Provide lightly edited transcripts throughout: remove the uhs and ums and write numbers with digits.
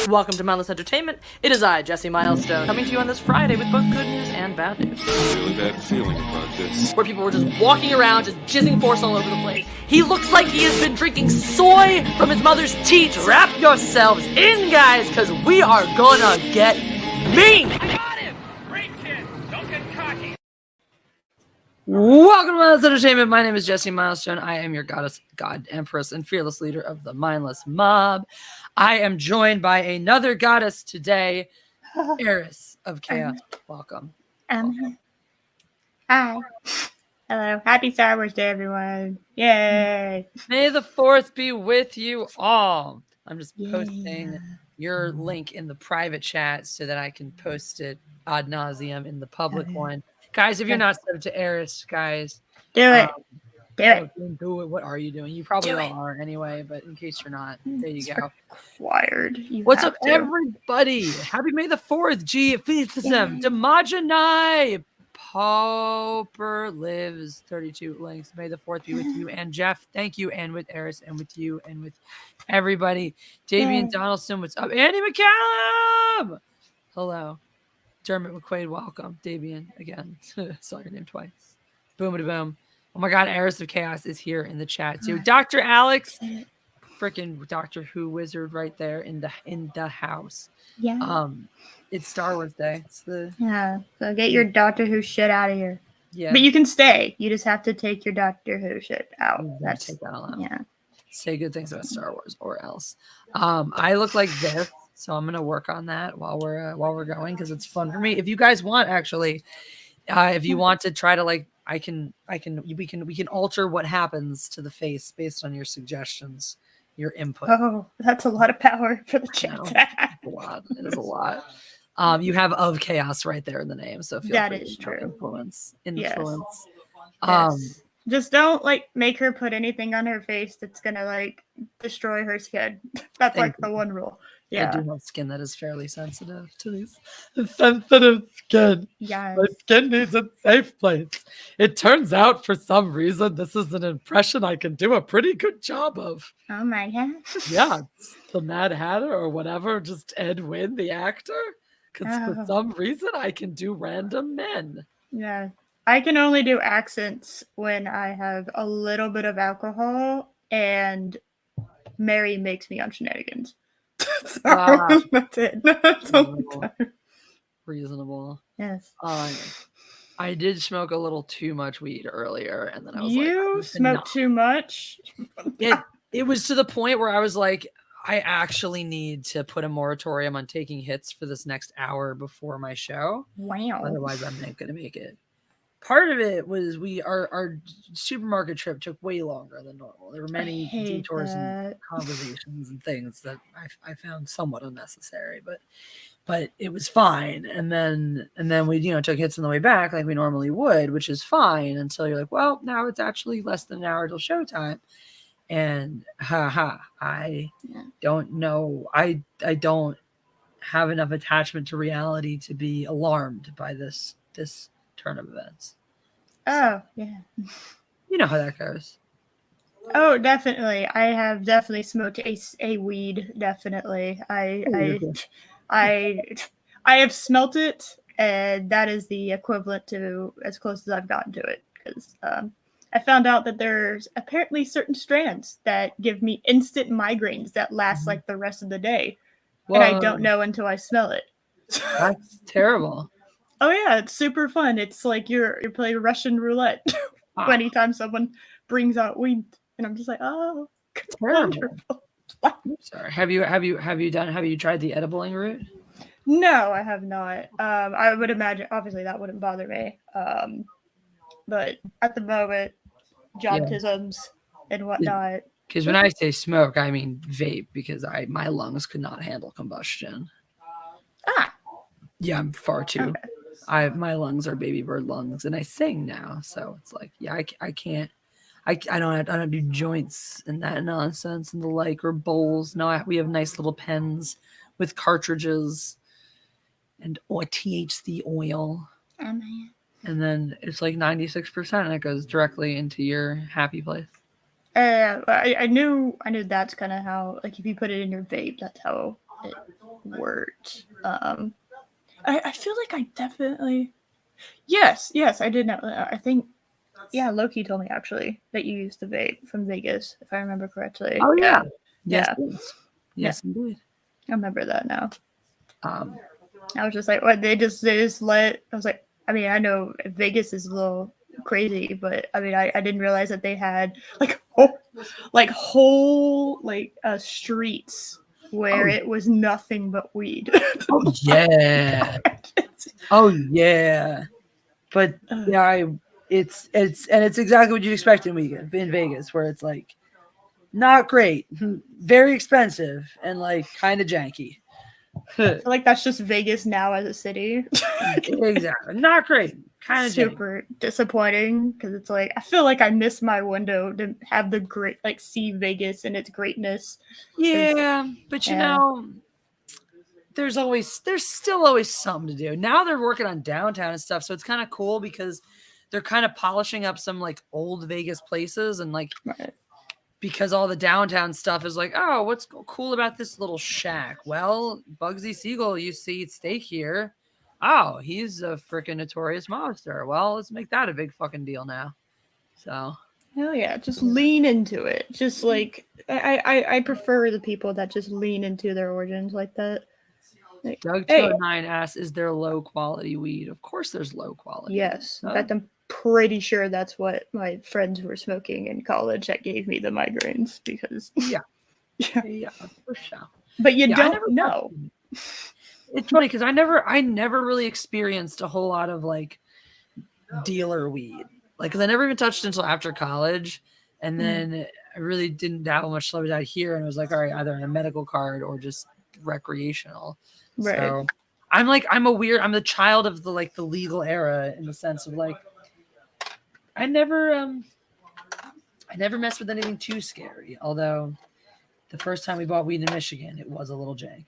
Welcome to Mindless Entertainment. It is I, Jesse Milestone, coming to you on this Friday with both good news and bad news. I have a really bad feeling about this. Where people were just walking around, just jizzing force all over the place. He looks like he has been drinking soy from his mother's tea. Wrap yourselves in, guys, because we are gonna get mean! I got him! Great kid! Don't get cocky! Welcome to Mindless Entertainment. My name is Jesse Milestone. I am your goddess, god, empress, and fearless leader of the mindless mob. I am joined by another goddess today, Eris of Chaos. Welcome. Hi. Hello. Happy Star Wars Day, everyone. Yay. May the 4th be with you all. I'm just posting your link in the private chat so that I can post it ad nauseum in the public one. Guys, if you're not subbed to Eris, guys, Do it. Do it. What are you doing? You probably all are anyway, but in case you're not, there you go. Required. What's up, everybody? Happy May the 4th. Demajanai. Pauper lives 32 links. May the 4th be with you and Jeff. Thank you. And with Eris and with you and with everybody. Davian Donaldson, what's up? Andy McCallum. Hello. Dermot McQuaid, welcome. Davian again. Saw your name twice. Boom boom. Oh my god, Eris of Chaos is here in the chat too. Dr. Alex, freaking Doctor Who wizard right there in the house. Yeah. It's Star Wars Day. It's the So get your Doctor Who shit out of here. Yeah. But you can stay. You just have to take your Doctor Who shit out. That's take that all out. Yeah. Say good things about Star Wars or else. I look like this, so I'm gonna work on that while we're going because it's fun for me. If you guys want, actually, if you want to try to like. We can alter what happens to the face based on your suggestions, your input. Oh, that's a lot of power for the chat. It's a lot. It is a lot. You have of chaos right there in the name, so feel that free is to true. Influence. Yes. Just don't make her put anything on her face that's gonna destroy her skin. That's the one rule. Yeah. I do have skin that is fairly sensitive to these. Sensitive skin. Yes. My skin needs a safe place. It turns out for some reason this is an impression I can do a pretty good job of. Oh my god. Yeah, it's the Mad Hatter or whatever, just Ed Wynn, the actor. Because for some reason I can do random men. Yeah. I can only do accents when I have a little bit of alcohol and Mary makes me on shenanigans. That's it. That's reasonable. Yes. I did smoke a little too much weed earlier, and then I was you smoked too much? It was to the point where I was like, I actually need to put a moratorium on taking hits for this next hour before my show. Wow. Otherwise, I'm not going to make it. Part of it was our supermarket trip took way longer than normal. There were many detours and conversations and things that I found somewhat unnecessary, but it was fine. And then we took hits on the way back like we normally would, which is fine until you're like, well, now it's actually less than an hour till showtime. And I don't know. I don't have enough attachment to reality to be alarmed by this turn of events. Oh, yeah. You know how that goes. Oh, definitely. I have definitely smoked a weed, definitely. I have smelt it, and that is the equivalent to as close as I've gotten to it. Because I found out that there's apparently certain strands that give me instant migraines that last like the rest of the day. Whoa. And I don't know until I smell it. That's terrible. Oh yeah, it's super fun. It's like you're playing Russian roulette anytime someone brings out weed, and I'm just like, oh, wonderful. Sorry. Have you tried the edibling route? No, I have not. I would imagine obviously that wouldn't bother me. But at the moment, jobtisms and whatnot. Because when I say smoke, I mean vape, because my lungs could not handle combustion. Yeah, I'm far too. Okay. My lungs are baby bird lungs, and I sing now, so it's like, yeah, I can't. I don't do joints and that nonsense and the like, or bowls. No, we have nice little pens with cartridges and THC oil. Oh man. And then it's like 96%, and it goes directly into your happy place. I knew that's kind of how, like, if you put it in your vape, that's how it worked. I feel like I definitely. Yes, I did know. I think, yeah, Loki told me actually that you used the vape from Vegas, if I remember correctly. Oh yeah. Yeah. Yes, indeed. I remember that now. Um, I was just like, what? They just let. I was like, I mean, I know Vegas is a little crazy, but I mean, I didn't realize that they had whole streets where it was nothing but weed. Oh yeah. Oh yeah. But yeah, it's exactly what you'd expect in Vegas, where it's like not great, very expensive, and like kind of janky. I feel like that's just Vegas now as a city. Exactly, not great, kind of super disappointing because it's like I feel like I missed my window to have the great see Vegas and its greatness. Yeah, but you know, there's still always something to do. Now they're working on downtown and stuff, so it's kind of cool because they're kind of polishing up some like old Vegas places and like because all the downtown stuff is like, oh, what's cool about this little shack? Well, Bugsy Siegel used to eat steak here. Oh, he's a freaking notorious mobster. Well, let's make that a big fucking deal now. So hell yeah, just lean into it. Just like I prefer the people that just lean into their origins like that. Like, Doug 209 asks, is there low quality weed? Of course there's low quality. Yes. In fact, I'm pretty sure that's what my friends were smoking in college that gave me the migraines because yeah, for sure. But you don't know. It's funny because I never really experienced a whole lot of like dealer weed. Like, because I never even touched it until after college. And then I really didn't dabble much till I was out here. And it was like, all right, either on a medical card or just recreational. Right. So I'm the child of the legal era in the sense of like, I never messed with anything too scary. Although the first time we bought weed in Michigan, it was a little jank.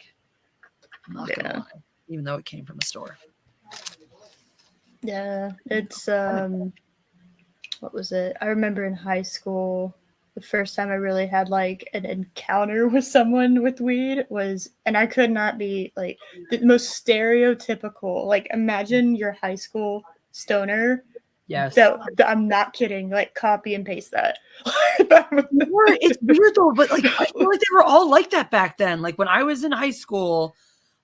I'm not gonna lie, even though it came from a store. Yeah, it's what was it? I remember in high school, the first time I really had like an encounter with someone with weed was, and I could not be like the most stereotypical. Like, imagine your high school stoner. Yes. I'm not kidding. Like, copy and paste that. It's weird though, but like I feel like they were all like that back then. Like when I was in high school,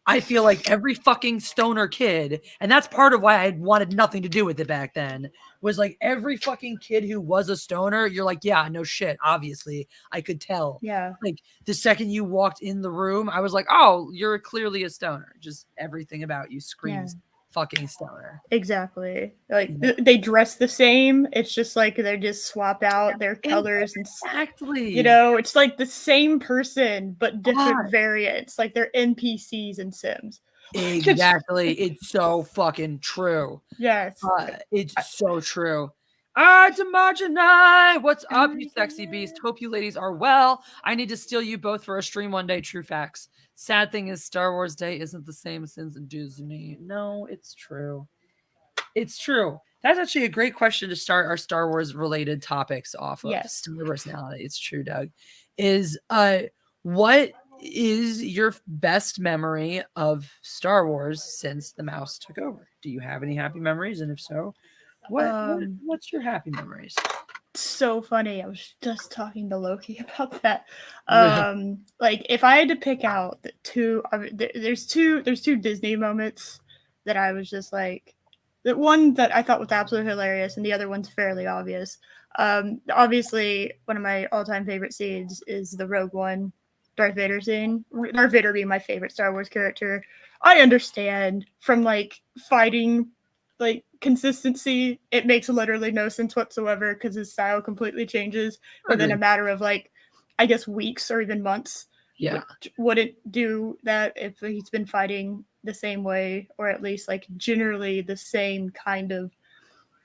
I feel like every fucking stoner kid, and that's part of why I wanted nothing to do with it back then, was like every fucking kid who was a stoner, you're like, yeah, no shit. Obviously, I could tell. Yeah. Like the second you walked in the room, I was like, oh, you're clearly a stoner. Just everything about you screams fucking stoner. Exactly. Like they dress the same. It's just like they just swap out their colors and exactly. You know, it's like the same person but different variants. Like they're NPCs in Sims. Exactly. It's so fucking true. Yes. It's so true. It's Imagine. What's up, you sexy beast? Hope you ladies are well. I need to steal you both for a stream one day. True facts. Sad thing is Star Wars Day isn't the same since Disney. No, it's true. It's true. That's actually a great question to start our Star Wars related topics off of. Yes. Star personality. It's true, Doug. Is what is your best memory of Star Wars since the mouse took over? Do you have any happy memories? And if so, what's your happy memories? So funny. I was just talking to Loki about that. Like if I had to pick out the two, there's two Disney moments that I was just like, the one that I thought was absolutely hilarious, and the other one's fairly obvious. Obviously, one of my all-time favorite scenes is the Rogue One Darth Vader scene. Darth Vader being my favorite Star Wars character. I understand from like fighting like consistency, it makes literally no sense whatsoever because his style completely changes within a matter of like, I guess, weeks or even months. Yeah. Wouldn't do that if he's been fighting the same way, or at least like generally the same kind of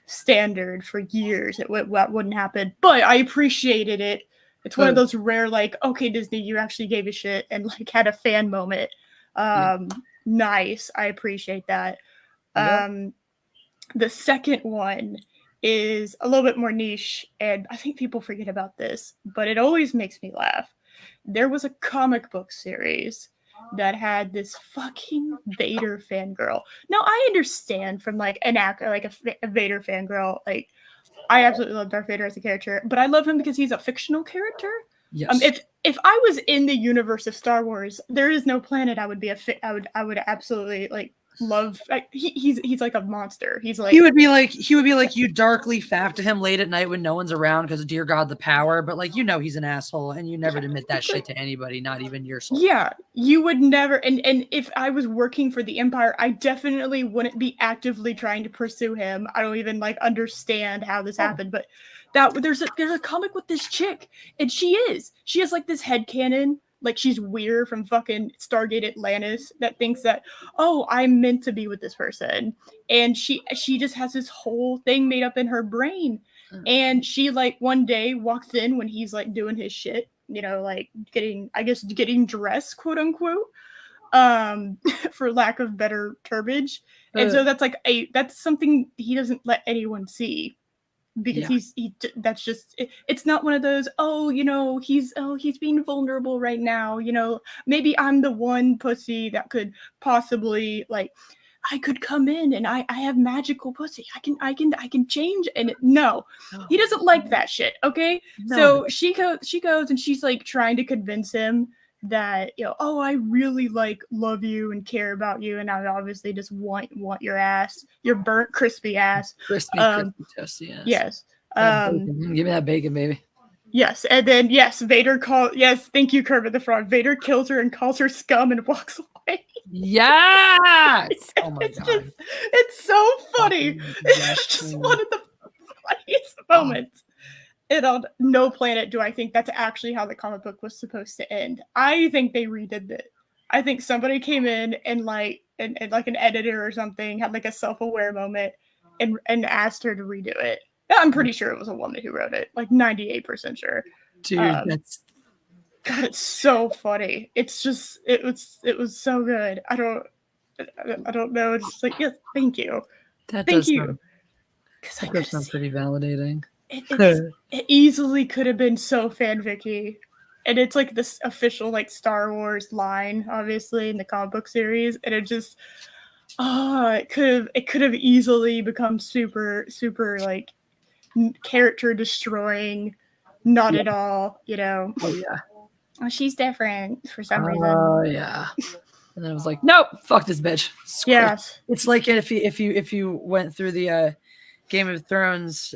standard for years. It wouldn't happen, but I appreciated it. It's one of those rare, like, okay, Disney, you actually gave a shit and like had a fan moment. Nice. I appreciate that. The second one is a little bit more niche, and I think people forget about this, but it always makes me laugh. There was a comic book series that had this fucking Vader fangirl. Now I understand from like an actor, like a Vader fangirl, like I absolutely love Darth Vader as a character, but I love him because he's a fictional character. Yes. If I was in the universe of Star Wars, there is no planet I would be I would absolutely like love. Like, he's like a monster. He's like he would be like you darkly faff to him late at night when no one's around because dear God the power, but like he's an asshole and you never admit that shit to anybody, not even your soul. Yeah, you would never. And if I was working for the Empire, I definitely wouldn't be actively trying to pursue him. I don't even like understand how this happened, but there's a comic with this chick, and she has like this headcanon, like she's weird from fucking Stargate Atlantis that thinks that, oh, I'm meant to be with this person, and she just has this whole thing made up in her brain, and she like one day walks in when he's like doing his shit, like getting dressed, quote unquote, for lack of better termage, and so that's something he doesn't let anyone see. Because that's just it's not one of those, he's being vulnerable right now, maybe I'm the one pussy that could possibly like I could come in and I have magical pussy, I can change, and no, he doesn't like that shit, okay? So she goes and she's like trying to convince him that I really like love you and care about you, and I obviously just want your ass, your burnt crispy ass, crispy toasty ass. Yes. Give me that bacon, baby. Yes, and then Vader thank you, Kermit the Frog. Vader kills her and calls her scum and walks away. Yes. Oh my God. It's so funny. It's just one of the funniest moments. And on no planet do I think that's actually how the comic book was supposed to end. I think they redid it. I think somebody came in and like an editor or something had like a self-aware moment and asked her to redo it. I'm pretty sure it was a woman who wrote it, like 98% sure. Dude, that's God, it's so funny. It's just it was so good. I don't know. It's just like, yes, thank you. Thank you. That does sound pretty validating. It easily could have been so fanficky. And it's like this official like Star Wars line, obviously, in the comic book series. And it just it could have easily become super, super like character destroying. Not at all, Oh yeah. Oh, she's different for some reason. Oh yeah. And then I was like, nope, fuck this bitch. Yes. It's like if you went through the Game of Thrones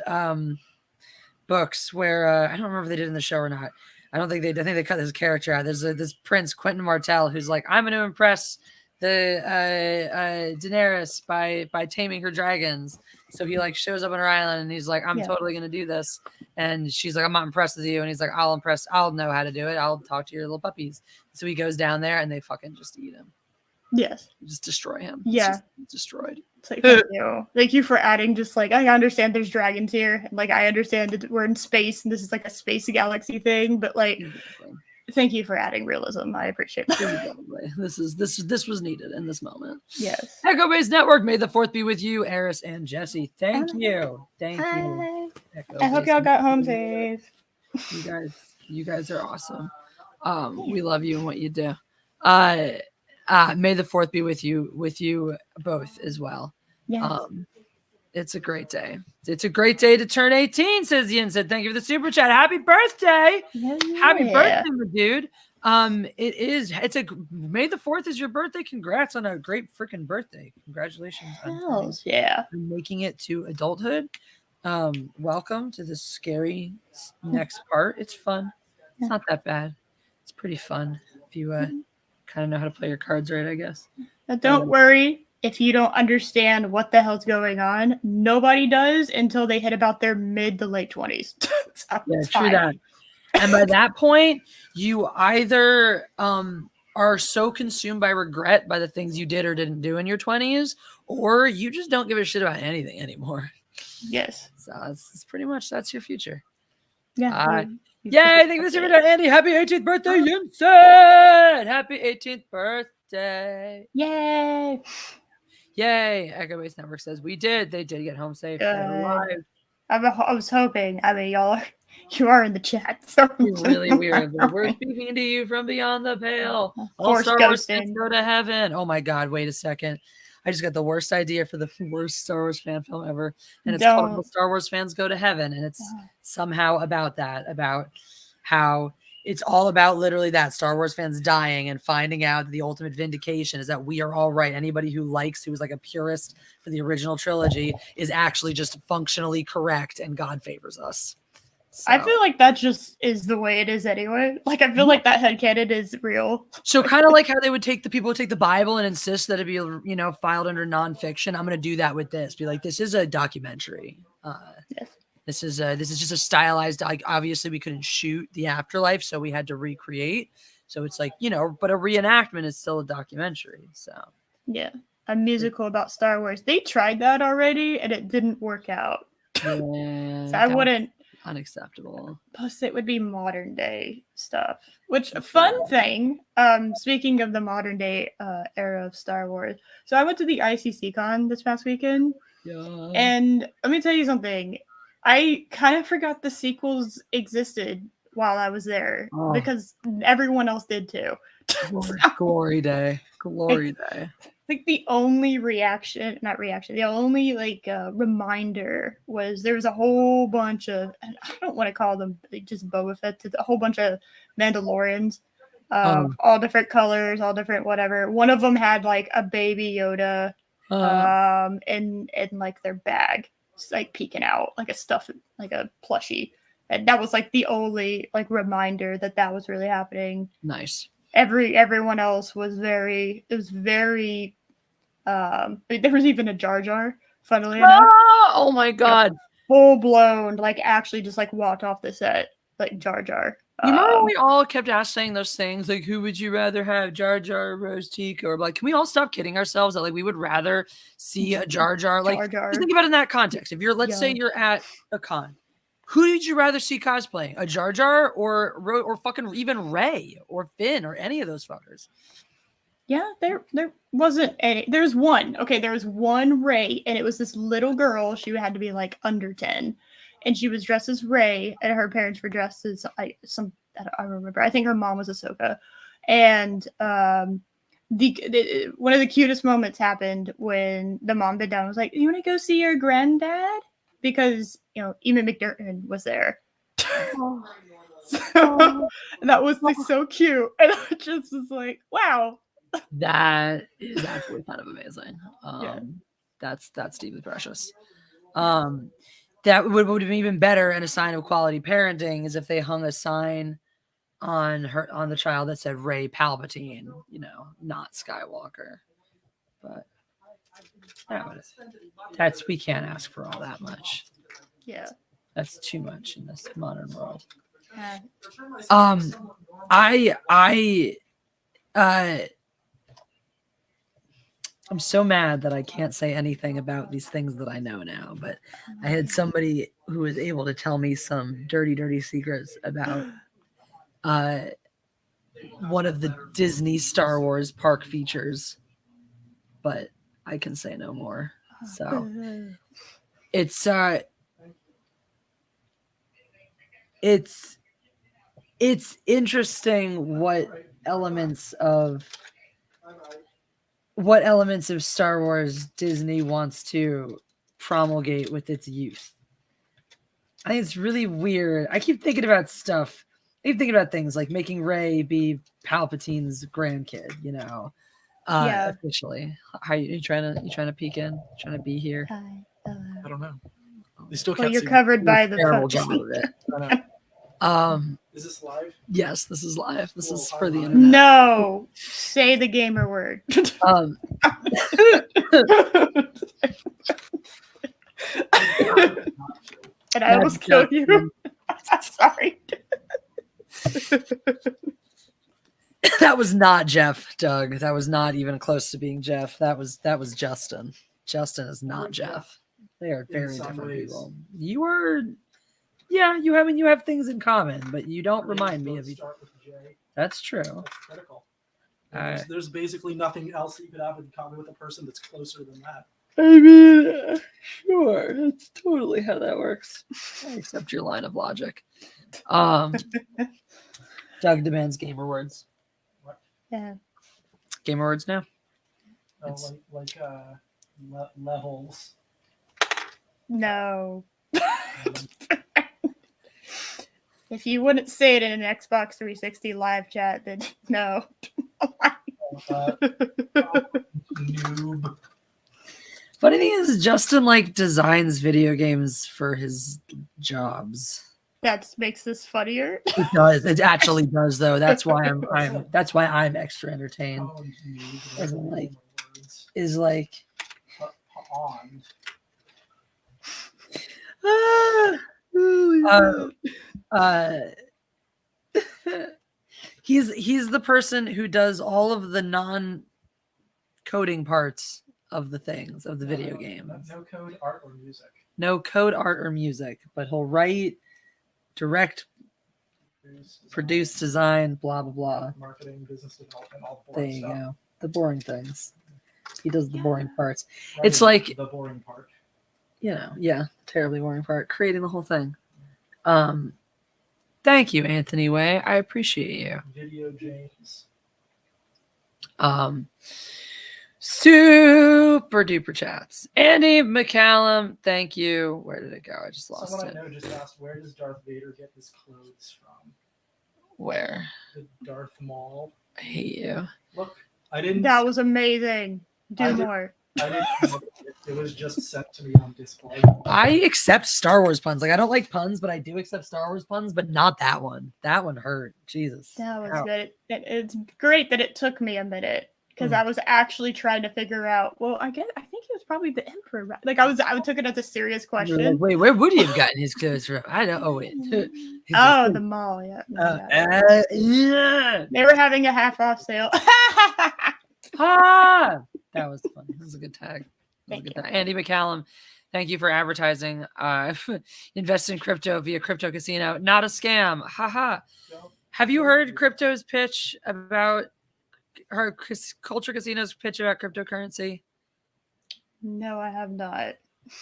books where I don't remember if they did in the show or not. I think they cut his character out. There's this prince, Quentin Martell, who's like, I'm going to impress the Daenerys by taming her dragons. So he like shows up on her island and he's like, I'm totally going to do this. And she's like, I'm not impressed with you. And he's like, I'll know how to do it. I'll talk to your little puppies. So he goes down there and they fucking just eat him. Yes. Just destroy him. Yeah. Just destroyed. It's like, thank you. Thank you for adding just like, I understand there's dragons here. And like, I understand that we're in space and this is like a space galaxy thing, but like, thank you for adding realism. I appreciate that. This was needed in this moment. Yes. Echo Base Network, may the fourth be with you, Eris and Jesse. Thank you. Thank you. I hope y'all got home safe. You guys are awesome. We love you and what you do. May the fourth be with you both as well. Yes. It's a great day. It's a great day to turn 18, says Yin said. Thank you for the super chat. Happy birthday. Yeah. Happy birthday, my dude. May the 4th is your birthday. Congrats on a great freaking birthday. Congratulations on making it to adulthood. Welcome to this scary next part. It's fun. It's not that bad. It's pretty fun if you kind of know how to play your cards right, I guess. Now don't worry if you don't understand what the hell's going on. Nobody does until they hit about their mid to late 20s. True that. And by that point, you either are so consumed by regret by the things you did or didn't do in your 20s, or you just don't give a shit about anything anymore. Yes. So it's pretty much that's your future. Yeah. Yay! Thank you for the Andy. Happy 18th birthday, Yunsen! Happy 18th birthday! Yay! Yay! Echo Base Network says we did. They did get home safe. They're alive. I was hoping. I mean, y'all You are in the chat. So You're really weird. But we're speaking to you from beyond the pale. All Force Star Wars fans ghosting. go to heaven. Oh my God! Wait a second. I just got the worst idea for the worst Star Wars fan film ever, and it's called "Will Star Wars Fans Go to Heaven," and it's somehow about that, about how it's all about literally that Star Wars fans dying and finding out that the ultimate vindication is that we are all right. Anybody who was like a purist for the original trilogy is actually just functionally correct, and God favors us. So. I feel like that just is the way it is anyway. Like, I feel like that headcanon is real. So kind of like how they would take the Bible and insist that it be, you know, filed under nonfiction. I'm going to do that with this. Be like, this is a documentary. Yes. This is just a stylized. Like, obviously, we couldn't shoot the afterlife, so we had to recreate. So it's like, you know, but a reenactment is still a documentary. So yeah, a musical about Star Wars. They tried that already, and it didn't work out. Yeah, so I wouldn't. Unacceptable. Plus, it would be modern day stuff. Which, a fun thing, speaking of the modern day era of Star Wars. So I went to the ICC Con this past weekend. Yeah. And let me tell you something. I kind of forgot the sequels existed while I was there because everyone else did too. Glory day. Like the only the only like reminder was there was a whole bunch of, and I don't want to call them just Boba Fett, a whole bunch of Mandalorians, all different colors, all different whatever. One of them had like a baby Yoda, in like their bag, just, like peeking out like a stuff, like a plushie, and that was like the only like reminder that was really happening. Nice. Everyone else was very. There was even a Jar Jar, funnily enough. Oh my God. Full blown, like actually just like walked off the set, like Jar Jar. You remember when we all kept saying those things like, who would you rather have, Jar Jar or Rose Tico? Or like, can we all stop kidding ourselves that like we would rather see a Jar Jar? Like, just think about it in that context. If you're, let's say you're at a con, who did you rather see cosplaying? A Jar Jar or fucking even Rey or Finn or any of those fuckers? Yeah, there wasn't any. There's one. Okay, there was one Rey, and it was this little girl. She had to be like under 10, and she was dressed as Rey, and her parents were dressed as I don't remember. I think her mom was Ahsoka, and the one of the cutest moments happened when the mom bent down and was like, "You want to go see your granddad?" Because you know Eamon McDermott was there. So that was like so cute, and I just was like, "Wow." That is actually kind of amazing. That's deeply precious. That would have been even better, and a sign of quality parenting is if they hung a sign on the child that said Rey Palpatine, you know, not Skywalker. But we can't ask for all that much. Yeah, that's too much in this modern world. I'm so mad that I can't say anything about these things that I know now, but I had somebody who was able to tell me some dirty secrets about one of the Disney Star Wars park features, but I can say no more. So it's interesting what elements of Star Wars Disney wants to promulgate with its youth. I think it's really weird. I keep thinking about stuff. I keep thinking about things like making Rey be Palpatine's grandkid, you know. Officially. How you trying to peek in? Trying to be here? I don't know. They still can't you're see covered by the terrible job of it. Is this live? Yes, this is live. This is for the internet. No, say the gamer word. And I almost killed you. Sorry. That was not Jeff, Doug. That was not even close to being Jeff. That was Justin. Justin is not Jeff. They are very different people. You are, yeah. You have things in common, but you don't remind me of each other. That's true. That's critical. There's basically nothing else that you could have in common with a person that's closer than that. I mean, sure, that's totally how that works. I accept your line of logic. Doug demands Game Awards. What? Yeah. Game Awards now. Oh, levels. No. If you wouldn't say it in an Xbox 360 live chat, then no. Noob. Funny thing is, Justin like designs video games for his jobs. That makes this funnier. It does. It actually does, though. That's why That's why I'm extra entertained. As in, like, is like. On. He's the person who does all of the non-coding parts of the things of the video game. No code, art, or music. No code, art, or music, but he'll write, direct, produce, design, blah blah blah. Marketing, business development, all the there boring you stuff. go. The boring things. He does the boring parts. Writing It's like the boring part. Terribly boring part. Creating the whole thing. Thank you, Anthony Way. I appreciate you. Video James. Super duper chats. Andy McCallum, thank you. Where did it go? I just lost Someone it. I know just asked, where does Darth Vader get his clothes from? Where? The Darth Mall. I hate you. Look, I didn't. That was amazing. Do more. I didn't. It was just sent to me on display. I accept Star Wars puns. Like, I don't like puns, but I do accept Star Wars puns, but not that one. That one hurt. Jesus. That was Ow. good. It's great that it took me a minute because I was actually trying to figure out. Well, I think he was probably the Emperor. Right? Like I took it as a serious question. Like, wait, where would he have gotten his clothes from? I don't. Oh wait. The mall. Yeah. Yeah. They were having a half-off sale. That was fun. That was a good tag. Thank you. Andy McCallum, thank you for advertising. Invest in crypto via crypto casino. Not a scam. Haha. Have you heard crypto's pitch about her culture casino's pitch about cryptocurrency? No, I have not.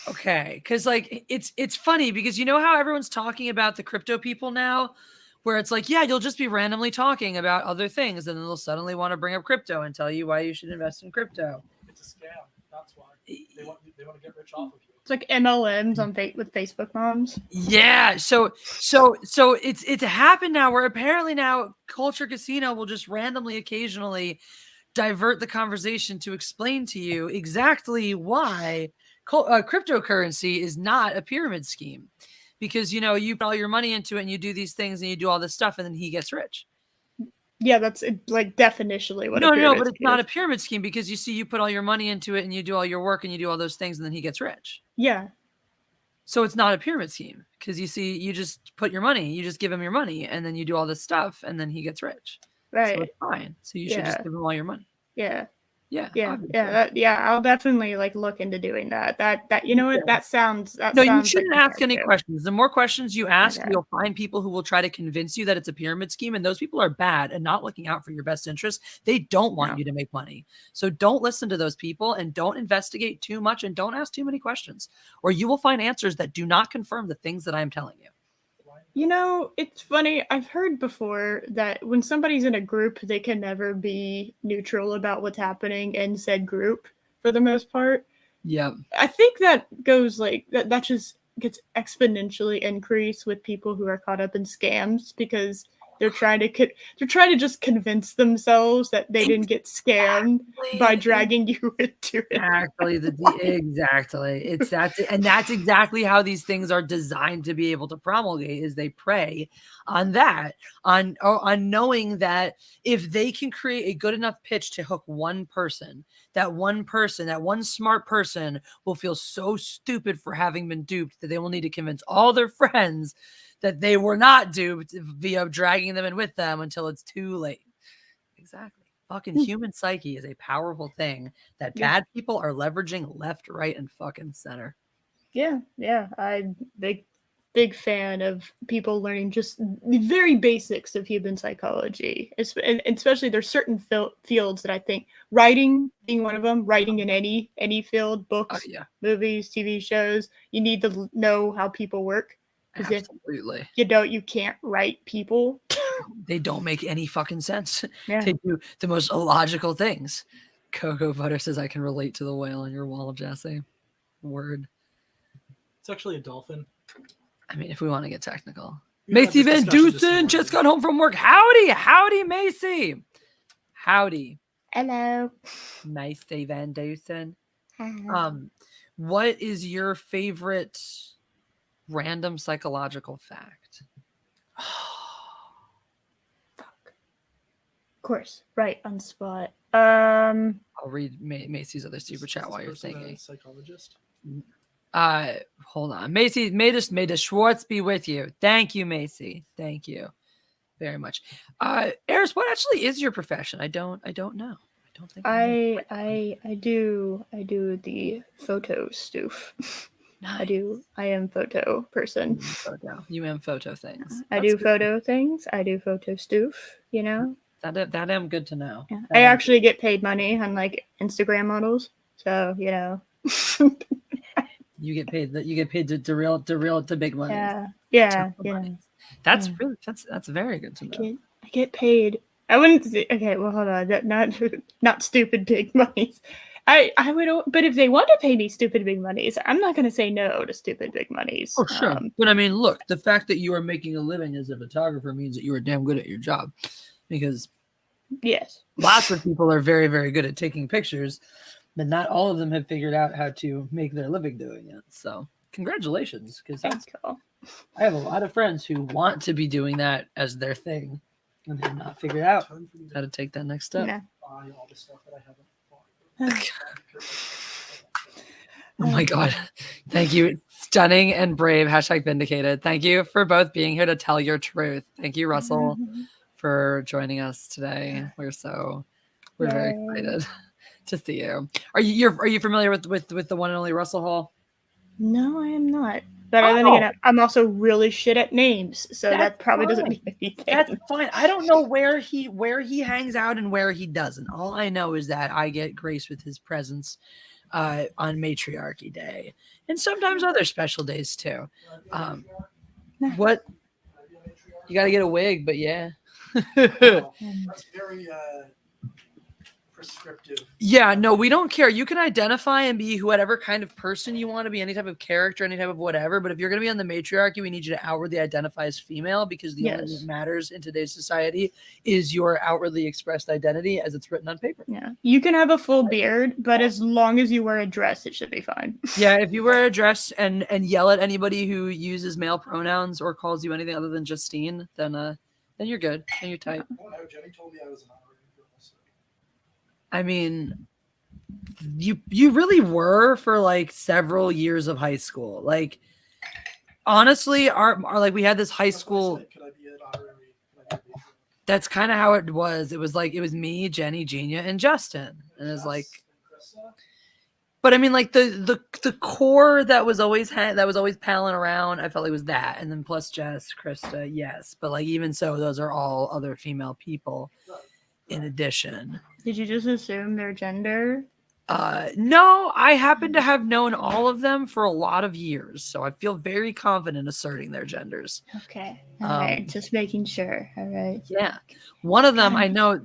Okay, because like it's funny because you know how everyone's talking about the crypto people now, where it's like, yeah, you'll just be randomly talking about other things, and then they'll suddenly want to bring up crypto and tell you why you should invest in crypto. It's a scam. That's why they want to get rich off of you. It's like MLMs on with Facebook moms. Yeah, so it's happened now where apparently now Culture Casino will just randomly occasionally divert the conversation to explain to you exactly why cryptocurrency is not a pyramid scheme, because you put all your money into it and you do these things and you do all this stuff and then he gets rich. Yeah, that's like definitionally what. No, but it's not a pyramid scheme because you put all your money into it and you do all your work and you do all those things and then he gets rich. Yeah. So it's not a pyramid scheme because you just put your money, you just give him your money and then you do all this stuff and then he gets rich. Right. So it's fine. So you should just give him all your money. Yeah. Yeah. I'll definitely look into doing that. That you know what? That sounds. No, you shouldn't ask any questions. The more questions you ask, you'll find people who will try to convince you that it's a pyramid scheme, and those people are bad and not looking out for your best interest. They don't want you to make money. So don't listen to those people and don't investigate too much and don't ask too many questions, or you will find answers that do not confirm the things that I'm telling you. It's funny. I've heard before that when somebody's in a group, they can never be neutral about what's happening in said group for the most part. Yeah. I think that goes that just gets exponentially increased with people who are caught up in scams because they're trying to just convince themselves that they didn't get scammed by dragging you into it. Exactly. That's exactly how these things are designed to be able to promulgate. Is they prey on that, on knowing that if they can create a good enough pitch to hook one person, that one smart person will feel so stupid for having been duped that they will need to convince all their friends that they were not duped via dragging them in with them until it's too late. Exactly. Fucking human psyche is a powerful thing that bad people are leveraging left, right, and fucking center. Yeah. big fan of people learning just the very basics of human psychology. And especially there's certain fields that I think writing being one of them, writing in any field, books, movies, TV shows, you need to know how people work. Because if you don't, you can't write people. They don't make any fucking sense. Yeah. They do the most illogical things. Cocoa Butter says, I can relate to the whale on your wall, Jesse. Word. It's actually a dolphin. I mean, if we want to get technical. Macy Van Dusen just got home from work. Howdy, Macy. Howdy. Hello. Macy Van Dusen. What is your favorite random psychological fact? Fuck. Of course, right on the spot. I'll read Macy's other super chat while you're thinking. Psychologist. Hold on. Macy, may the Schwartz be with you. Thank you, Macy. Thank you very much. Eris, what actually is your profession? I don't know. I don't think I do the photo stoof. Nice. I am photo person. You am photo things. I do photo things. I do photo stoof, you know? That am good to know. Yeah. I actually get paid money on like Instagram models. So, you know. You get paid to reel to big money. Yeah. That's really that's very good to know. I get paid. I wouldn't say, okay, well hold on. Not stupid big monies. I would, but if they want to pay me stupid big monies, I'm not going to say no to stupid big monies. Oh, sure. But I mean, look, the fact that you are making a living as a photographer means that you are damn good at your job, because yes, lots of people are very, very good at taking pictures, but not all of them have figured out how to make their living doing it. So congratulations, because that's cool. I have a lot of friends who want to be doing that as their thing, and have not figured out how to take that next step. Yeah. Buy all the stuff that I haven't. Oh my God. Thank you. Stunning and brave. # vindicated. Thank you for both being here to tell your truth. Thank you, Russell, for joining us today. We're very excited to see you. Are you familiar with the one and only Russell Hall? No, I am not. But then again, I'm also really shit at names, so that probably doesn't mean anything. That's fine. I don't know where he hangs out and where he doesn't. All I know is that I get graced with his presence on Matriarchy Day, and sometimes other special days too. What? You got to get a wig, but yeah. That's very prescriptive. Yeah, no, we don't care. You can identify and be whatever kind of person you want to be, any type of character, any type of whatever. But if you're going to be on the Matriarchy, we need you to outwardly identify as female, because the only thing that matters in today's society is your outwardly expressed identity as it's written on paper. Yeah, you can have a full beard, but as long as you wear a dress, it should be fine. Yeah, if you wear a dress and yell at anybody who uses male pronouns or calls you anything other than Justine, then you're good. Then you're tight. Oh, no, Jenny told me I was an honorary girl. So. I mean, you really were for like several years of high school. Like, honestly, our like we had this high school. Could I be an honorary? That's kind of how it was. It was me, Jenny, Genia, and Justin, and it was like. But I mean, like the core that was always palling around, I felt like was that, and then plus Jess, Krista, yes. But like even so, those are all other female people. In addition, did you just assume their gender? No, I happen to have known all of them for a lot of years, so I feel very confident asserting their genders. Okay, all right, just making sure. All right, yeah. One of them I know,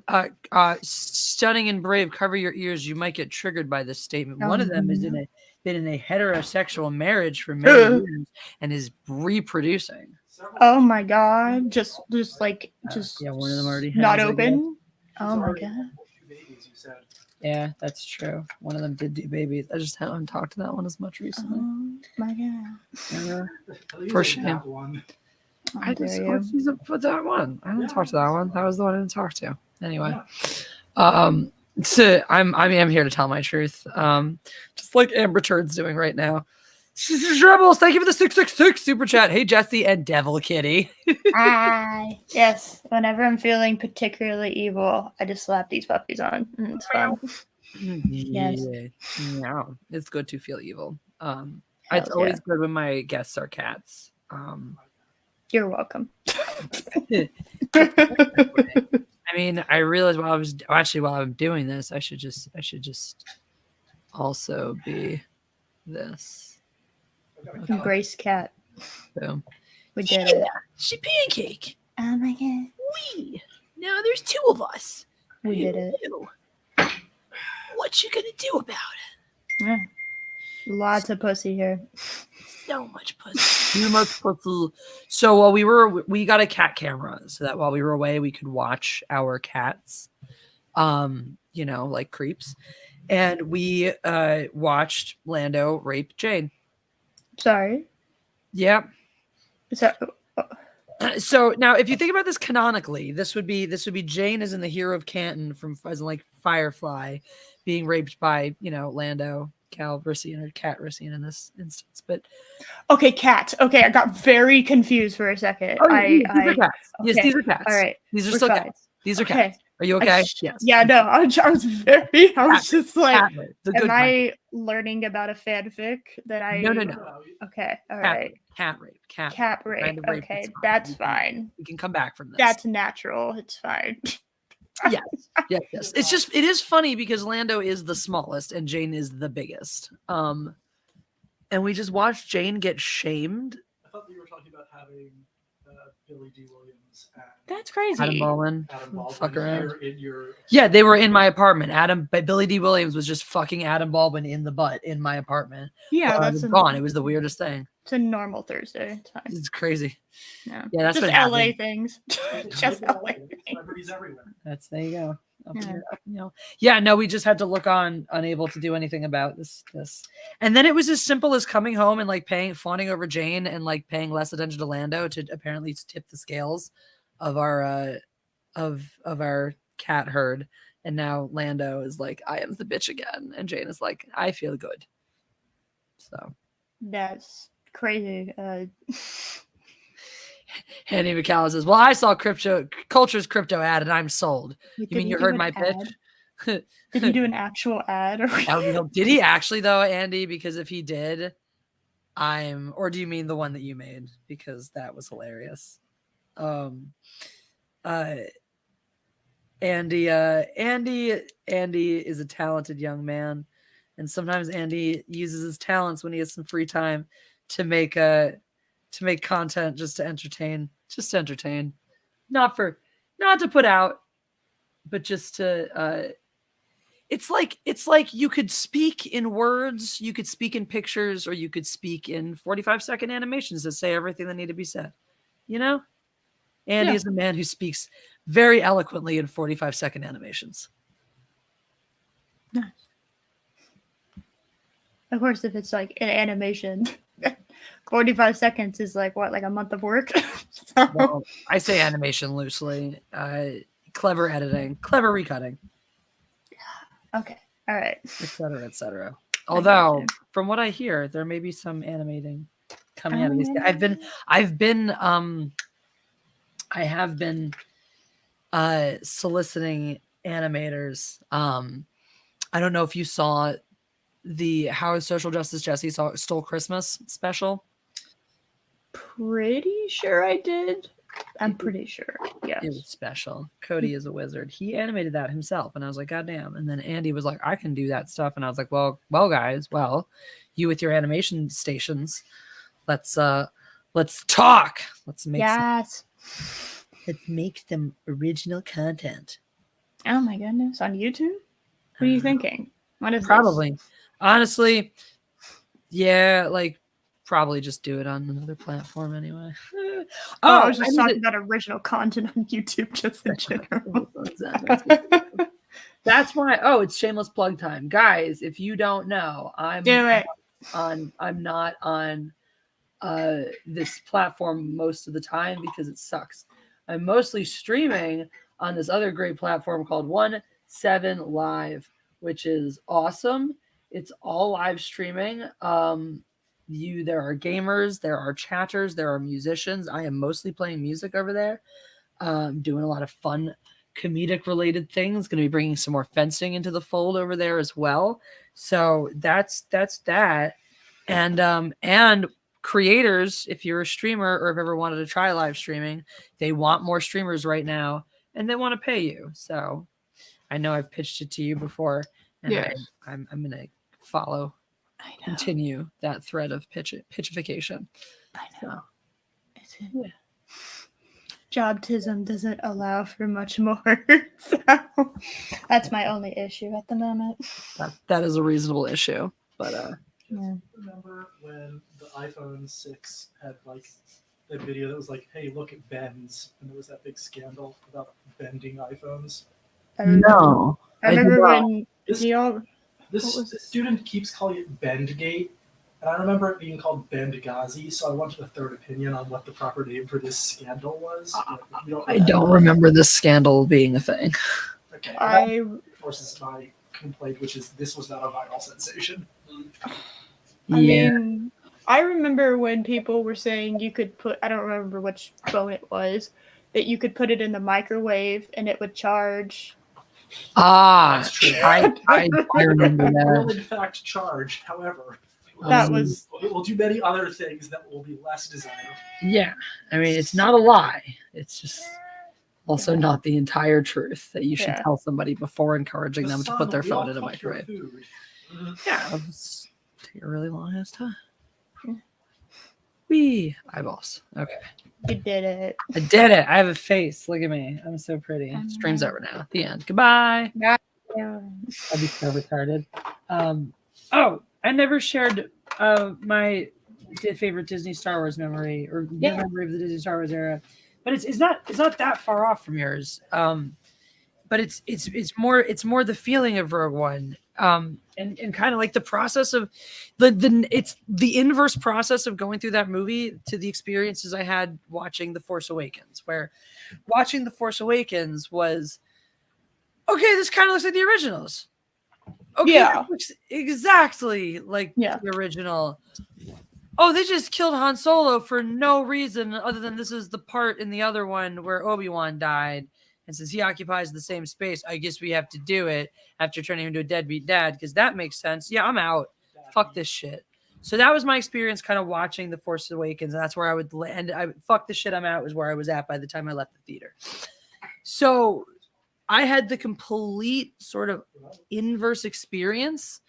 stunning and brave. Cover your ears; you might get triggered by this statement. One of them is been in a heterosexual marriage for many years and is reproducing. Oh my God! Just yeah, one of them already has, not open. Oh my God. Yeah, that's true. One of them did do babies. I just haven't talked to that one as much recently. Oh my God. For shame. I just put that one. I didn't talk to that one. That was the one I didn't talk to. Anyway. So I'm here to tell my truth. Just like Amber Turd's doing right now. Rebels, thank you for the 666 super chat. Hey Jesse and Devil Kitty. Hi. Yes. Whenever I'm feeling particularly evil, I just slap these puppies on. It's fun. Yes. Yeah. It's good to feel evil. It's always good when my guests are cats. You're welcome. I mean, I realized while I'm doing this, I should just also be this. Embrace cat. So We did it. She pancake. Oh my god. Now there's 2 of us. We did it. What you gonna do about it? Yeah. Lots of pussy here. So much pussy. Too much pussy. So while we got a cat camera so that while we were away, we could watch our cats, like creeps. And we watched Lando rape Jane. Sorry. Yeah. So now, if you think about this canonically, this would be Jane as in the hero of Canton as in like Firefly, being raped by Lando Calrissian or Catrissian in this instance. But okay, cats. Okay, I got very confused for a second. Oh, these are cats. Okay. Yes, these are cats. All right, these are still fine. Cats. These are cats. Are you okay? Yes. Yeah, no, I was just like, am I learning about a fanfic that I? No. Okay, all right. Cat rape. Cat rape. Okay, that's fine. We can come back from this. That's natural. It's fine. Yes. It is funny because Lando is the smallest and Jane is the biggest. And we just watched Jane get shamed. I thought you were talking about having Billy D. Williams. That's crazy. Adam Baldwin. Fuck around. Yeah, they were in my apartment. Billy D. Williams was just fucking Adam Baldwin in the butt in my apartment. Yeah, that's gone. It was the weirdest thing. It's a normal Thursday. It's fine. It's crazy. Yeah, that's just what LA things. Just LA things. Celebrities everywhere. There you go. Yeah, no, we just had to look on, unable to do anything about this. And then it was as simple as coming home and like fawning over Jane and like paying less attention to Lando to apparently tip the scales of our of our cat herd. And now Lando is like, I am the bitch again, and Jane is like, I feel good. So that's crazy. Andy McCall says, well, I saw Culture's crypto ad and I'm sold. Wait, you mean you heard my pitch? Did he do an actual ad? Did he actually though, Andy? Because if he did, or do you mean the one that you made? Because that was hilarious. Andy is a talented young man. And sometimes Andy uses his talents when he has some free time to make content just to entertain, not to put out, but just to it's like you could speak in words, you could speak in pictures, or you could speak in 45-second animations that say everything that need to be said. Andy is a man who speaks very eloquently in 45-second animations. Nice. Of course, if it's like an animation 45 seconds is like what, like a month of work? So. Well, I say animation loosely. Clever editing, clever recutting. Okay. All right. Et cetera. Although, from what I hear, there may be some animating coming out of these. I have been soliciting animators. I don't know if you saw the How Social Justice Jesse Stole Christmas special. Pretty sure I did. I'm pretty sure. Yeah. It was special. Cody is a wizard. He animated that himself. And I was like, God damn. And then Andy was like, I can do that stuff. And I was like, well, guys, you with your animation stations, let's talk. Let's make some original content. Oh my goodness. On YouTube? What are you thinking? What is probably this? Honestly, yeah, like probably just do it on another platform anyway. I was just talking about original content on YouTube just in general. That's why. It's shameless plug time, guys. If you don't know, I'm not on this platform most of the time because it sucks. I'm mostly streaming on this other great platform called 17 Live, which is awesome. It's all live streaming. There are gamers, there are chatters, there are musicians. I am mostly playing music over there. Doing a lot of fun comedic related things. Going to be bringing some more fencing into the fold over there as well. So that's that. And creators, if you're a streamer or have ever wanted to try live streaming, they want more streamers right now and they want to pay you. So I know I've pitched it to you before, and I'm gonna continue that thread of pitchification. I know. Jobtism doesn't allow for much more. So that's my only issue at the moment. That is a reasonable issue. But remember when the iPhone 6 had like that video that was like, hey, look, it bends, and there was that big scandal about bending iPhones? I remember when this student keeps calling it Bendgate, and I remember it being called Bendgazi, so I wanted a third opinion on what the proper name for this scandal was. I don't remember this scandal being a thing. Okay, that forces my complaint, which is this was not a viral sensation. I mean, I remember when people were saying you could put, I don't remember which phone it was, that you could put it in the microwave and it would charge. That's true. I remember that. It will in fact charge, however. It will do many other things that will be less desired. Yeah. I mean, it's not a lie. It's just also not the entire truth that you should tell somebody before encouraging them to put their phone in a microwave. Yeah. It'll take a really long ass time. Wee eyeballs. Okay. You did it. I did it. I have a face. Look at me. I'm so pretty. Stream's over now. The end. Goodbye. Yeah. I'd be so retarded. I never shared my favorite Disney Star Wars memory or memory of the Disney Star Wars era, but it's not that far off from yours. But it's more the feeling of Rogue One. And kind of like the process of it's the inverse process of going through that movie to the experiences I had watching The Force Awakens, where watching The Force Awakens was, okay, this kind of looks like the originals. Okay, it looks exactly like the original. Oh, they just killed Han Solo for no reason other than this is the part in the other one where Obi-Wan died. And since he occupies the same space, I guess we have to do it after turning him into a deadbeat dad, because that makes sense. Yeah, I'm out. Fuck this shit. So that was my experience kind of watching The Force Awakens. And that's where I would land. Fuck this shit, I'm out was where I was at by the time I left the theater. So I had the complete sort of inverse experience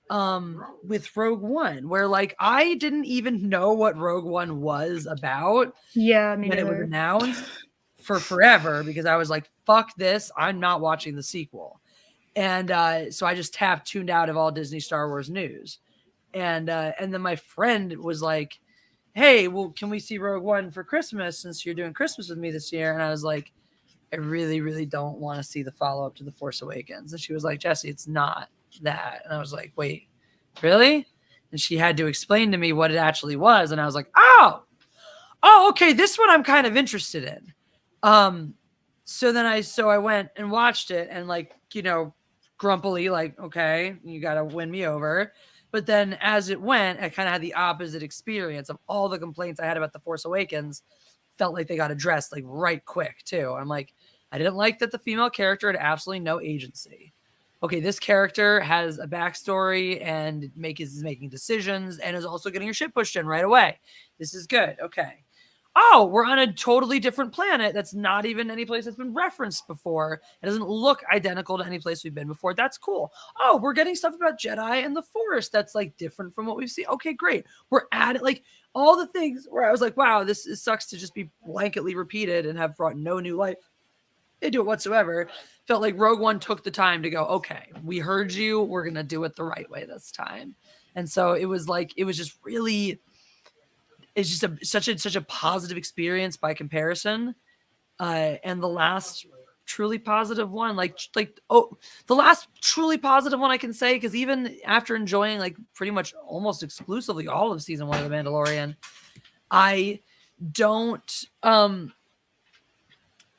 with Rogue One, where like I didn't even know what Rogue One was about. Yeah, when it was announced. For forever, because I was like, fuck this, I'm not watching the sequel. And so I just tuned out of all Disney Star Wars news. And then my friend was like, hey, well, can we see Rogue One for Christmas since you're doing Christmas with me this year? And I was like, I really, really don't want to see the follow-up to The Force Awakens. And she was like, Jesse, it's not that. And I was like, wait, really? And she had to explain to me what it actually was. And I was like, oh, okay, this one I'm kind of interested in. So I went and watched it and like, grumpily, like, okay, you got to win me over. But then as it went, I kind of had the opposite experience of all the complaints I had about The Force Awakens felt like they got addressed like right quick too. I'm like, I didn't like that the female character had absolutely no agency. Okay, this character has a backstory and is making decisions and is also getting her shit pushed in right away. This is good. Okay. Oh, we're on a totally different planet that's not even any place that's been referenced before. It doesn't look identical to any place we've been before. That's cool. Oh, we're getting stuff about Jedi and the Force that's like different from what we've seen. Okay, great. We're adding like all the things where I was like, wow, this sucks to just be blanketly repeated and have brought no new life into it whatsoever. Felt like Rogue One took the time to go, okay, we heard you. We're going to do it the right way this time. And so it was just really... It's just such a positive experience by comparison. And the last truly positive one, the last truly positive one I can say, because even after enjoying like pretty much almost exclusively all of season 1 of The Mandalorian, I don't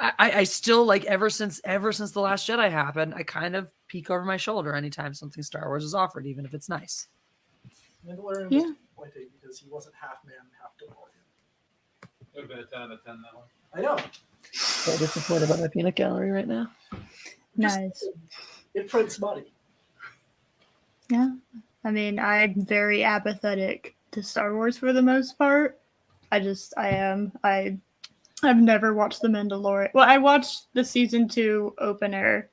I still like ever since The Last Jedi happened, I kind of peek over my shoulder anytime something Star Wars is offered, even if it's nice. Mandalorian was disappointing because he wasn't half man, half DeLorean. Would have been a 10 out of 10 that one. I know. So disappointed about my peanut gallery right now. Nice. It prints money. Yeah. I mean, I'm very apathetic to Star Wars for the most part. I've never watched The Mandalorian. Well, I watched the season 2 opener,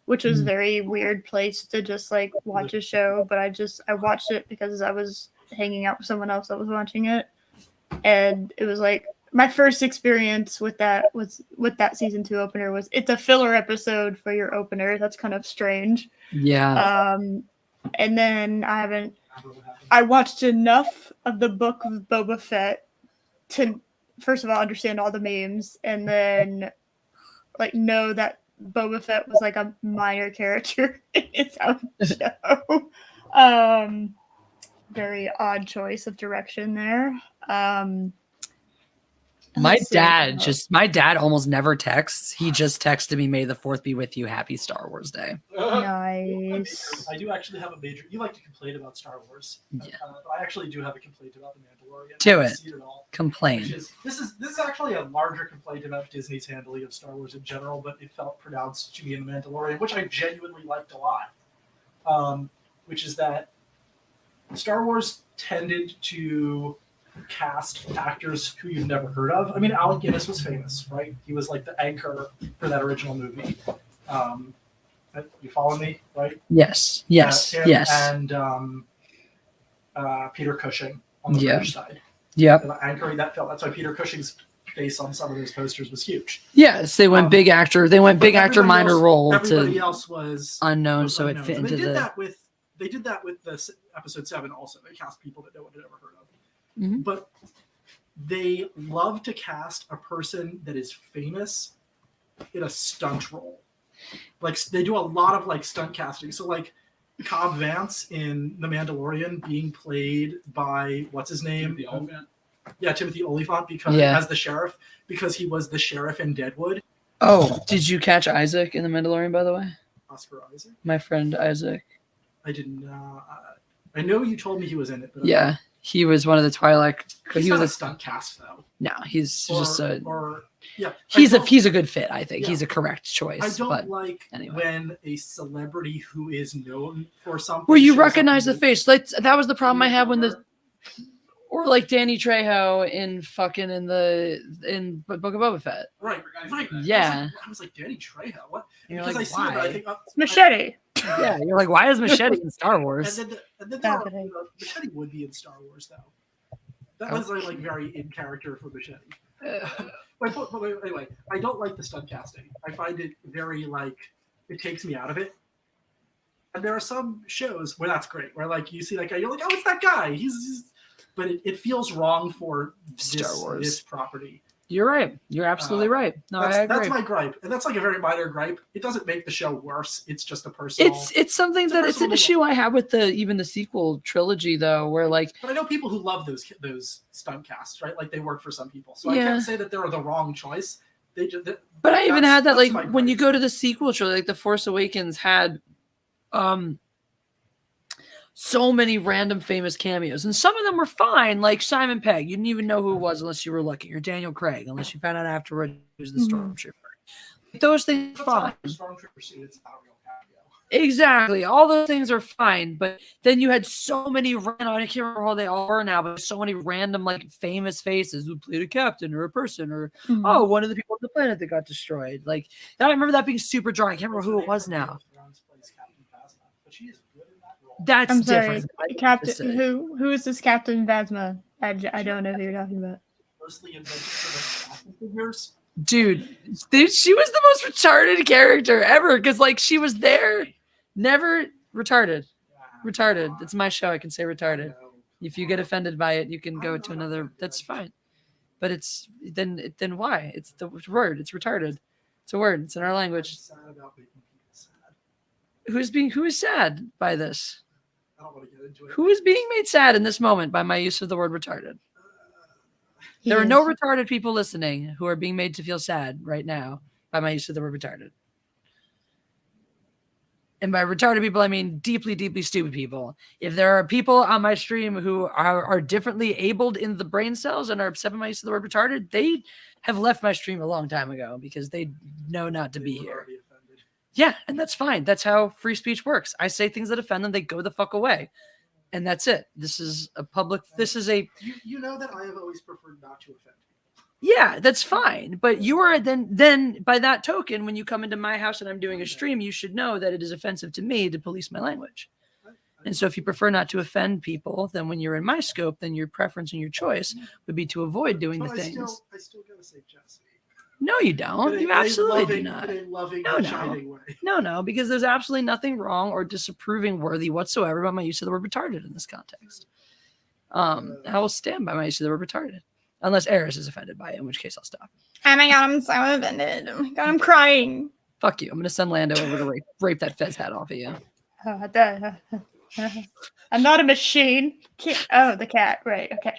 which was a very weird place to just like watch a show, but I watched it because I was hanging out with someone else that was watching it, and it was like my first experience with that season 2 opener was it's a filler episode for your opener. That's kind of strange. Yeah. And then I watched enough of the book of Boba Fett to first of all understand all the memes, and then like know that Boba Fett was like a minor character in its own show. Very odd choice of direction there. My dad almost never texts. He just texted me, "May the 4th be with you. Happy Star Wars Day." Nice. I do actually have a major. You like to complain about Star Wars. Yeah. But I actually do have a complaint about The Mandalorian. Do I it. haven't seen it all, Complain. this is actually a larger complaint about Disney's handling of Star Wars in general, but it felt pronounced to me in The Mandalorian, which I genuinely liked a lot. Which is that Star Wars tended to cast actors who you've never heard of. I mean, Alec Guinness was famous, right? He was like the anchor for that original movie. You follow me, right? Yes. And Peter Cushing on the British side. Yep. Anchoring that film. That's why Peter Cushing's face on some of those posters was huge. Yes, they went big actor. They went big actor, minor role. Everybody else was unknown, so it fit into the. They did that with the episode 7 also. They cast people that no one had ever heard of. Mm-hmm. But they love to cast a person that is famous in a stunt role. Like they do a lot of like stunt casting. So like Cobb Vanth in The Mandalorian being played by what's his name? Timothy Olyphant. Yeah, Timothy Olyphant as the sheriff because he was the sheriff in Deadwood. Oh, did you catch Isaac in The Mandalorian, by the way? Oscar Isaac? My friend Isaac. I didn't. I know you told me he was in it. But yeah, he was one of the Twilight. He's not a stunt cast though. No, he's just a. Yeah, he's a good fit. I think he's a correct choice. I don't when a celebrity who is known for something. Where you recognize the face. Like that was the problem I had when or like Danny Trejo in Book of Boba Fett. Right. Yeah. I was like Danny Trejo. What? You're because like, I see why? it, I think Machete. Yeah, you're like, why is Machete in Star Wars? And then Machete would be in Star Wars though. That was like very in character for Machete. But anyway, I don't like the stunt casting. I find it very it takes me out of it. And there are some shows where that's great, where like you see that guy, you're like, oh, it's that guy. But it feels wrong for Star Wars. This property. You're right. You're absolutely right. No, I agree. That's my gripe, and that's like a very minor gripe. It doesn't make the show worse. It's just a personal. It's something it's an issue I have with even the sequel trilogy though, where like. But I know people who love those stunt casts, right? Like they work for some people, so I can't say that they're the wrong choice. But I even had that like when you go to the sequel trilogy, like The Force Awakens had, so many random famous cameos, and some of them were fine, like Simon Pegg. You didn't even know who it was unless you were lucky, or Daniel Craig, unless you found out afterward he was the stormtrooper. Those things are fine. Exactly, all those things are fine. But then you had so many random. I can't remember how they all are now, but so many random like famous faces who played a captain or a person, or one of the people on the planet that got destroyed. Like I remember that being super dry. I can't remember who it was now. That's different. Captain, who is this Captain Phasma? I don't know who you're talking about. Mostly invented for the figures. Dude, she was the most retarded character ever because like she was there, never retarded. Retarded. It's my show. I can say retarded. If you get offended by it, you can go to another. That's fine. But it's then why? It's the word. It's retarded. It's a word. It's in our language. Who is sad by this? I don't want to get into it. Who is being made sad in this moment by my use of the word retarded? There are no retarded people listening who are being made to feel sad right now by my use of the word retarded. And by retarded people, I mean deeply, deeply stupid people. If there are people on my stream who are differently abled in the brain cells and are upset by my use of the word retarded, they have left my stream a long time ago because they know not to be here. Yeah, and that's fine. That's how free speech works. I say things that offend them, they go the fuck away. and that's it. This is a public. This is a. You know that I have always preferred not to offend. Yeah, that's fine. But you are then by that token, when you come into my house and I'm doing a stream, you should know that it is offensive to me to police my language. And so if you prefer not to offend people, then when you're in my scope, then your preference and your choice would be to avoid doing the things. I still gotta say Jesse. No, you don't. You absolutely do not. In a loving, shining way. No, because there's absolutely nothing wrong or disapproving worthy whatsoever about my use of the word retarded in this context. I will stand by my use of the word retarded. Unless Eris is offended by it, in which case I'll stop. Oh my god, I'm so offended. Oh my god, I'm crying. Fuck you. I'm going to send Lando over to rape that Fez hat off of you. I'm not a machine. Oh, the cat. Right. Okay.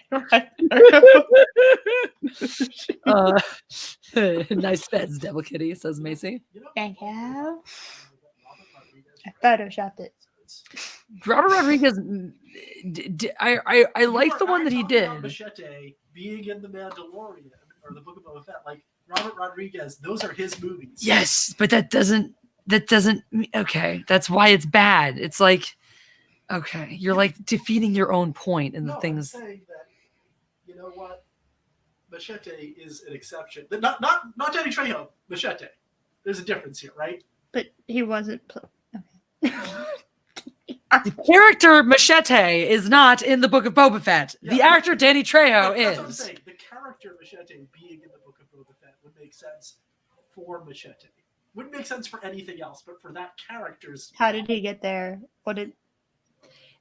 Nice Fez, Devil Kitty, says Macy. Thank you. I photoshopped it. Robert Rodriguez, I like the one that he did. Machete being in The Mandalorian or the Book of Boba Fett, like Robert Rodriguez, those are his movies. Yes, but that doesn't. Okay, that's why it's bad. It's like, okay, you're like defeating your own point in the things. I'm saying that, you know what, Machete is an exception. Not Danny Trejo. Machete. There's a difference here, right? But he wasn't. Okay. The character Machete is not in the Book of Boba Fett. Yeah, the actor Danny Trejo is. That's what I'm saying. The character Machete being in the Book of Boba Fett would make sense for Machete. Wouldn't make sense for anything else, but for that character's. How did he get there?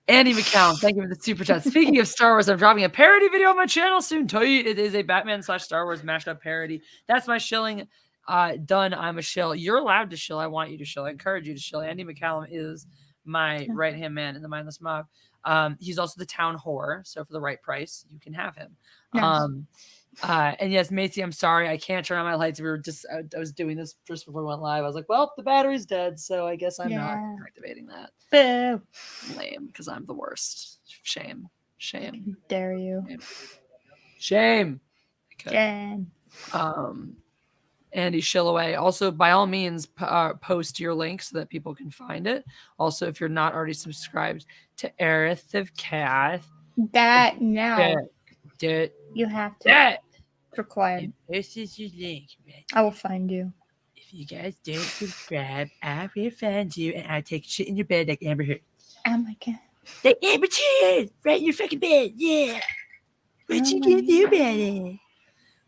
Andy McCallum, thank you for the super chat. Speaking of Star Wars, I'm dropping a parody video on my channel soon. Tell you it is a Batman/Star Wars mashup parody. That's my shilling. Done. I'm a shill. You're allowed to shill. I want you to shill. I encourage you to shill. Andy McCallum is my right hand man in the Mindless Mob. He's also the town whore, so for the right price, you can have him. Nice. And yes, Macy, I'm sorry, I can't turn on my lights. I was doing this just before we went live. I was like, well, the battery's dead, so I guess I'm not activating that. Boo. Lame, because I'm the worst. Shame. Dare you? Shame. Okay. Andy Shillaway. Also, by all means, post your link so that people can find it. Also, if you're not already subscribed to Eris of Chaos, that now do it. You have to. Required. This is your link. Right? I will find you. If you guys don't subscribe, I will find you and I'll take shit in your bed like Amber Heard. Oh my god. Like Amber Heard, right in your fucking bed. Yeah. What you gonna do about it?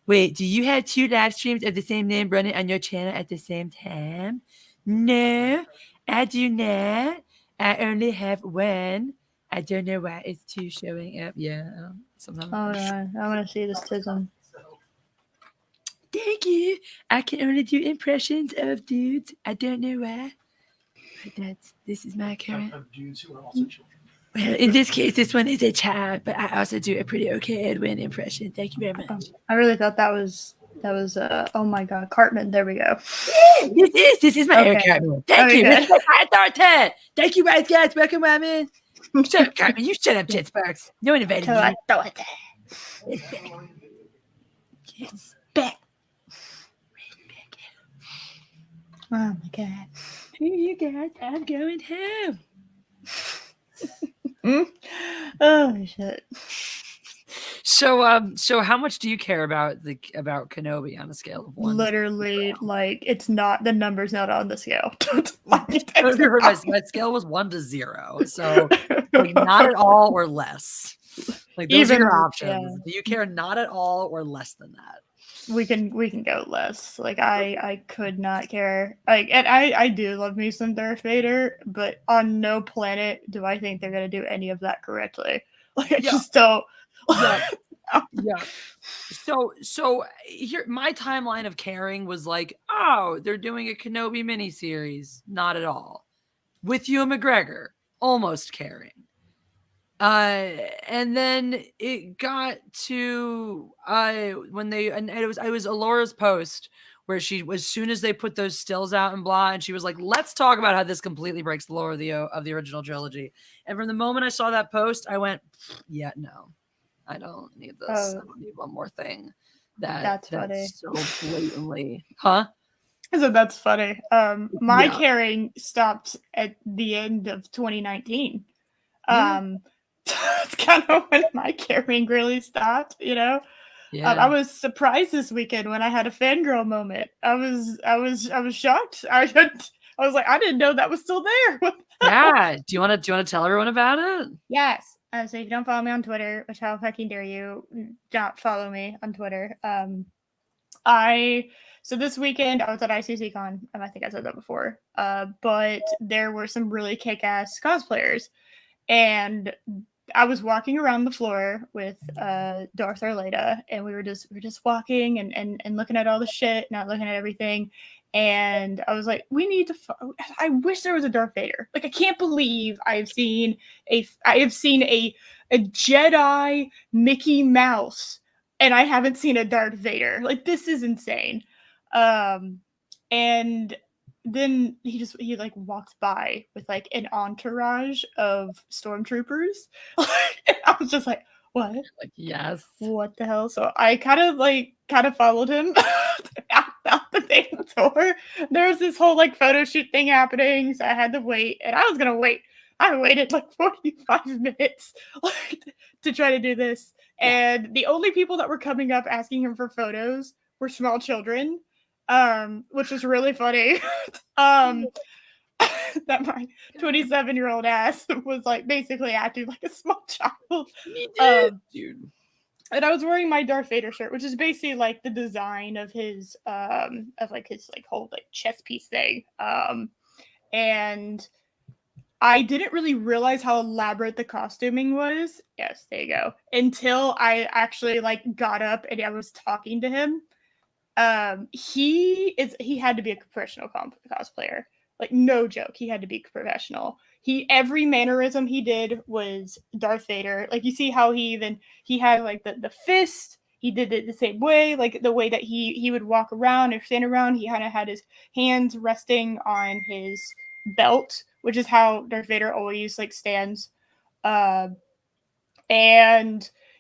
Wait, do you have 2 live streams of the same name running on your channel at the same time? No, I do not. I only have 1. I don't know why it's 2 showing up. Yeah, sometimes. Hold on, I want to see this tism. Thank you. I can only do impressions of dudes. I don't know why. But this is my current. Of dudes who are also children. Well, in this case, this one is a child, but I also do a pretty okay Edwin impression. Thank you very much. I really thought that was oh my god, Cartman. There we go. This is my Eric Cartman. Thank you. That's my authority. Thank you, guys. Welcome, Wyman. Shut up, Cartman. You shut up, Jetsparks. No one invited you. It's back. Oh my god. You guys, I'm going home. Oh shit. So how much do you care about Kenobi on a scale of 1? Literally, like it's not, the number's not on the scale. My scale was 1 to 0, so like, not at all or less. Like those are your options. Yeah. Do you care not at all or less than that? We can go less. Like I could not care. Like, and I do love me some Darth Vader, but on no planet do I think they're gonna do any of that correctly. Like I just don't. Yeah. So here, my timeline of caring was like, oh, they're doing a Kenobi miniseries. Not at all. With Ewan McGregor, almost caring. And then it got to when they, and it was Alora's post where she was, as soon as they put those stills out and blah, and she was like, let's talk about how this completely breaks the lore of the original trilogy. And from the moment I saw that post, I went, yeah, no, I don't need this. I don't need one more thing that's funny. So blatantly, huh? So that's funny. My caring stopped at the end of 2019. That's kind of when my caring really stopped, you know. Yeah. I was surprised this weekend when I had a fangirl moment. I was shocked. I was like, I didn't know that was still there. Yeah. Do you want to tell everyone about it? Yes. So if you don't follow me on Twitter, which how fucking dare you not follow me on Twitter? So this weekend I was at ICCCon, I think I said that before. But there were some really kick-ass cosplayers, and I was walking around the floor with Darth Arleda, and we were just walking and looking at all the shit, not looking at everything. And I was like, we need to. I wish there was a Darth Vader. Like, I can't believe I have seen a Jedi Mickey Mouse, and I haven't seen a Darth Vader. Like, this is insane. And then he like walked by with like an entourage of stormtroopers. And I was just like, what? Like, yes. What the hell? So I kind of followed him out the damn door. There was this whole like photo shoot thing happening, so I had to wait, and I was gonna wait. I waited like 45 minutes to try to do this. And the only people that were coming up asking him for photos were small children, which was really funny. That my 27-year-old ass was like basically acting like a small child. Me too, dude. And I was wearing my Darth Vader shirt, which is basically like the design of his whole like chest piece thing. And I didn't really realize how elaborate the costuming was. Yes, there you go. Until I actually like got up and I was talking to him. He had to be a professional cosplayer. Like, no joke, he had to be professional. Every mannerism he did was Darth Vader. Like, you see how he had like the fist. He did it the same way, like the way that he would walk around or stand around. He kind of had his hands resting on his belt, which is how Darth Vader always like stands. And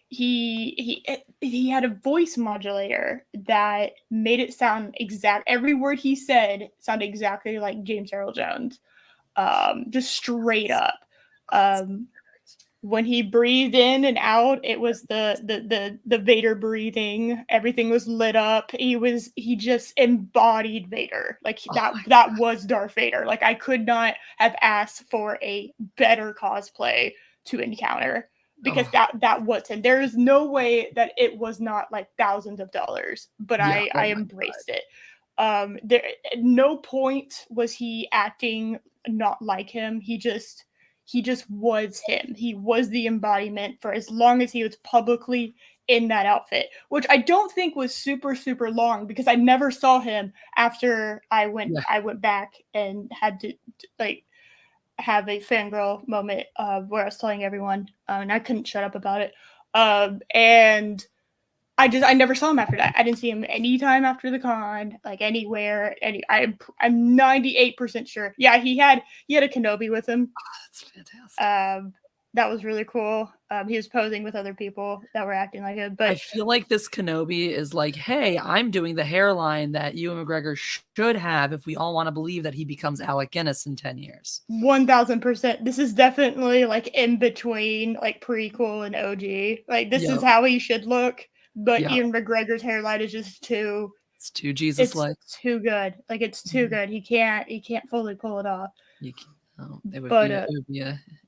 he had a voice modulator that made it sound every word he said sounded exactly like James Earl Jones, just straight up. When he breathed in and out, it was the Vader breathing. Everything was lit up. He just embodied Vader. Like, that was Darth Vader. Like, I could not have asked for a better cosplay to encounter, because that was him. There is no way that it was not like thousands of dollars, but I embraced it. There at no point was he acting not like him. He just was him. He was the embodiment for as long as he was publicly in that outfit, which I don't think was super, super long, because I never saw him after I went back and had to like have a fangirl moment where I was telling everyone, and I couldn't shut up about it. And I never saw him after that. I didn't see him anytime after the con, like anywhere. I'm 98% sure. Yeah, he had a Kenobi with him. Oh, that's fantastic. That was really cool. He was posing with other people that were acting like him. But I feel like this Kenobi is like, hey, I'm doing the hairline that Ewan McGregor should have if we all want to believe that he becomes Alec Guinness in 10 years. 1000%. This is definitely like in between like prequel and OG. Like, this is how he should look. But Ewan McGregor's hairline is just too. It's too Jesus-like. It's too good. Like, it's too good. He can't fully pull it off. It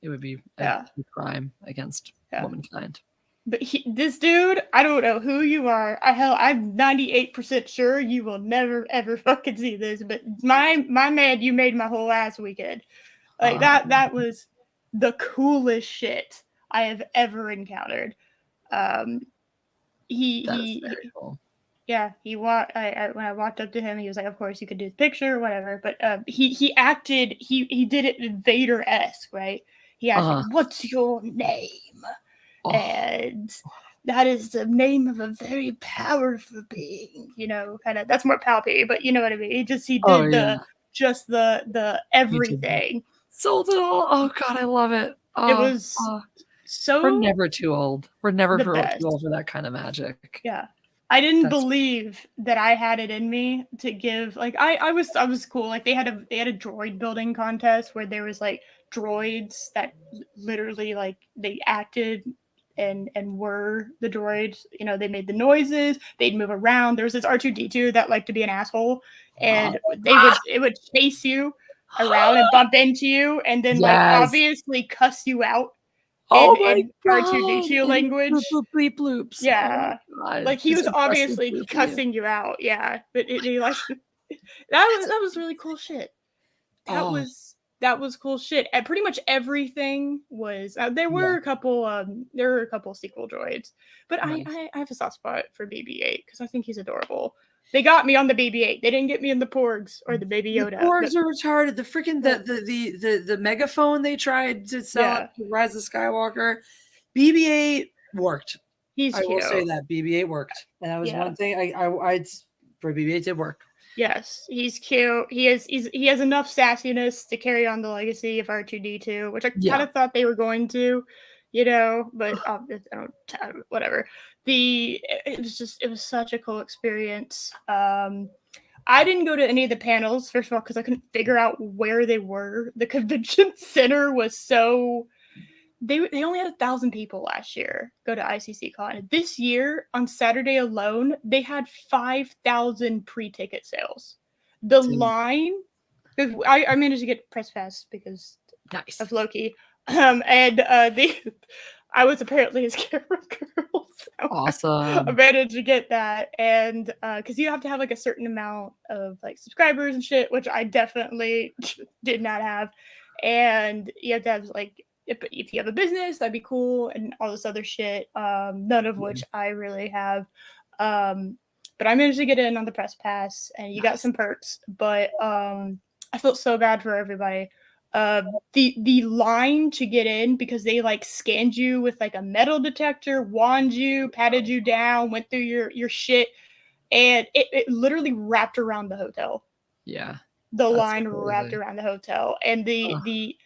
would be a crime against womankind. But this dude, I don't know who you are. I'm 98% sure you will never ever fucking see this. But my man, you made my whole ass weekend. Like, that was the coolest shit I have ever encountered. He very cool. Yeah, when I walked up to him, he was like, "Of course, you could do the picture, whatever." But he acted, he did it Vader-esque, right? He asked, "What's your name?" And that is the name of a very powerful being, kind of. That's more palpy, but you know what I mean. He did the everything. Sold it all. Oh God, I love it. It was so. We're never too old. We're never too old for that kind of magic. Yeah. I didn't believe that I had it in me to give, like, I was cool. Like, they had a droid building contest where there was like droids that literally like they acted and were the droids. You know, they made the noises, they'd move around. There was this R2D2 that liked to be an asshole, and it would chase you around and bump into you, and then like obviously cuss you out in R2D2 language. Bloop, bloop, bloops. Yeah, like he was obviously cussing you out. Yeah, but he like that was really cool shit. That was cool shit. And pretty much everything was. There were a couple sequel droids, but nice. I have a soft spot for BB-8 because I think he's adorable. They got me on the BB-8. They didn't get me in the Porgs or the Baby Yoda. The Porgs are retarded. The freaking the megaphone they tried to sell to Rise of Skywalker. BB-8 worked. He's cute. I will say that BB-8 worked, and that was one thing I for BB-8 did work. Yes, he's cute. He has enough sassiness to carry on the legacy of R2D2, which I kind of thought they were going to, you know, but whatever. It was such a cool experience. I didn't go to any of the panels, first of all, because I couldn't figure out where they were. The convention center was so. They only had 1,000 people last year go to ICC Con. This year, on Saturday alone, they had 5,000 pre-ticket sales. The line, because I managed to get press pass because of Loki, and I was apparently his camera girl. So awesome. I managed to get that, and because you have to have like a certain amount of like subscribers and shit, which I definitely did not have, and you have to have like. If you have a business, that'd be cool, and all this other shit, none of which I really have. But I managed to get in on the press pass, and you got some perks. But I felt so bad for everybody. The line to get in, because they like scanned you with like a metal detector, wand you, patted you down, went through your shit, and it literally wrapped around the hotel. Yeah, the line wrapped around the hotel, and the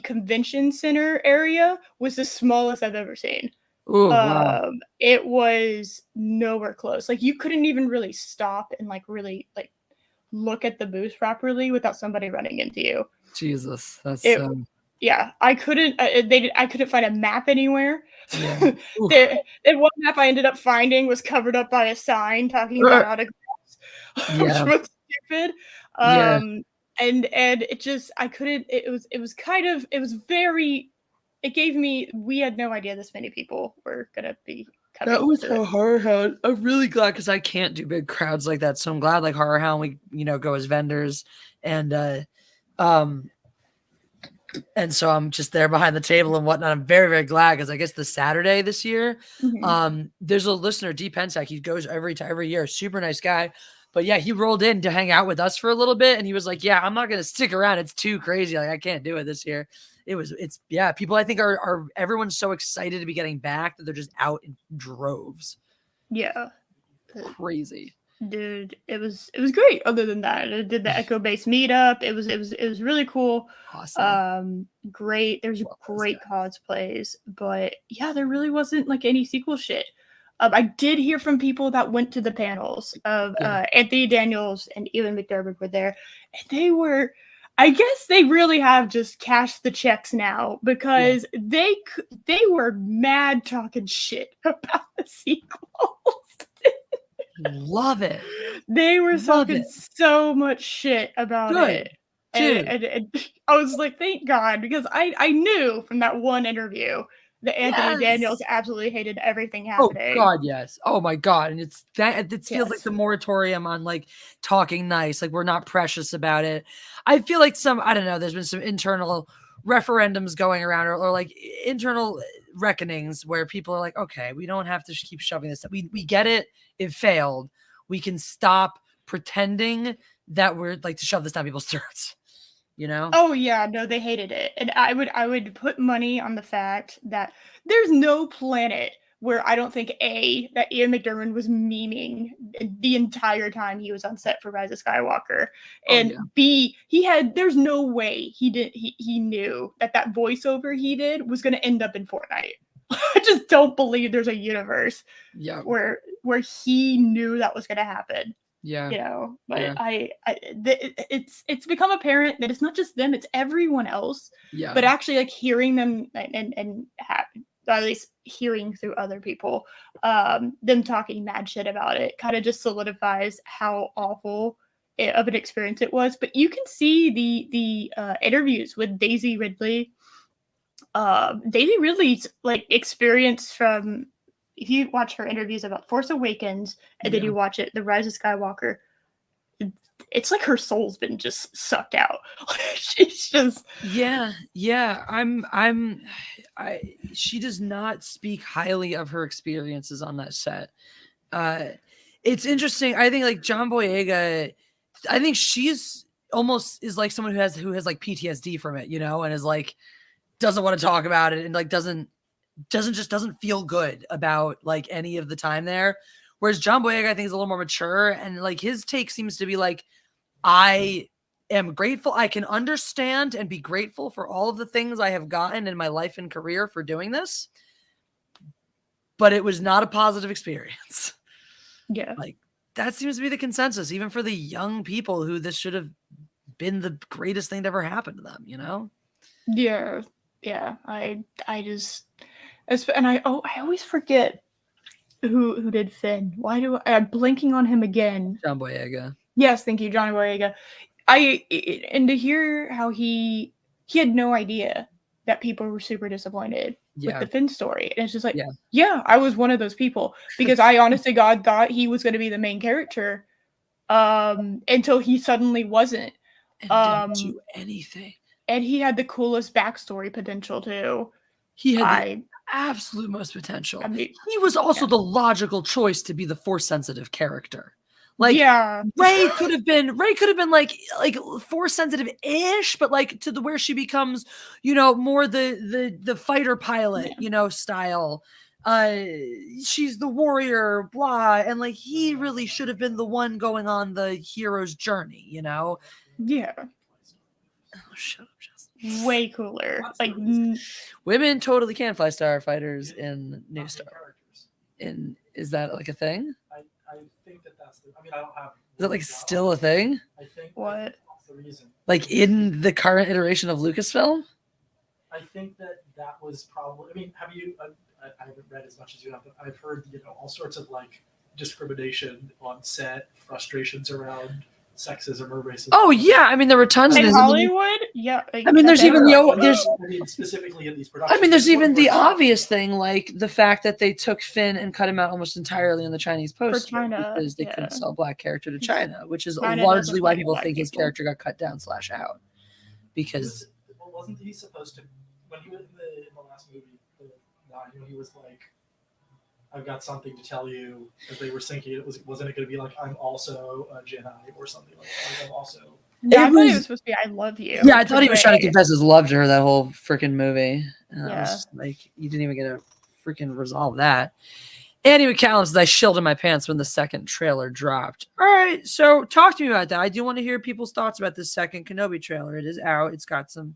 convention center area was the smallest I've ever seen. Ooh, wow. It was nowhere close. Like you couldn't even really stop and like really like look at the booth properly without somebody running into you. Jesus, that's yeah. I couldn't. I couldn't find a map anywhere. Yeah. The one map I ended up finding was covered up by a sign talking about autographs, which was stupid. And it just I couldn't. It was very. It gave me. We had no idea this many people were gonna be coming. That was how Horror Hound. I'm really glad because I can't do big crowds like that. So I'm glad like Horror Hound we go as vendors and so I'm just there behind the table and whatnot. I'm very, very glad because I guess the Saturday this year, there's a listener, D Pensac. He goes every year. Super nice guy. But yeah, he rolled in to hang out with us for a little bit. And he was like, yeah, I'm not going to stick around. It's too crazy. Like I can't do it this year. People I think are everyone's so excited to be getting back that they're just out in droves. Yeah. Crazy. Dude, it was great. Other than that, I did the Echo Base meetup. It was really cool. Awesome. Great. There's great cosplays, but yeah, there really wasn't like any sequel shit. I did hear from people that went to the panels of Anthony Daniels and Ewan McDermott were there, and they were. I guess they really have just cashed the checks now because they were mad talking shit about the sequels. Love it. They were talking so much shit about it. And I was like, thank God, because I knew from that one interview that Anthony Daniels absolutely hated everything happening. Oh God, yes. Oh my God. And it feels like the moratorium on like talking nice, like we're not precious about it. I feel like I don't know, there's been some internal referendums going around or like internal reckonings where people are like, okay, we don't have to keep shoving this up. We get it. It failed. We can stop pretending that we're like to shove this down people's throats. You know? Oh yeah, no, they hated it. And I would put money on the fact that there's no planet where I don't think that Ian McDermott was memeing the entire time he was on set for Rise of Skywalker. And B, there's no way he knew that voiceover he did was going to end up in Fortnite. I just don't believe there's a universe where he knew that was going to happen. Yeah. You know, but Yeah. it's become apparent that it's not just them, it's everyone else. Yeah. But actually, like, hearing them at least hearing through other people, them talking mad shit about it kind of just solidifies how awful of an experience it was. But you can see the interviews with Daisy Ridley. Daisy Ridley's like experience from, if you watch her interviews about Force Awakens and then you watch it, The Rise of Skywalker, it's like her soul's been just sucked out. She's just yeah. She does not speak highly of her experiences on that set. It's interesting. I think like John Boyega, I think she's almost is like someone who has like PTSD from it, you know, and is like doesn't want to talk about it and like doesn't feel good about like any of the time there. Whereas John Boyega, I think, is a little more mature, and like his take seems to be like, I am grateful. I can understand and be grateful for all of the things I have gotten in my life and career for doing this, but it was not a positive experience. Yeah. Like that seems to be the consensus, even for the young people who this should have been the greatest thing to ever happen to them, you know? Yeah. Yeah. I just, and I always forget who did Finn. Why do I'm blanking on him again? John Boyega. Yes, thank you, Johnny Boyega. And to hear how he had no idea that people were super disappointed with the Finn story. And it's just like, yeah, I was one of those people, because I honest to God thought he was going to be the main character until he suddenly wasn't. And didn't do anything. And he had the coolest backstory potential too. He had the absolute most potential. I mean, he was also the logical choice to be the force sensitive character. Like Rey could have been like force sensitive ish, but like to the where she becomes, you know, more the fighter pilot, you know, style. She's the warrior, blah, and like he really should have been the one going on the hero's journey, you know. Yeah. Oh, shut up, Justin. Way cooler. Like women totally can fly starfighters in New Star. Is that like a thing? I think that's the. I mean, I don't have. Is that like still a thing? I think what? That's the reason. Like in the current iteration of Lucasfilm? I think that was probably. I mean, have you? I haven't read as much as you have, but I've heard all sorts of like discrimination on set, frustrations around sexism or racism. Oh yeah, I mean there were tons in of Hollywood. Yeah, I mean there's even there's. I mean specifically in these productions. I mean there's even the obvious thing like the fact that they took Finn and cut him out almost entirely on the Chinese poster because they couldn't sell a black character to China, which is largely why people think his character got cut down / out. Because wasn't he supposed to when he was in the last movie, he was like, I've got something to tell you, as they were syncing it. Wasn't it going to be like, I'm also a Jedi or something like that? I'm also. Yeah, I thought it was supposed to be, I love you. Yeah, I thought he was trying to confess his love to her that whole freaking movie. And I was just like, you didn't even get to freaking resolve that. Andy McCallum says, I shilled in my pants when the second trailer dropped. All right, so talk to me about that. I do want to hear people's thoughts about this second Kenobi trailer. It is out. It's got some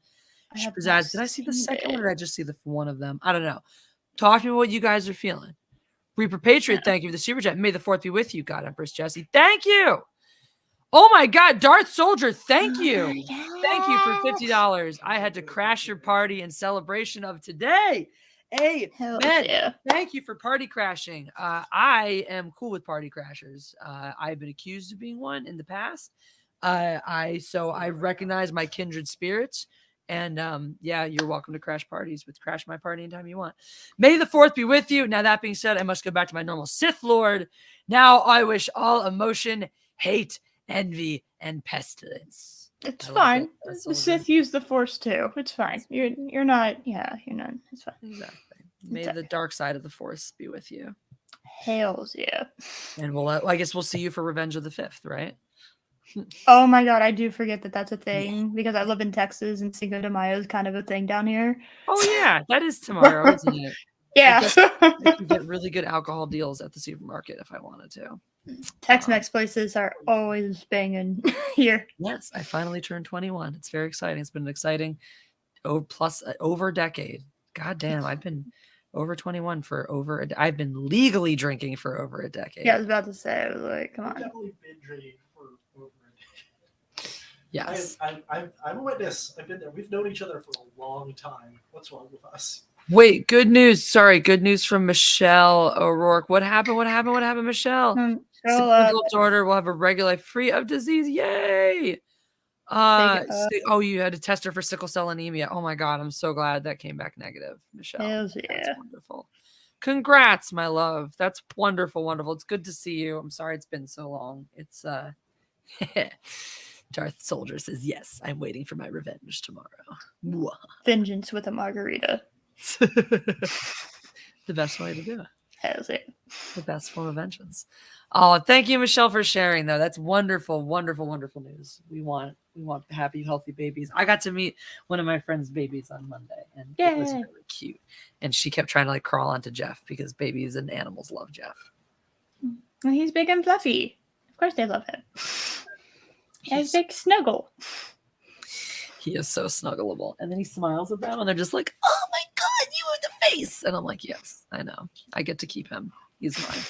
pizzazz. Did I see the second one or did I just see the one of them? I don't know. Talk to me what you guys are feeling. Reaper Patriot, thank you for the super chat. May the 4th be with you, God Empress Jesse. Thank you. Oh my God, Darth Soldier, thank you. Thank you for $50. I had to crash your party in celebration of today. Hey, man, thank you for party crashing. I am cool with party crashers. I've been accused of being one in the past. So I recognize my kindred spirits. And you're welcome to crash parties with Crash My Party anytime you want. May the 4th be with you. Now, that being said, I must go back to my normal Sith Lord. Now I wish all emotion, hate, envy, and pestilence. It's fine. The Sith use the Force too. It's fine. You're not. Yeah, you're not. It's fine. Exactly. May the dark side of the Force be with you. Hells yeah. And I guess we'll see you for Revenge of the 5th, right? Oh my God, I do forget that that's a thing because I live in Texas and Cinco de Mayo is kind of a thing down here. Oh yeah, that is tomorrow, isn't it? Yeah. I can get really good alcohol deals at the supermarket if I wanted to. Tex-Mex places are always banging here. Yes, I finally turned 21. It's very exciting. It's been an exciting over a decade. God damn, I've been over 21 for over I've been legally drinking for over a decade. Yeah, I was about to say, I was like, come I've on. definitely been drinking for over a decade. Yes. I'm a witness. I've been there. We've known each other for a long time. What's wrong with us? Wait, good news. Sorry, good news from Michelle O'Rourke. What happened? What happened? What happened, Michelle? So, Adult daughter will have a regular life free of disease. Yay! Oh, you had to test her for sickle cell anemia. Oh my god, I'm so glad that came back negative, Michelle. Hells yeah. That's wonderful. Congrats, my love. That's wonderful, wonderful. It's good to see you. I'm sorry it's been so long. It's Darth Soldier says, yes, I'm waiting for my revenge tomorrow. Vengeance with a margarita. The best way to do it. Hells yeah. The best form of vengeance. Oh, thank you, Michelle, for sharing though. That's wonderful, wonderful, wonderful news. We want happy, healthy babies. I got to meet one of my friend's babies on Monday, and it was really cute. And she kept trying to like crawl onto Jeff because babies and animals love Jeff. Well, he's big and fluffy. Of course they love him. He has big snuggle. He is so snuggleable. And then he smiles at them and they're just like, oh my god, you have the face. And I'm like, yes, I know. I get to keep him. He's mine.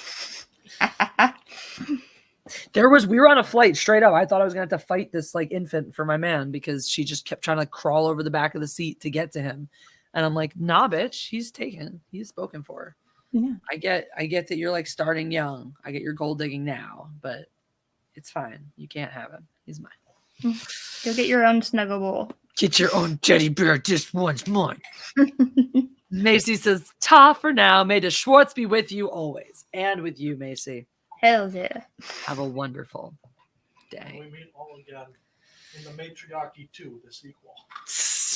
We were on a flight straight up. I thought I was gonna have to fight this like infant for my man because she just kept trying to like, crawl over the back of the seat to get to him. And I'm like, nah, bitch, he's taken. He's spoken for. Yeah. I get that you're like starting young. I get your gold digging now, but it's fine. You can't have him. He's mine. Go get your own snuggle bowl. Get your own teddy bear just once more. Macy says, ta for now. May the Schwartz be with you always. And with you, Macy. Hells yeah. Have a wonderful day. We meet all again in the Matriarchy 2, the sequel.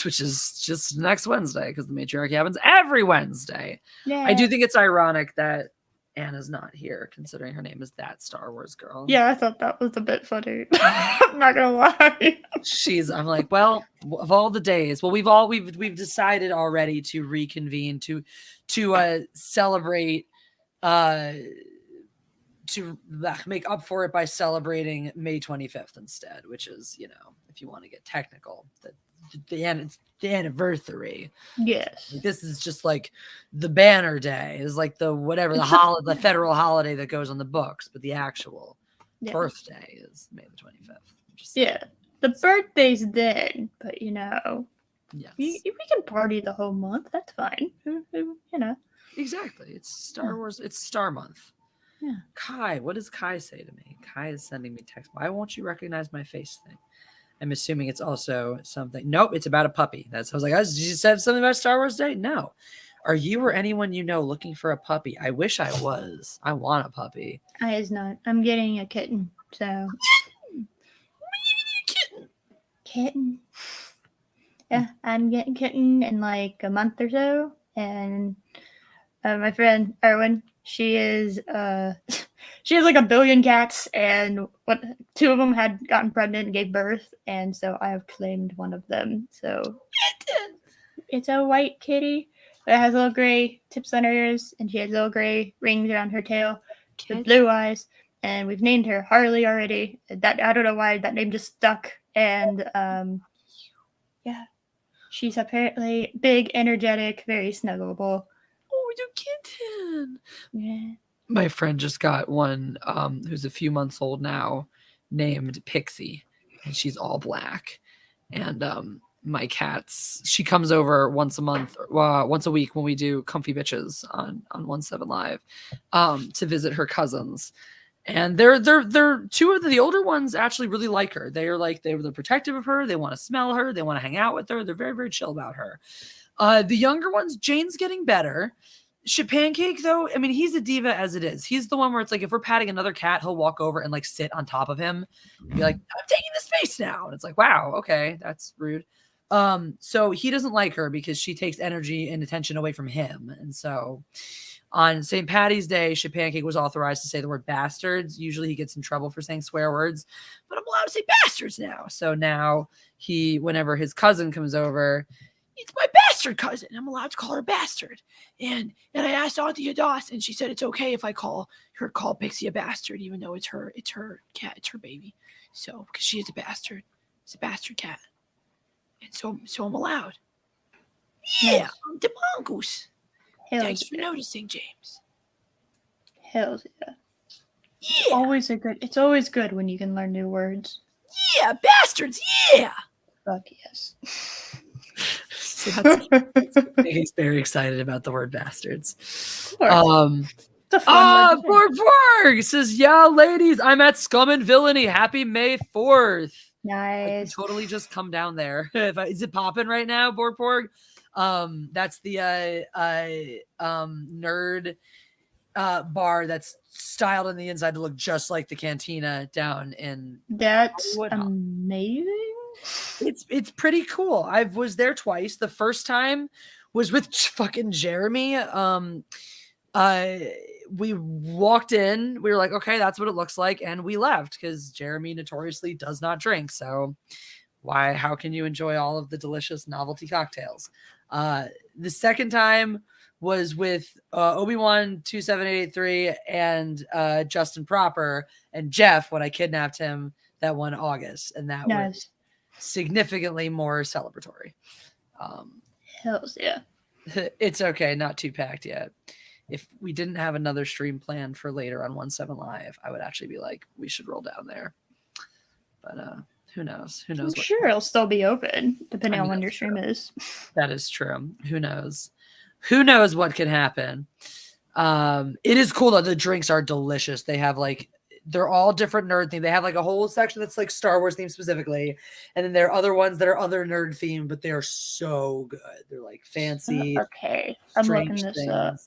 Which is just next Wednesday, because the Matriarchy happens every Wednesday. Yeah. I do think it's ironic that Anna's not here, considering her name is That Star Wars Girl. Yeah, I thought that was a bit funny. I'm not gonna lie. I'm like, well, of all the days, well, we've decided already to reconvene to celebrate, to make up for it by celebrating May 25th instead, which is, if you want to get technical, the anniversary. Yes. This is just like the banner day is like the federal holiday that goes on the books, but the actual birthday is May the 25th. The birthday's then, but yes. we can party the whole month. That's fine. Exactly. It's Star Wars. It's Star Month. Yeah. Kai, what does Kai say to me? Kai is sending me text. Why won't you recognize my face thing? I'm assuming it's also something. Nope, it's about a puppy. I was like, did you say something about Star Wars Day? No. Are you or anyone you know looking for a puppy? I wish I was. I want a puppy. I is not. I'm getting a kitten. So. Kitten. Yeah, I'm getting kitten in like a month or so, and my friend Erwin, she has like 1 billion cats, and 2 of them had gotten pregnant and gave birth, and so I have claimed one of them. So it's a white kitty that has little gray tips on her ears, and she has little gray rings around her tail with blue eyes, and we've named her Harley already. That I don't know why that name just stuck, and she's apparently big, energetic, very snuggleable. Oh, you kitten. Yeah. My friend just got one who's a few months old now, named Pixie, and she's all black. And my cat's, she comes over once a week when we do Comfy Bitches on 17 Live to visit her cousins. And they're 2 of the older ones actually really like her. They're protective of her. They want to smell her. They want to hang out with her. They're very, very chill about her. The younger ones, Jane's getting better. Pancake, though, I mean, he's a diva as it is. He's the one where it's like, if we're patting another cat, he'll walk over and like sit on top of him and be like, I'm taking the space now. And it's like, wow, okay, that's rude. So he doesn't like her because she takes energy and attention away from him. And so on St. Patty's Day, Pancake was authorized to say the word bastards. Usually he gets in trouble for saying swear words, but I'm allowed to say bastards now. So now whenever his cousin comes over, it's my bastard cousin. I'm allowed to call her a bastard. And I asked Auntie Adas, and she said it's okay if I call Pixie a bastard, even though it's her cat, it's her baby. So because she is a bastard, it's a bastard cat, and so I'm allowed. Yeah, I'm the mongoose. Thanks for noticing, James. Hells yeah. Yeah. It's always good when you can learn new words. Yeah, bastards. Yeah. Fuck yes. So he's very excited about the word bastards. It's a fun word to say. Borg says, yeah, ladies, I'm at Scum and Villainy. Happy May 4th. I can Nice. totally just come down there. Is it popping right now, Borg? That's the nerd bar that's styled on the inside to look just like the Cantina down in That's Hollywood. amazing. It's pretty cool. I was there twice. The first time was with fucking Jeremy. We walked in, we were like, okay, that's what it looks like, and we left because Jeremy notoriously does not drink. So how can you enjoy all of the delicious novelty cocktails? The second time was with Obi-Wan 27883 and Justin Proper and Jeff when I kidnapped him that one August, and that was significantly more celebratory. Hells yeah. It's okay, not too packed yet. If we didn't have another stream planned for later on 17 Live, I would actually be like, we should roll down there. But who knows? Who knows? I'm sure it'll still be open depending on when your stream is. That is true. Who knows? Who knows what could happen? It is cool though. The drinks are delicious. They have they're all different nerd themed. They have like a whole section that's like Star Wars themed specifically, and then there are other ones that are other nerd themed, but they are so good. They're like fancy. Okay, I'm looking this things. up.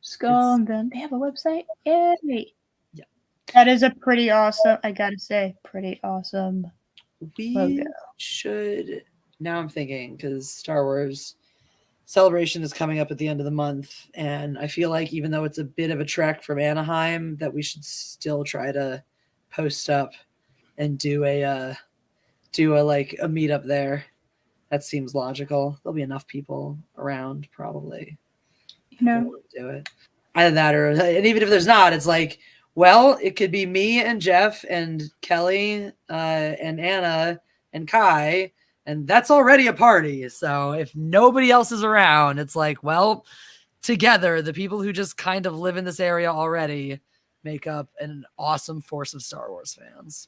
Scum, then they have a website. Yay! Yeah, that is a pretty awesome. I gotta say, pretty awesome. We should. Now I'm thinking because Star Wars Celebration is coming up at the end of the month, and I feel like even though it's a bit of a trek from Anaheim, that we should still try to post up and do a meetup there. That seems logical. There'll be enough people around, probably. Do it. Either that, and even if there's not, it's like, well, it could be me and Jeff and Kelly and Anna and Kai. And that's already a party. So if nobody else is around, it's like, well, together, the people who just kind of live in this area already make up an awesome force of Star Wars fans.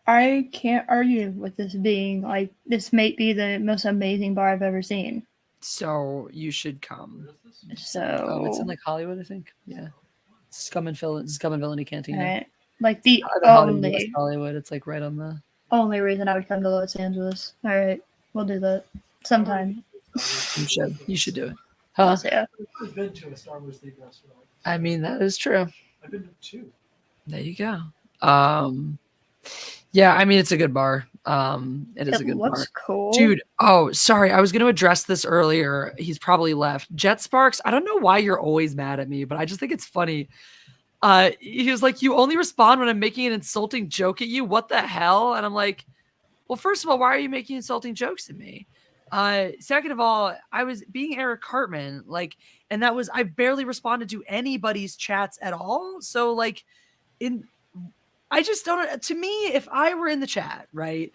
I can't argue with this being like, this may be the most amazing bar I've ever seen. So you should come. So it's in like Hollywood, I think. Yeah. Scum and Villainy Cantina. Right. Like the only Hollywood. It's like right on the only reason I would come to Los Angeles. All right, we'll do that sometime. You should do it. Huh? Yeah. I've been to a Star Wars themed restaurant. I mean, that is true. I've been to 2. There you go. Yeah, I mean, it's a good bar. It is a good bar. Cool. Dude, oh, sorry. I was going to address this earlier. He's probably left. Jet Sparks, I don't know why you're always mad at me, but I just think it's funny. He was like, you only respond when I'm making an insulting joke at you. What the hell? And I'm like, well, first of all, why are you making insulting jokes at me? Second of all, I was being Eric Cartman, and that was, I barely responded to anybody's chats at all. So I just don't, to me, if I were in the chat, right,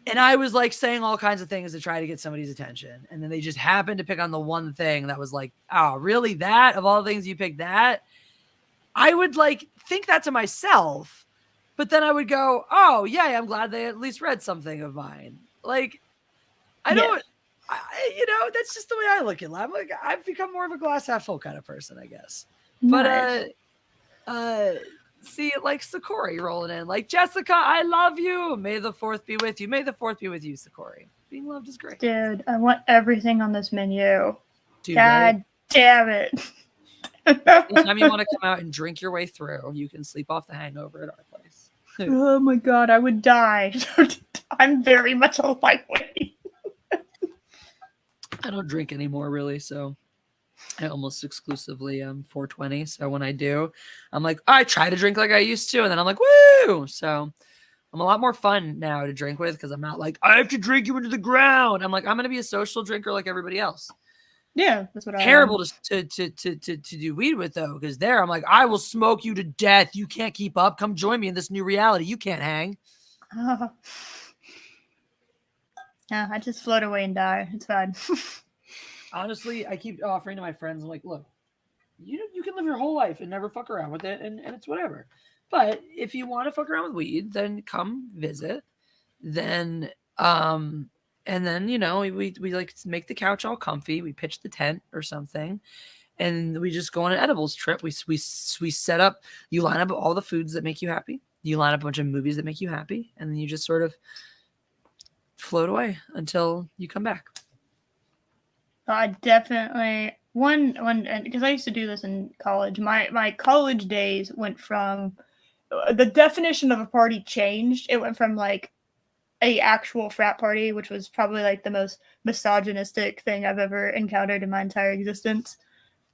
and I was saying all kinds of things to try to get somebody's attention, and then they just happened to pick on the one thing that was like, oh, really? That? Of all the things you picked that? I would think that to myself, but then I would go, oh, yeah, I'm glad they at least read something of mine. I don't, that's just the way I look at life. I've become more of a glass half full kind of person, I guess. Nice. But, see, Sakori rolling in, Jessica, I love you. May the 4th be with you. May the 4th be with you, Sakori. Being loved is great. Dude, I want everything on this menu. Dude, God damn it. Anytime you want to come out and drink your way through, you can sleep off the hangover at our place. Oh my god, I would die. I'm very much a lightweight. I don't drink anymore, really, so I almost exclusively 420. So when I do, I'm like, I try to drink like I used to, and then I'm like, woo! So I'm a lot more fun now to drink with because I'm not like, I have to drink you into the ground. I'm like, I'm going to be a social drinker like everybody else. Yeah, that's what I terrible to do weed with, though, because there I'm like, I will smoke you to death. You can't keep up. Come join me in this new reality. You can't hang. Yeah, I just float away and die. It's fine. honestly, I keep offering to my friends, I'm like, look, you can live your whole life and never fuck around with it, and it's whatever. But if you want to fuck around with weed, then come visit. Then and then we like make the couch all comfy. We pitch the tent or something, and we just go on an edibles trip. We set up. You line up all the foods that make you happy. You line up a bunch of movies that make you happy, and then you just sort of float away until you come back. Definitely one, because I used to do this in college. My college days went from the definition of a party changed. It went from like a actual frat party, which was probably like the most misogynistic thing I've ever encountered in my entire existence.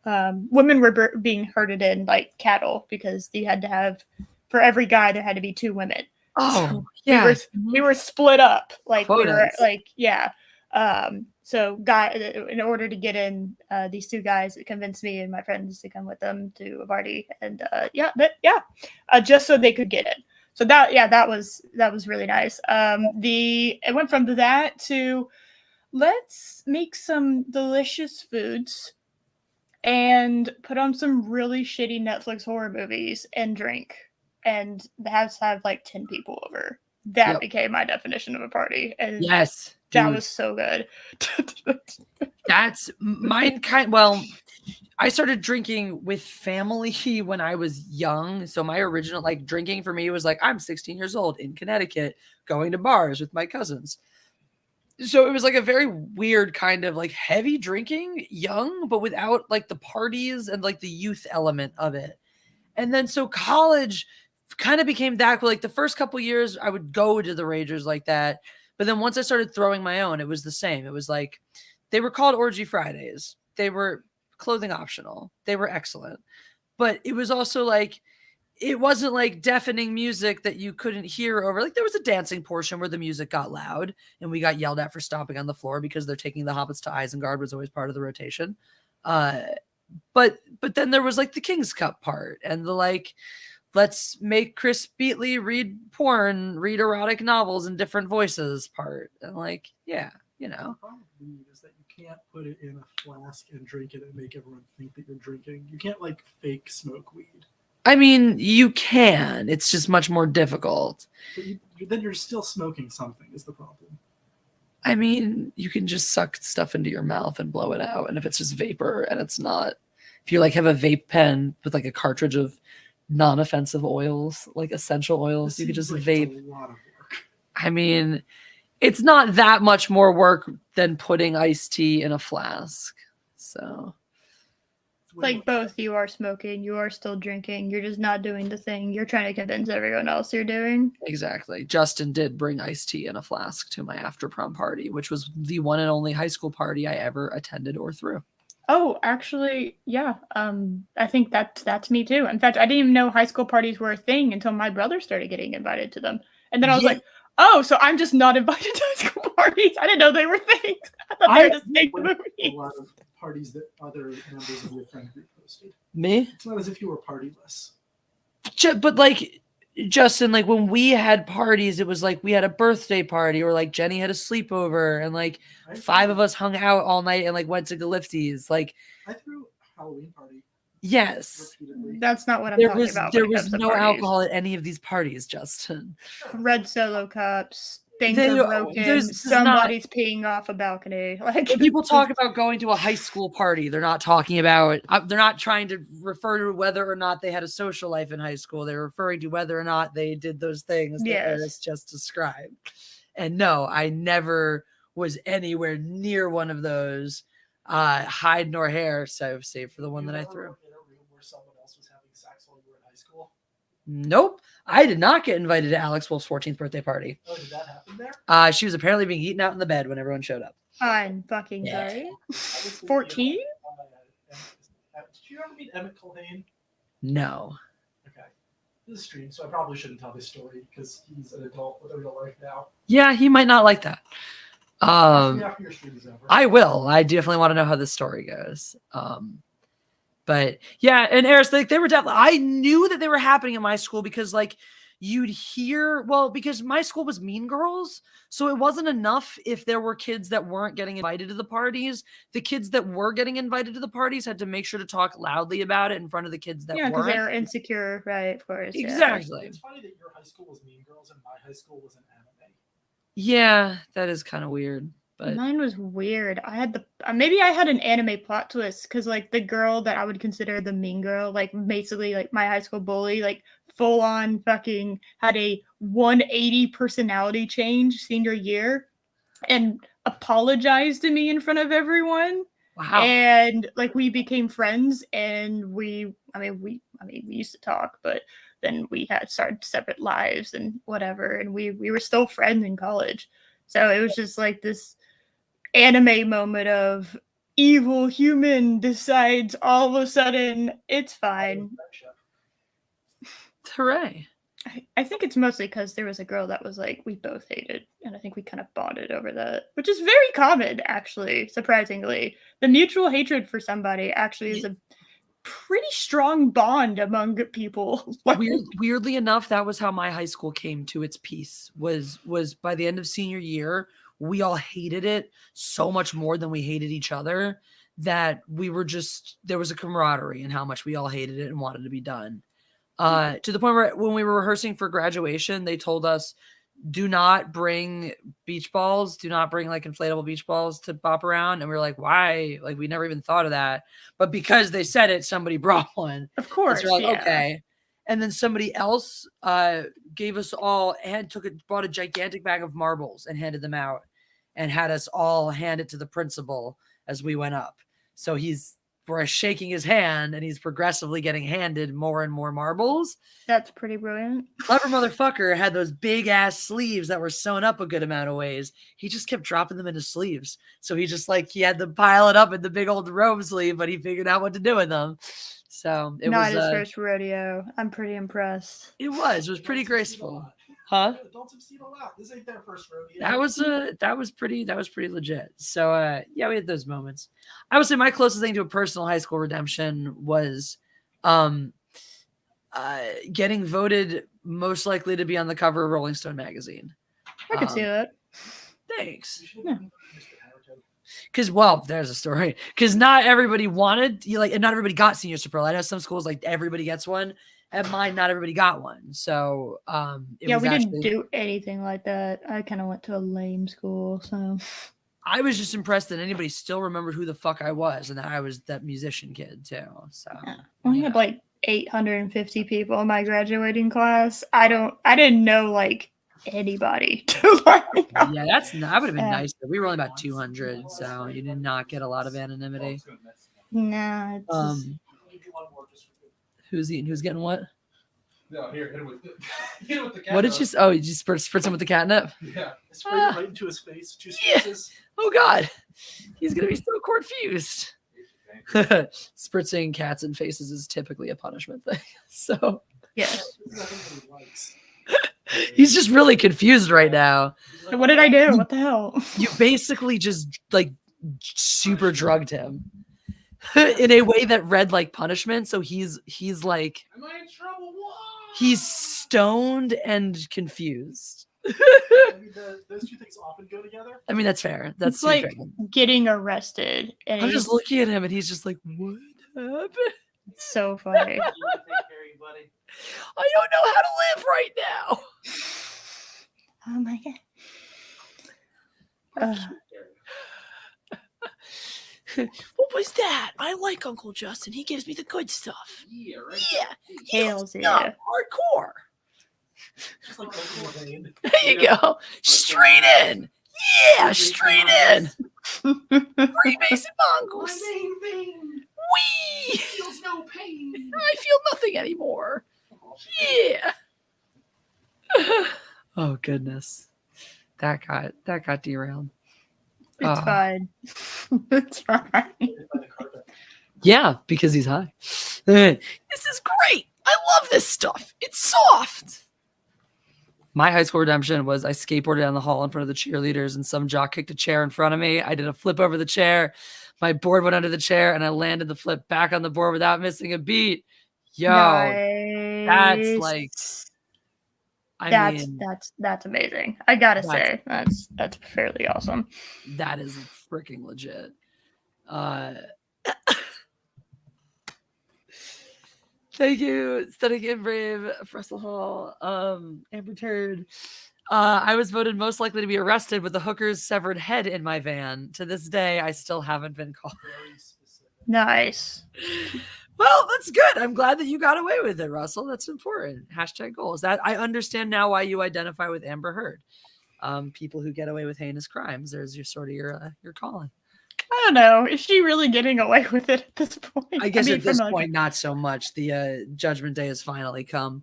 Women were being herded in like cattle because you had to have, for every guy there had to be 2 women. Oh, so yeah. We were split up. Like Quotas. we were like, yeah. So in order to get in, these 2 guys convinced me and my friends to come with them to a party, and just so they could get in. So that was really nice. It went from that to let's make some delicious foods and put on some really shitty Netflix horror movies and drink, and have like 10 people over. That became my definition of a party. And yes, that was so good. That's mine. Well, I started drinking with family when I was young. So my original like drinking for me was like, I'm 16 years old in Connecticut, going to bars with my cousins. So it was like a very weird kind of like heavy drinking, young, but without like the parties and like the youth element of it. And then so college kind of became that. Like the first couple years, I would go to the ragers like that. But then once I started throwing my own, it was the same. It was like they were called Orgy Fridays. They were clothing optional. They were excellent. But it was also like, it wasn't like deafening music that you couldn't hear over. Like there was a dancing portion where the music got loud and we got yelled at for stomping on the floor because they're taking the hobbits to Isengard was always part of the rotation. But then there was like the King's Cup part and the like, let's make Chris Beatley read porn, read erotic novels in different voices part. And like, yeah, The problem with weed is that you can't put it in a flask and drink it and make everyone think that you're drinking. You can't like fake smoke weed. I mean, you can. It's just much more difficult. But then you're still smoking something is the problem. I mean, you can just suck stuff into your mouth and blow it out. And if it's just vapor and it's not, if you like have a vape pen with like a cartridge of non-offensive oils, like essential oils, you could just vape. It's a lot of work. I mean, it's not that much more work than putting iced tea in a flask. So like both, you are smoking, you are still drinking, you're just not doing the thing you're trying to convince everyone else you're doing. Exactly. Justin did bring iced tea in a flask to my after prom party, which was the one and only high school party I ever attended or threw. Oh, actually, yeah. I think that's me too. In fact, I didn't even know high school parties were a thing until my brother started getting invited to them. And then I was like, oh, so I'm just not invited to high school parties. I didn't know they were things. I thought they were just fake movies. A lot of parties that other members of your friend group hosted. Me? It's not as if you were partyless. But like, Justin, like when we had parties, it was like we had a birthday party or like Jenny had a sleepover and like 5 of us hung out all night and like went to Galifties. Like I threw a Halloween party. Yes. Repeatedly. That's not what I'm talking about. There was no alcohol at any of these parties, Justin. Red Solo cups. Things are broken. Somebody's peeing off a balcony. Like when people talk about going to a high school party, they're not talking about. They're not trying to refer to whether or not they had a social life in high school. They're referring to whether or not they did those things that Eris just described. And no, I never was anywhere near one of those, hide nor hair. So save for the one that I threw. In a room where someone else was having sex while you were in high school? Nope. I did not get invited to Alex Wolf's 14th birthday party. Oh, did that happen there? She was apparently being eaten out in the bed when everyone showed up. I'm fucking sorry. 14? Did you ever meet Emmett Culhane? No. Okay. This is a stream, so I probably shouldn't tell this story because he's an adult with a real life now. Yeah, he might not like that. After your stream is over. I will. I definitely want to know how this story goes. But yeah, and Eris, like they were definitely. I knew that they were happening in my school because, like, you'd hear, well, because my school was Mean Girls, so it wasn't enough if there were kids that weren't getting invited to the parties. The kids that were getting invited to the parties had to make sure to talk loudly about it in front of the kids that Yeah, because weren't. they were insecure, right? Of course. Exactly. It's funny that your high school was Mean Girls and my high school was an anime. Yeah, that is kind of weird. But mine was weird. I had maybe I had an anime plot twist because like the girl that I would consider the mean girl, like basically like my high school bully, like full on fucking had a 180 personality change senior year and apologized to me in front of everyone. wow. And like we became friends and we used to talk, but then we had started separate lives and whatever, and we were still friends in college. So it was just like this anime moment of evil human decides all of a sudden it's fine. Hooray. I think it's mostly because there was a girl that was like we both hated, and I think we kind of bonded over that, which is very common actually, surprisingly. The mutual hatred for somebody actually is a pretty strong bond among people. Weirdly enough, that was how my high school came to its peace. Was by the end of senior year, we all hated it so much more than we hated each other that we were just, there was a camaraderie in how much we all hated it and wanted to be done. To the point where when we were rehearsing for graduation, they told us, do not bring beach balls. Do not bring like inflatable beach balls to bop around. And we were like, why? Like, we never even thought of that. But because they said it, somebody brought one. Of course. So we're like, okay. And then somebody else gave us all and brought a gigantic bag of marbles and handed them out and had us all hand it to the principal as we went up. So we're shaking his hand and he's progressively getting handed more and more marbles. That's pretty brilliant. Clever motherfucker had those big ass sleeves that were sewn up a good amount of ways. He just kept dropping them in his sleeves. So he had to pile it up in the big old robe sleeve, but he figured out what to do with them. So it Not was his first rodeo. I'm pretty impressed. It was pretty graceful. Huh? Adults have seen a lot. This ain't their first rodeo. That was pretty legit. So yeah, we had those moments. I would say my closest thing to a personal high school redemption was getting voted most likely to be on the cover of Rolling Stone magazine. I could see that. Thanks. Yeah. Because, well, there's a story. Because not everybody wanted, and not everybody got senior super. I know some schools like everybody gets one. At mine, not everybody got one. So, we didn't do anything like that. I kind of went to a lame school, so I was just impressed that anybody still remembered who the fuck I was, and that I was that musician kid too. So we had like 850 people in my graduating class. I didn't know like anybody to learn. Yeah, that would have been nice. We were only about 200, so you did not get a lot of anonymity. Nah. Who's getting what? No, here, hit him with the catnip. What did you? Oh, you just spritz him with the catnip? Yeah. Sprayed it right into his face. 2 spaces. Oh God, he's gonna be so confused. Spritzing cats in faces is typically a punishment thing. So yeah, he's just really confused right now. What did I do? What the hell? You basically just like super drugged him in a way that read like punishment. So he's like, am I in trouble? Whoa! He's stoned and confused. I mean, those two things often go together. I mean, that's fair. That's like getting arrested. And I'm just looking at him and he's just like, what happened? It's so funny. I don't know how to live right now. Oh my God. What was that? I like Uncle Justin. He gives me the good stuff. Yeah, right. Yeah. Hails yeah. Hardcore. Just like Vein. There you go. Straight in. Yeah, straight in. Freemason mongoose. My main vein Wee. feels no pain. I feel nothing anymore. Yeah. Oh goodness. That got derailed. It's fine. It's fine. Yeah, because he's high. This is great. I love this stuff. It's soft. My high school redemption was I skateboarded down the hall in front of the cheerleaders and some jock kicked a chair in front of me. I did a flip over the chair. My board went under the chair and I landed the flip back on the board without missing a beat. Yo, nice. that's like That's amazing. I gotta say that's fairly awesome. That is freaking legit. Thank you, Stunning and Brave, Russell Hall, Amber Turd. I was voted most likely to be arrested with the hooker's severed head in my van. To this day, I still haven't been caught. Very specific. Nice. Well, that's good. I'm glad that you got away with it, Russell. That's important. Hashtag goals. That I understand now why you identify with Amber Heard. People who get away with heinous crimes. There's your sort of your calling. I don't know. Is she really getting away with it at this point? I guess at this point, not so much. The judgment day has finally come.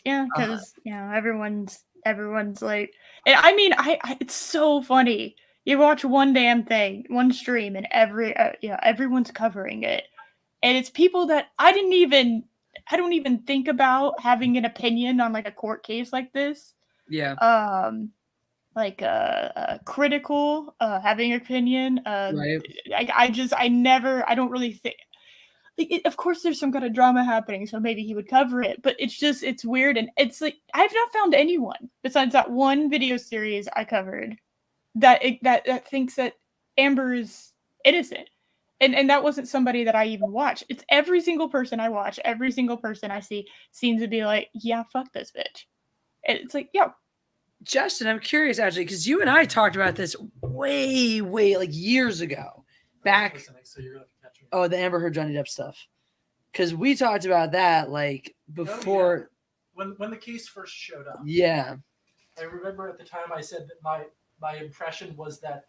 Yeah, because everyone's like, I mean, it's so funny. You watch one damn thing, one stream, and everyone's covering it, and it's people that I don't even think about having an opinion on like a court case like this. Yeah. Like critical, having an opinion. Right. I don't really think. Like, of course, there's some kind of drama happening, so maybe he would cover it. But it's weird, and it's like I've not found anyone besides that one video series I covered that thinks that Amber is innocent, and that wasn't somebody that I even watch. It's every single person I watch, every single person I see seems to be like, yeah, fuck this bitch. And it's like, yo. Justin, I'm curious actually, because you and I talked about this way like years ago. Back. So you're gonna catch me. Oh, the Amber Heard Johnny Depp stuff. Because we talked about that like before. When the case first showed up. Yeah. I remember at the time I said that my impression was that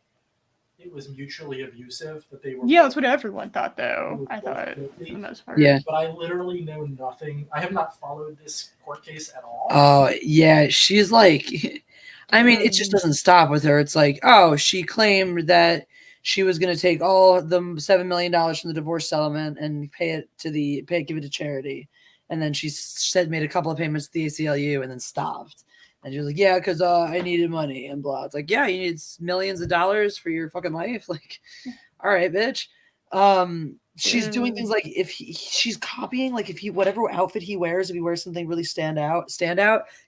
it was mutually abusive, that they were. Yeah, that's what everyone thought, though. I thought for the most part. Yeah. But I literally know nothing. I have not followed this court case at all. Oh, yeah. She's like, I mean, it just doesn't stop with her. It's like, oh, she claimed that she was going to take all the $7 million from the divorce settlement and give it to charity. And then she made a couple of payments to the ACLU and then stopped. And she was like, yeah, because I needed money and blah. It's like, yeah, you need millions of dollars for your fucking life. Like, all right, bitch. She's doing things like she's copying, like whatever outfit he wears, if he wears something really stand out,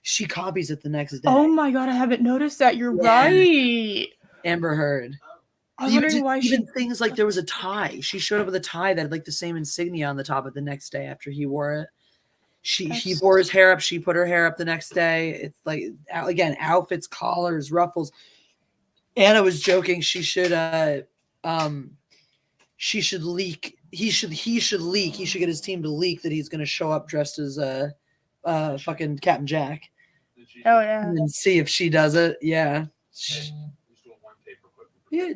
she copies it the next day. Oh my God, I haven't noticed that. You're right. Amber Heard. I was wondering why even things like there was a tie. She showed up with a tie that had like the same insignia on the top of the next day after he wore it. He wore his hair up. She put her hair up the next day. It's like, again, outfits, collars, ruffles. Anna was joking. She should leak. He should leak. He should get his team to leak that he's going to show up dressed as fucking Captain Jack. Oh yeah. And then see if she does it. Yeah. Yeah.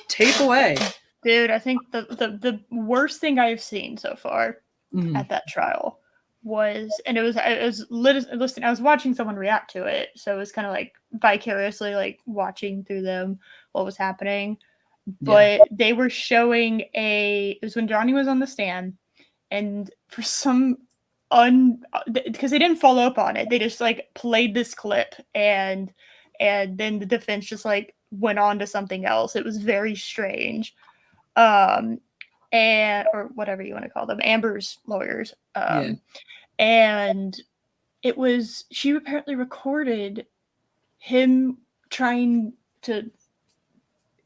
Tape away. Dude, I think the worst thing I've seen so far at that trial was, and I was watching someone react to it, so it was kind of like vicariously like watching through them what was happening. But they were showing it was when Johnny was on the stand, and for some because they didn't follow up on it, they just like played this clip, and then the defense just like went on to something else. It was very strange. Or whatever you want to call them, Amber's lawyers. And it was, she apparently recorded him trying to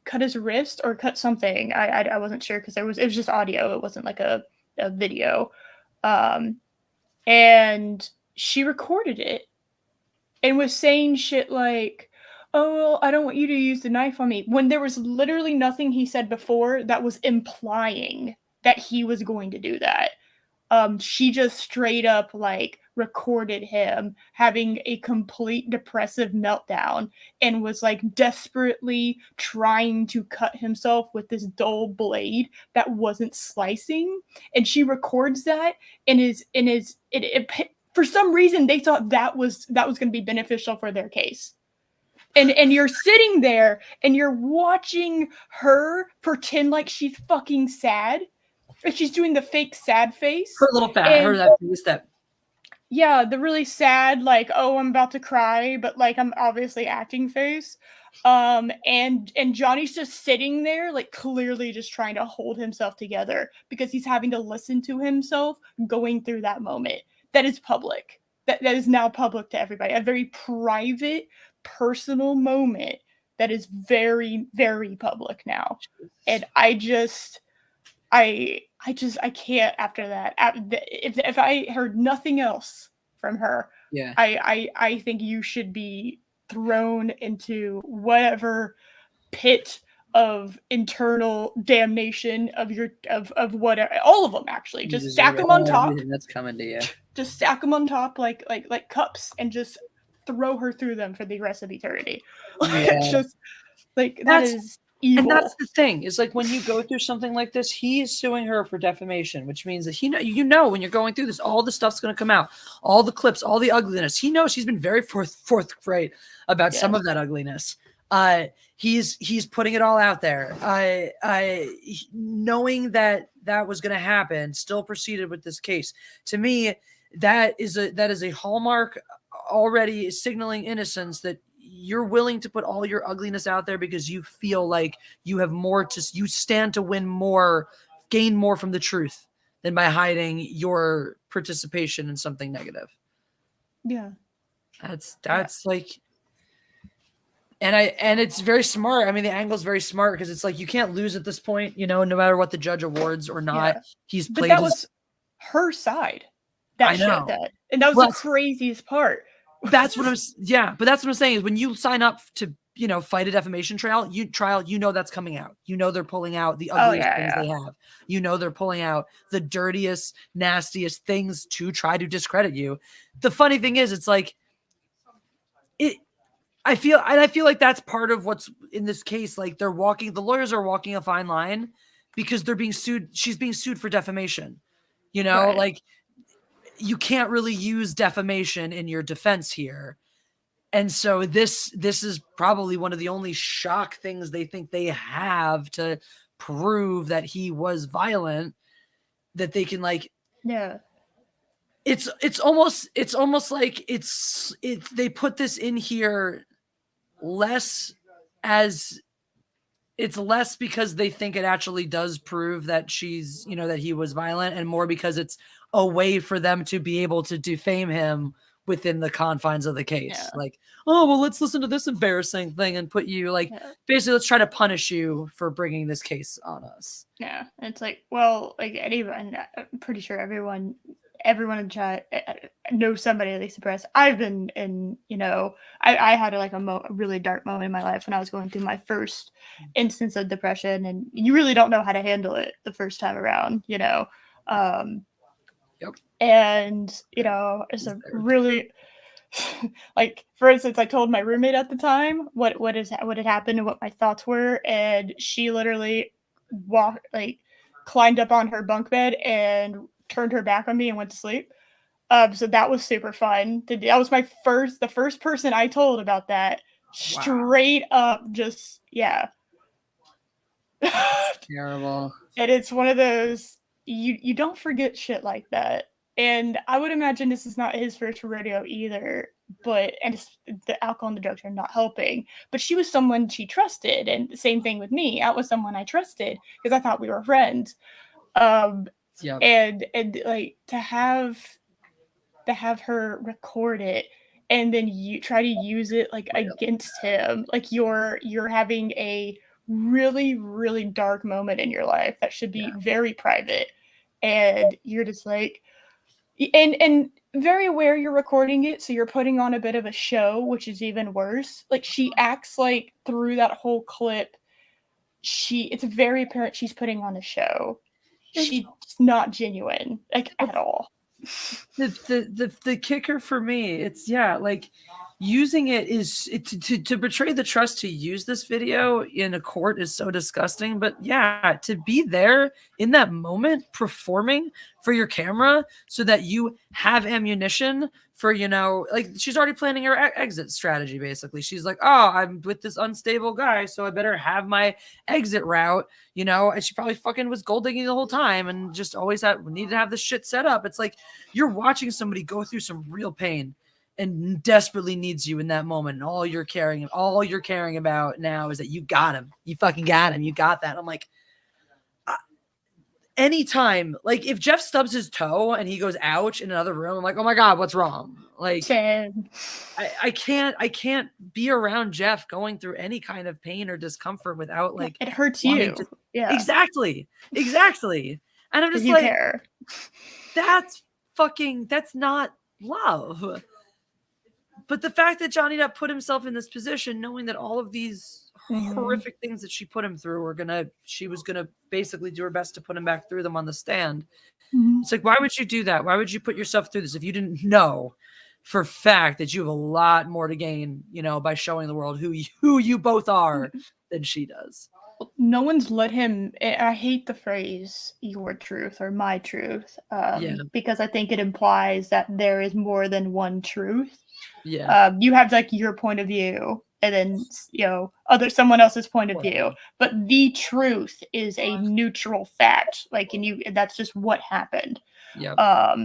cut his wrist or cut something. I wasn't sure because it was just audio. It wasn't like a video. And she recorded it and was saying shit like, oh, well, I don't want you to use the knife on me, when there was literally nothing he said before that was implying that he was going to do that. She just straight up like recorded him having a complete depressive meltdown and was like desperately trying to cut himself with this dull blade that wasn't slicing. And she records that and for some reason they thought that was going to be beneficial for their case. And you're sitting there and you're watching her pretend like she's fucking sad. And she's doing the fake sad face. Her little fat, yeah, the really sad, like, oh, I'm about to cry, but like I'm obviously acting face. And Johnny's just sitting there, like clearly just trying to hold himself together because he's having to listen to himself going through that moment. That is public. that is now public to everybody. A very private, personal moment that is very, very public now. And I can't after that. If I heard nothing else from her, Yeah. I think you should be thrown into whatever pit of internal damnation of whatever, all of them actually. Just stack them on top. That's coming to you. Just stack them on top like cups and just throw her through them for the rest of eternity. Yeah. Just like that is evil. And that's the thing, is like when you go through something like this, he is suing her for defamation, which means that you know when you're going through this, all the stuff's going to come out, all the clips, all the ugliness. He knows she's been very forthright about some of that ugliness. He's putting it all out there. Knowing that was going to happen, still proceeded with this case. To me, that is a hallmark already signaling innocence, that you're willing to put all your ugliness out there because you feel like you have more you stand to win more, gain more from the truth than by hiding your participation in something negative. Yeah. That's like, and it's very smart. I mean, the angle's very smart because it's like, you can't lose at this point, no matter what the judge awards or not. Yeah. He's but played that was her side. I know. And that was the craziest part. That's what but that's what I'm saying is when you sign up to, fight a defamation trial, that's coming out. They're pulling out the ugliest things they have. They're pulling out the dirtiest, nastiest things to try to discredit you. The funny thing is, it's like I feel like that's part of what's in this case. Like the lawyers are walking a fine line because they're being sued. She's being sued for defamation. Right. Like you can't really use defamation in your defense here. And so this is probably one of the only shock things they think they have to prove that he was violent, that they can it's almost like they put this in here less because they think it actually does prove that she's, that he was violent, and more because it's a way for them to be able to defame him within the confines of the case. Yeah. Like, oh, well, let's listen to this embarrassing thing and put you basically let's try to punish you for bringing this case on us. Yeah. And it's like, well, anyone, I'm pretty sure everyone in chat knows somebody at least suppressed. I've been in, I had a really dark moment in my life when I was going through my first instance of depression, and you really don't know how to handle it the first time around, Yep. And, it's a really, for instance, I told my roommate at the time what had happened and what my thoughts were, and she literally climbed up on her bunk bed and turned her back on me and went to sleep. So that was super fun. That was the first person I told about that. Wow. Straight up, just Terrible. And it's one of those, you don't forget shit like that. And I would imagine this is not his first rodeo either, and the alcohol and the drugs are not helping. But she was someone she trusted, and the same thing with me. I was someone I trusted because I thought we were friends. And to have her record it and then you try to use it against him, you're having a really, really dark moment in your life that should be very private, and you're just and very aware you're recording it, so you're putting on a bit of a show, which is even worse. She acts like through that whole clip, it's very apparent she's putting on a show. She's not genuine, at all. The kicker for me, it's using it is to betray the trust to use this video in a court is so disgusting. But to be there in that moment performing for your camera so that you have ammunition for, she's already planning her exit strategy. Basically, she's like, oh, I'm with this unstable guy, so I better have my exit route, and she probably fucking was gold digging the whole time and just always needed to have this shit set up. It's like you're watching somebody go through some real pain and desperately needs you in that moment. And all you're caring about now is that you got him. You fucking got him. You got that. I'm like, anytime, like if Jeff stubs his toe and he goes ouch in another room, I'm like, oh my God, what's wrong? Like Same. I can't be around Jeff going through any kind of pain or discomfort without like it hurts wanting you. to- Yeah. Exactly. And I'm just You like, care. that's not love. But the fact that Johnny Depp put himself in this position, knowing that all of these horrific things that she put him through she was gonna basically do her best to put him back through them on the stand. It's like, why would you do that? Why would you put yourself through this if you didn't know for fact that you have a lot more to gain, by showing the world who you both are than she does? No one's let him. I hate the phrase "your truth" or "my truth," because I think it implies that there is more than one truth. Yeah. You have like your point of view, and then someone else's point of view. But the truth is a neutral fact. Like, that's just what happened. Yeah.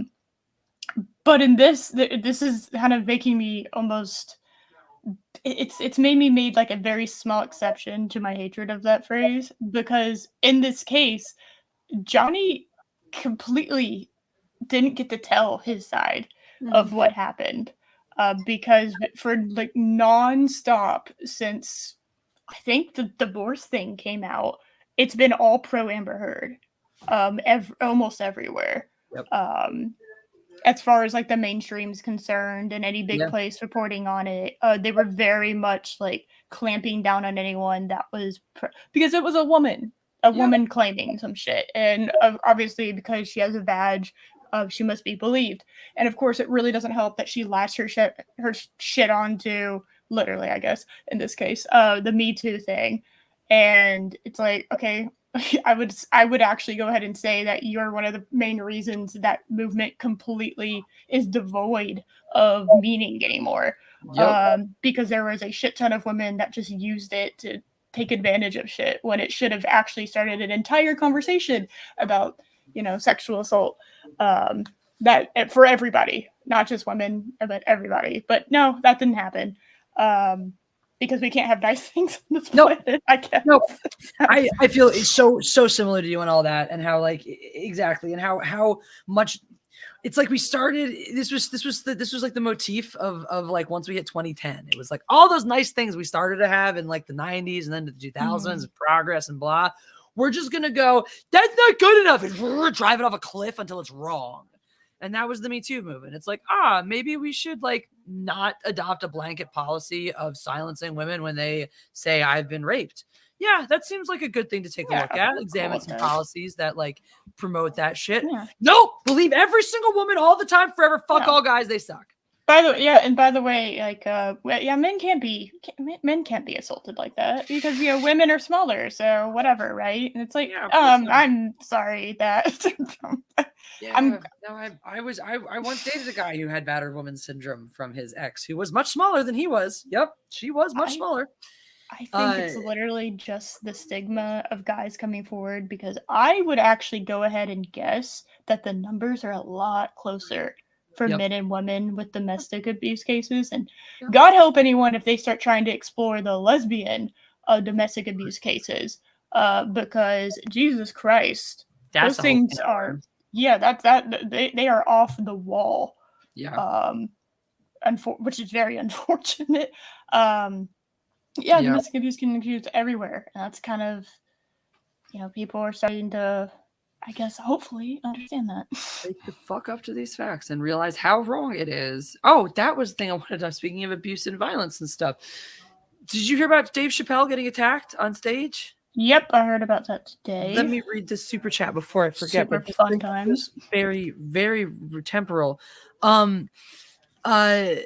But in this is kind of making me almost. It's made me made like a very small exception to my hatred of that phrase, because in this case, Johnny completely didn't get to tell his side of what happened, because for like nonstop since I think the divorce thing came out, it's been all pro Amber Heard, almost everywhere. Yep. As far as like the mainstream's concerned and any big place reporting on it, they were very much like clamping down on anyone that was because it was a woman claiming some shit, and obviously because she has a badge, she must be believed. And of course, it really doesn't help that she latched her shit onto, literally, I guess in this case, the Me Too thing, and it's like, okay. I would actually go ahead and say that you're one of the main reasons that movement completely is devoid of meaning anymore. Because there was a shit ton of women that just used it to take advantage of shit when it should have actually started an entire conversation about, sexual assault. That for everybody, not just women, but everybody. But no, that didn't happen. Because we can't have nice things on this planet, I guess. No, I feel it's so similar to you and all that, and how like exactly, and how much it's like we started. This was like the motif of like once we hit 2010, it was like all those nice things we started to have in like the 90s and then the 2000s, progress and blah. We're just gonna go, that's not good enough, and we're driving off a cliff until it's wrong. And that was the Me Too movement. It's like, maybe we should like not adopt a blanket policy of silencing women when they say I've been raped. Yeah, that seems like a good thing to take a look at. Examine some policies that like promote that shit. Yeah. Nope, believe every single woman all the time, forever. Fuck all guys, they suck. By the way, like, men can't be assaulted like that because women are smaller, so whatever, right? And it's like, I'm sorry that. I once dated a guy who had battered woman syndrome from his ex, who was much smaller than he was. Yep, she was much smaller. I think it's literally just the stigma of guys coming forward, because I would actually go ahead and guess that the numbers are a lot closer for men and women with domestic abuse cases. And God help anyone if they start trying to explore the lesbian domestic abuse cases, because Jesus Christ, those things are, they are off the wall. Which is very unfortunate. Domestic abuse can exist everywhere. And that's kind of, people are starting to, I guess, hopefully understand that. Wake the fuck up to these facts and realize how wrong it is. Oh, that was the thing I wanted to. Speaking of abuse and violence and stuff, did you hear about Dave Chappelle getting attacked on stage? Yep, I heard about that today. Let me read this super chat before I forget. Super fun times. Very, very temporal. From a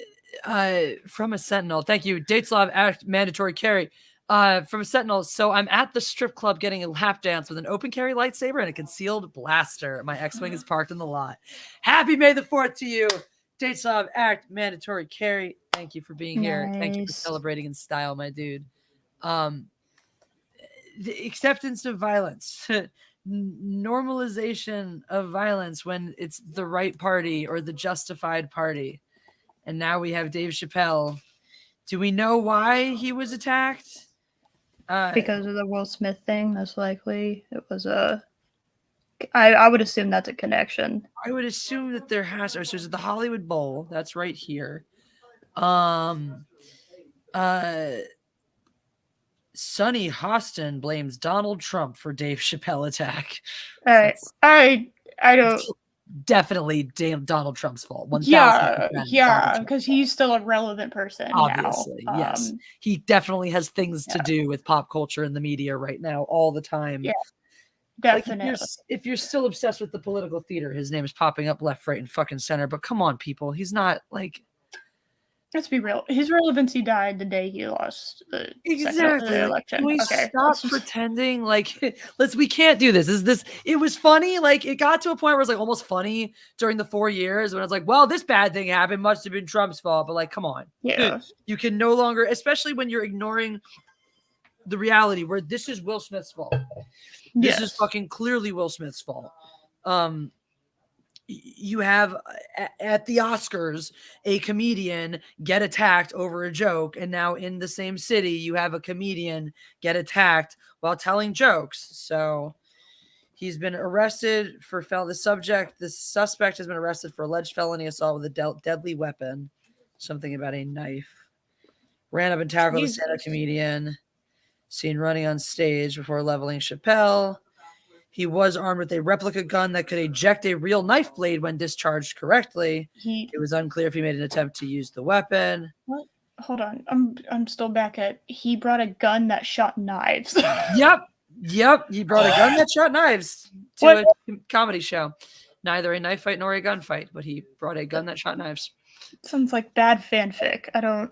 Sentinel. Thank you. Dateslav Act mandatory carry. From a Sentinel. So I'm at the strip club getting a lap dance with an open carry lightsaber and a concealed blaster. My X-Wing is parked in the lot. Happy May the 4th to you. Dateslav Act mandatory carry. Thank you for being here. Thank you for celebrating in style, my dude. The acceptance of violence. Normalization of violence when it's the right party or the justified party. And now we have Dave Chappelle. Do we know why he was attacked? Because of the Will Smith thing, most likely. It was a I would assume that's a connection. I would assume that there has. So it's the Hollywood Bowl. That's right here. Sonny Hostin blames Donald Trump for Dave Chappelle attack. All right. I don't. Definitely damn Donald Trump's fault. 1000%. Yeah, because he's still a relevant person. Obviously, now. yes. He definitely has things to do with pop culture and the media right now, all the time. Yeah, definitely. Like if you're still obsessed with the political theater, his name is popping up left, right, and fucking center. But come on, people, he's not like. Let's be real. His relevancy died the day he lost the election. Can we stop pretending like we can't do this? It was funny. Like it got to a point where it was like almost funny during the 4 years when it's like, well, this bad thing happened, must have been Trump's fault. But like, come on. Yeah. You can no longer, especially when you're ignoring the reality where this is Will Smith's fault. This is fucking clearly Will Smith's fault. You have at the Oscars a comedian get attacked over a joke, and now in the same city you have a comedian get attacked while telling jokes. So he's been arrested for the suspect has been arrested for alleged felony assault with a deadly weapon, something about a knife. Ran up and tackled a stand-up comedian, seen running on stage before leveling Chappelle. He was armed with a replica gun that could eject a real knife blade when discharged correctly. It was unclear if he made an attempt to use the weapon. What? Hold on. I'm still back at he brought a gun that shot knives. Yep. He brought a gun that shot knives to a comedy show. Neither a knife fight nor a gunfight, but he brought a gun that shot knives. Sounds like bad fanfic. I don't.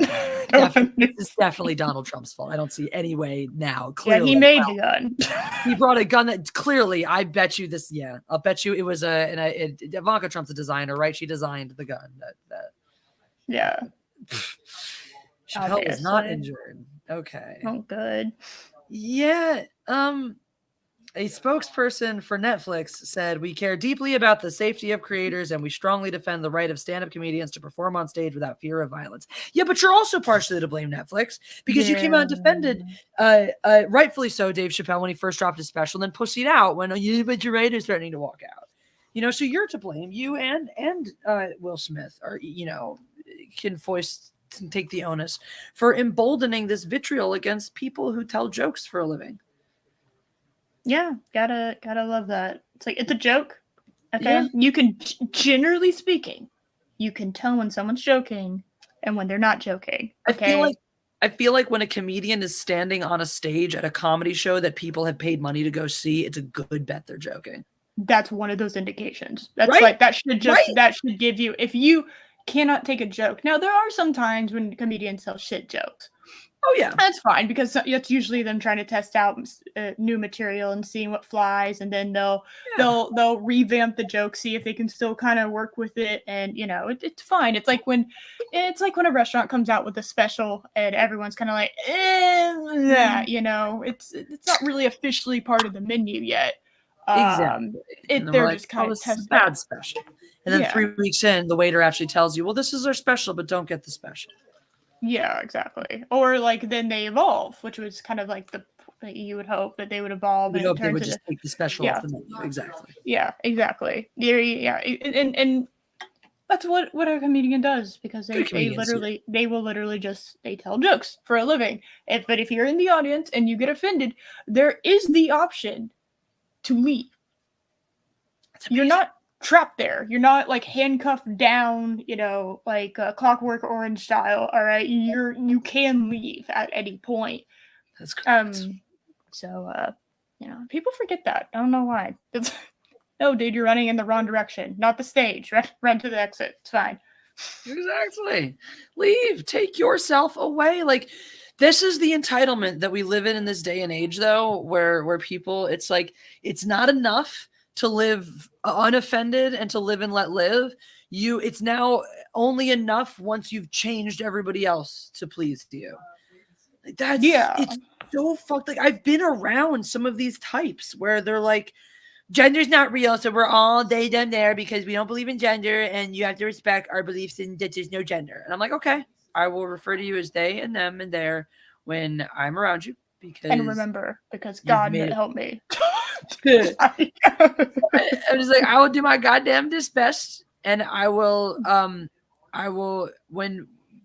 It's definitely Donald Trump's fault. I don't see any way now. Clearly, yeah, he made the gun. He brought a gun that clearly, I bet you this. Yeah, I'll bet you it was Ivanka Trump's a designer, right? She designed the gun. Yeah. Chappelle is not injured. Okay. Oh, good. Yeah. A spokesperson for Netflix said, "We care deeply about the safety of creators and we strongly defend the right of stand-up comedians to perform on stage without fear of violence." Yeah, but you're also partially to blame, Netflix, because you came out and defended, rightfully so, Dave Chappelle when he first dropped his special, and then pussied out when but your writer's threatening to walk out. So you're to blame. You and Will Smith are, can take the onus for emboldening this vitriol against people who tell jokes for a living. Yeah, gotta love that. It's like, it's a joke. Okay. Yeah. You can, generally speaking, you can tell when someone's joking and when they're not joking. Okay. I feel like when a comedian is standing on a stage at a comedy show that people have paid money to go see, it's a good bet they're joking. That's one of those indications. That's right? That should give you, if you cannot take a joke. Now, there are some times when comedians tell shit jokes. Oh yeah, that's fine, because it's usually them trying to test out new material and seeing what flies, and then they'll revamp the joke, see if they can still kind of work with it, and it's fine. It's like when a restaurant comes out with a special and everyone's kind of like, it's not really officially part of the menu yet. Exactly. They're just kind of testing bad special, and then 3 weeks in, the waiter actually tells you, "Well, this is our special, but don't get the special." Yeah, exactly. Or then they evolve, which was kind of like you would hope that they would evolve. You hope they would just take the special off the menu. Exactly. Yeah, exactly. Yeah, and that's what a comedian does, because they will literally just tell jokes for a living. But if you're in the audience and you get offended, there is the option to leave. You're not trapped there. You're not handcuffed down, like Clockwork Orange style. All right, you can leave at any point. That's correct. So people forget that. I don't know why. No, dude, you're running in the wrong direction. Not the stage. Run to the exit. It's fine. Exactly. Leave. Take yourself away. This is the entitlement that we live in this day and age, though, where people, it's like, it's not enough to live unoffended and to live and let live. It's now only enough once you've changed everybody else to please you. It's so fucked. I've been around some of these types where they're like, gender's not real, so we're all they, them, there because we don't believe in gender, and you have to respect our beliefs in that there's no gender. And I'm like, okay, I will refer to you as they and them and their when I'm around you. And remember, because God help me. I'm just like, I will do my goddamnedest best, and I will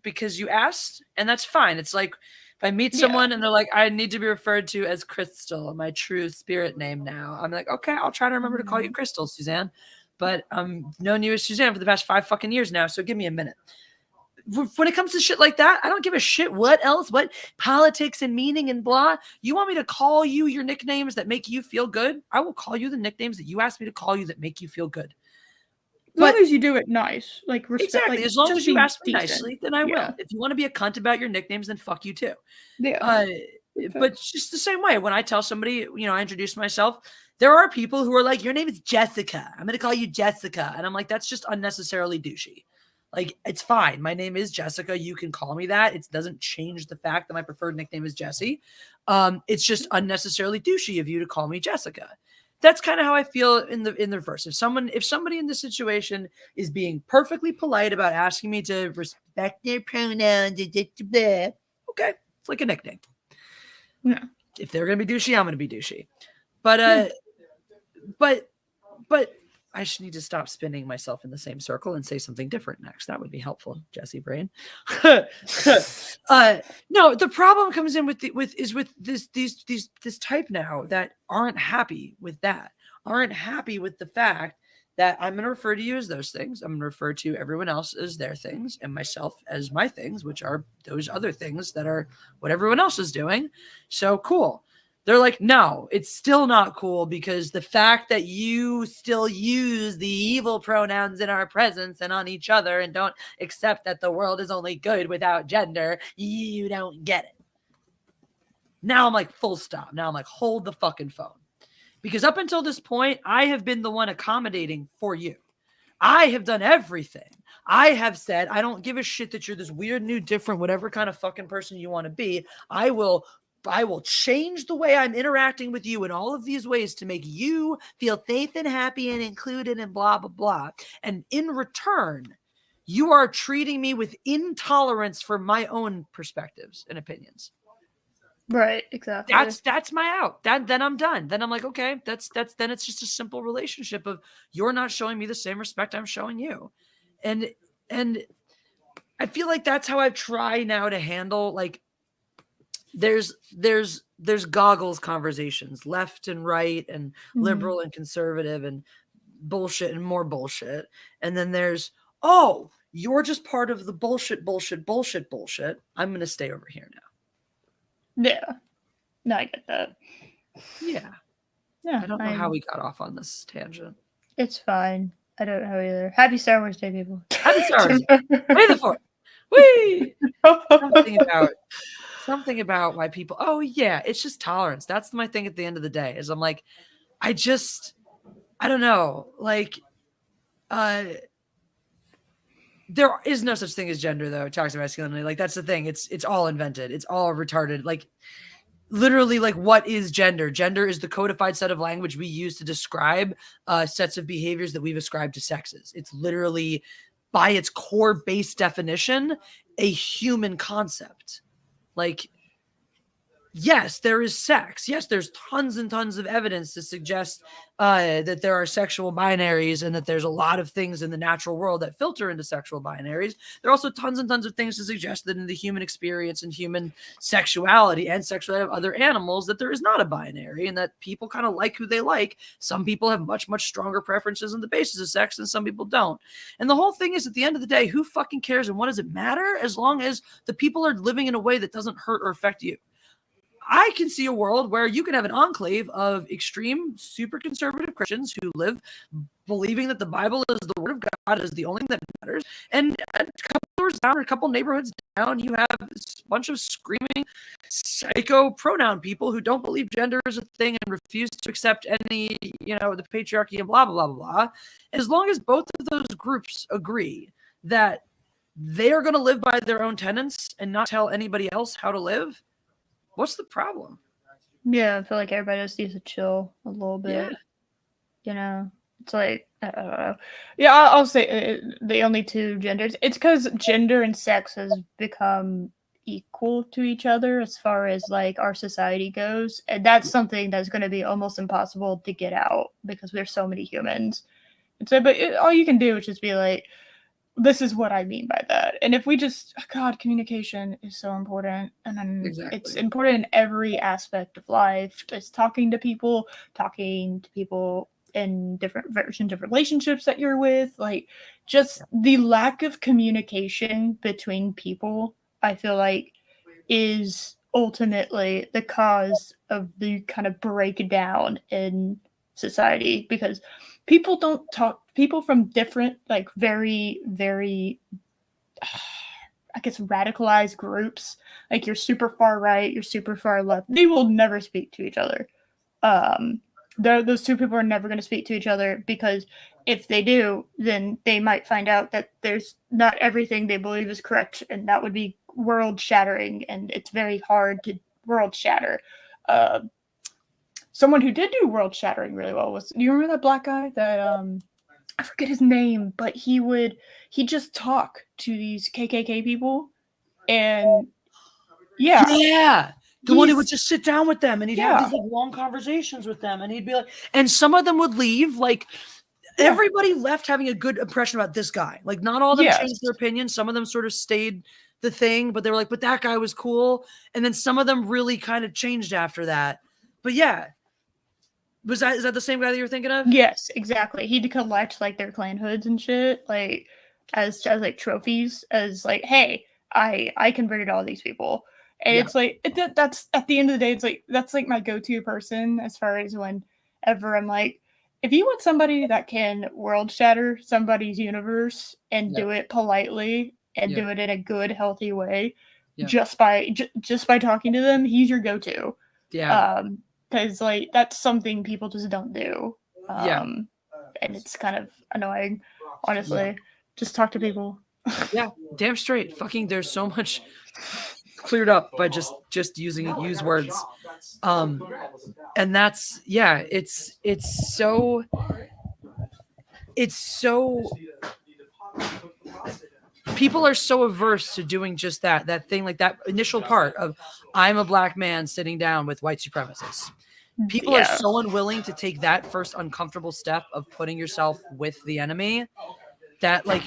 because you asked, and that's fine. It's like if I meet someone and they're like, I need to be referred to as Crystal, my true spirit name now. I'm like, okay, I'll try to remember to call you Crystal, Suzanne. But known you as Suzanne for the past 5 fucking years now, so give me a minute. When it comes to shit like that, I don't give a shit what else, what politics and meaning and blah. You want me to call you your nicknames that make you feel good? I will call you the nicknames that you asked me to call you that make you feel good. As long as you do it nice, like respect. Exactly. Like, as long as you ask me decent. nicely, then I will. If you want to be a cunt about your nicknames, then fuck you too. Yeah. But just the same way, when I tell somebody, I introduce myself, there are people who are like, your name is Jessica. I'm going to call you Jessica. And I'm like, that's just unnecessarily douchey. Like, it's fine. My name is Jessica. You can call me that. It doesn't change the fact that my preferred nickname is Jessie. It's just unnecessarily douchey of you to call me Jessica. That's kind of how I feel in the reverse. If somebody in this situation is being perfectly polite about asking me to respect their pronouns, okay, it's like a nickname. Yeah. If they're gonna be douchey, I'm gonna be douchey. But I should need to stop spinning myself in the same circle and say something different next. That would be helpful, Jesse Brain. No, the problem comes in with this type now that aren't happy with that, aren't happy with the fact that I'm going to refer to you as those things. I'm going to refer to everyone else as their things and myself as my things, which are those other things that are what everyone else is doing. So cool. They're like, no, it's still not cool because the fact that you still use the evil pronouns in our presence and on each other and don't accept that the world is only good without gender, you don't get it. Now I'm like, full stop. Now I'm like, hold the fucking phone. Because up until this point, I have been the one accommodating for you. I have done everything. I have said, I don't give a shit that you're this weird, new, different, whatever kind of fucking person you want to be. I will change the way I'm interacting with you in all of these ways to make you feel safe and happy and included and blah, blah, blah. And in return, you are treating me with intolerance for my own perspectives and opinions. Right, exactly. That's my out. Then I'm done. Then I'm like, okay, then it's just a simple relationship of you're not showing me the same respect I'm showing you. And I feel like that's how I try now to handle, like, there's goggles conversations, left and right and liberal and conservative and bullshit and more bullshit. And then there's, oh, you're just part of the bullshit. I'm going to stay over here now. Yeah. No, I get that. Yeah. Yeah. I don't know how we got off on this tangent. It's fine. I don't know either. Happy Star Wars Day, people. Happy Star Wars Day. May the 4th. Whee! Something about why people, oh yeah, it's just tolerance. That's my thing at the end of the day, is I'm like, I don't know. Like, there is no such thing as gender, though. Toxic masculinity. Like, that's the thing. It's all invented. It's all retarded. Like, literally, like, what is gender? Gender is the codified set of language we use to describe sets of behaviors that we've ascribed to sexes. It's literally, by its core base definition, a human concept. Like, yes, there is sex. Yes, there's tons and tons of evidence to suggest that there are sexual binaries and that there's a lot of things in the natural world that filter into sexual binaries. There are also tons and tons of things to suggest that in the human experience and human sexuality and sexuality of other animals, that there is not a binary and that people kind of like who they like. Some people have much, much stronger preferences on the basis of sex and some people don't. And the whole thing is, at the end of the day, who fucking cares and what does it matter as long as the people are living in a way that doesn't hurt or affect you? I can see a world where you can have an enclave of extreme, super conservative Christians who live believing that the Bible is the word of God, is the only thing that matters. And a couple doors down, or a couple neighborhoods down, you have a bunch of screaming psycho pronoun people who don't believe gender is a thing and refuse to accept any, the patriarchy and blah, blah, blah, blah. As long as both of those groups agree that they are going to live by their own tenets and not tell anybody else how to live, what's the problem? Yeah, I feel like everybody just needs to chill a little bit. Yeah. It's like, I don't know. Yeah, I'll say the only two genders. It's because gender and sex has become equal to each other as far as like our society goes, and that's something that's going to be almost impossible to get out because there's so many humans. And so, but all you can do is just be like, this is what I mean by that. And if we just, God, communication is so important. And then it's important in every aspect of life. Just talking to people in different versions of relationships that you're with. Like, just the lack of communication between people, I feel like, is ultimately the cause of the kind of breakdown in society, because people don't talk. People from different, like, very, very, I guess, radicalized groups, like you're super far right, you're super far left, they will never speak to each other. Those two people are never going to speak to each other, because if they do, then they might find out that there's not everything they believe is correct, and that would be world shattering, and it's very hard to world shatter. Someone who did do world shattering really well was, do you remember that black guy that I forget his name, but he'd just talk to these KKK people, and the one who would just sit down with them, and he'd have these like long conversations with them, and he'd be like, and some of them would leave, like everybody left having a good impression about this guy. Like, not all of them changed their opinion. Some of them sort of stayed the thing, but they were like, but that guy was cool. And then some of them really kind of changed after that. But yeah. Is that the same guy that you're thinking of? Yes, exactly. He'd collect like their clan hoods and shit, like as like trophies, as like, hey, I converted all these people. And it's like that's at the end of the day, it's like that's like my go-to person as far as whenever I'm like, if you want somebody that can world shatter somebody's universe and do it politely and do it in a good, healthy way, just by talking to them, he's your go-to. Because like that's something people just don't do. And it's kind of annoying, honestly. Just talk to people. Damn straight. Fucking, there's so much cleared up by just use words. And that's it's so people are so averse to doing just that thing, like that initial part of I'm a black man sitting down with white supremacists. People are so unwilling to take that first uncomfortable step of putting yourself with the enemy that like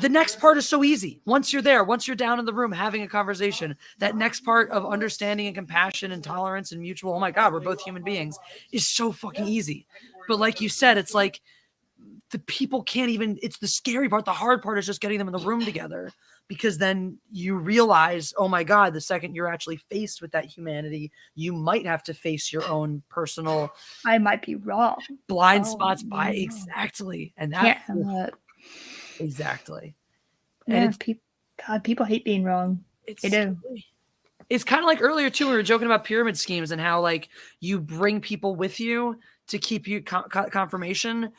the next part is so easy. Once you're there, once you're down in the room having a conversation, that next part of understanding and compassion and tolerance and mutual, oh my God, we're both human beings, is so fucking easy. But like you said, it's like the people can't even, it's the scary part. The hard part is just getting them in the room together, because then you realize, oh my God, the second you're actually faced with that humanity, you might have to face your own personal, I might be wrong, blind spots by exactly. And that exactly. And people hate being wrong. They do. It's kind of like earlier too, we were joking about pyramid schemes and how like you bring people with you to keep you confirmation.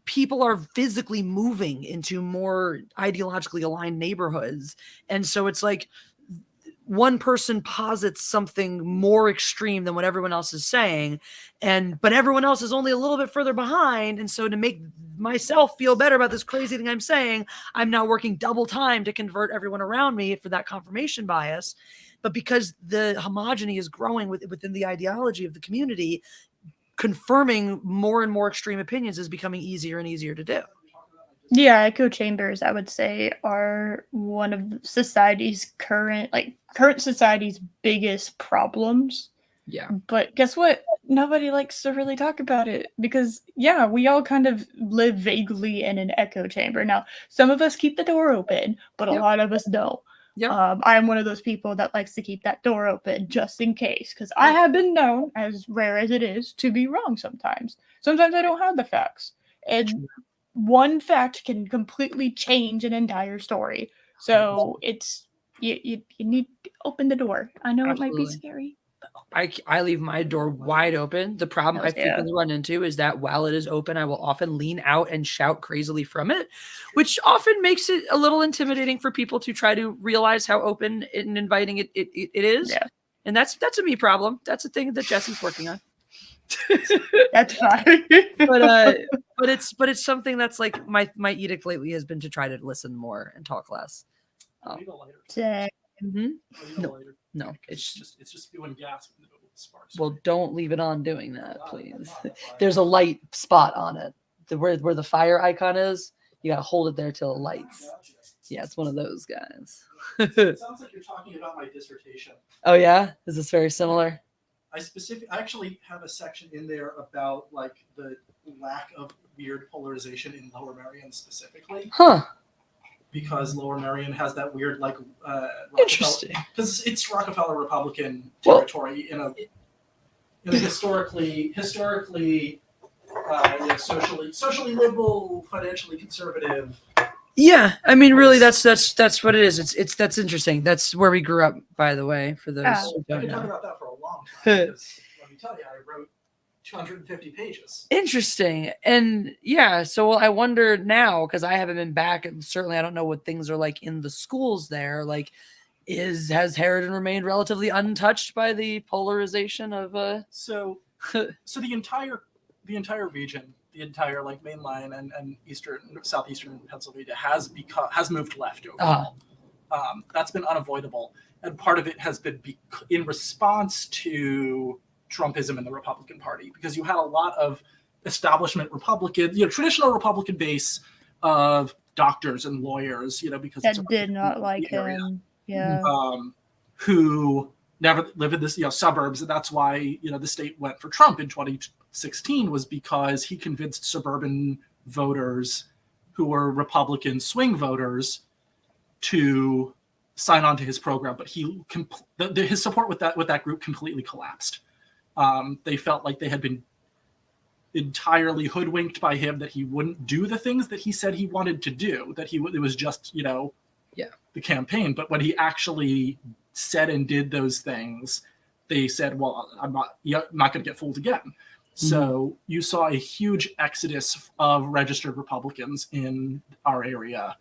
People are physically moving into more ideologically aligned neighborhoods. And so it's like one person posits something more extreme than what everyone else is saying. But everyone else is only a little bit further behind. And so to make myself feel better about this crazy thing I'm saying, I'm now working double time to convert everyone around me for that confirmation bias. But because the homogeny is growing within the ideology of the community, confirming more and more extreme opinions is becoming easier and easier to do. Yeah, echo chambers, I would say, are one of society's current society's biggest problems. Yeah. But guess what? Nobody likes to really talk about it because, we all kind of live vaguely in an echo chamber. Now, some of us keep the door open, but a lot of us don't. I'm one of those people that likes to keep that door open just in case, because I have been known, as rare as it is, to be wrong sometimes. Sometimes I don't have the facts. And one fact can completely change an entire story. So it's you need to open the door. I know it might be scary. I leave my door wide open. The problem I frequently run into is that while it is open, I will often lean out and shout crazily from it, which often makes it a little intimidating for people to try to realize how open and inviting it is. Yeah. And that's a me problem. That's a thing that Jesse's working on. That's fine. but it's something that's like my edict lately has been to try to listen more and talk less. I need a lighter. Dang. I need a No. lighter. No, It's just spewing gas when the sparks. well, don't leave it on doing that, I'm please. not, that's why. There's a light spot on it. Where the fire icon is, you gotta hold it there till it lights. Gotcha. Yeah, it's one of those guys. It sounds like you're talking about my dissertation. Oh yeah? Is this very similar? I actually have a section in there about like the lack of weird polarization in Lower Merion specifically, Huh. because Lower Merion has that weird like Interesting. because it's Rockefeller Republican Well- territory in a historically socially liberal, financially conservative. Yeah, I mean, really, that's what it is. That's interesting. That's where we grew up, by the way. For those Oh. who I don't could talk know. about that for a long time. Because let me tell you, I wrote 250 pages. Interesting. And yeah, so I wonder now, because I haven't been back, and certainly I don't know what things are like in the schools there. Like, has Harridan remained relatively untouched by the polarization of So the entire region, the entire like main line and southeastern Pennsylvania has moved left overall. That's been unavoidable, and part of it has been in response to Trumpism in the Republican Party, because you had a lot of establishment Republican, traditional Republican base of doctors and lawyers, because That did not like him. Yeah. Who never live in this, suburbs, and that's why the state went for Trump in 2016, was because he convinced suburban voters who were Republican swing voters to sign on to his program, but his support with that group completely collapsed. They felt like they had been entirely hoodwinked by him, that he wouldn't do the things that he said he wanted to do, that it was just the campaign. But when he actually said and did those things, they said, well, I'm not going to get fooled again. Mm-hmm. So you saw a huge exodus of registered Republicans in our area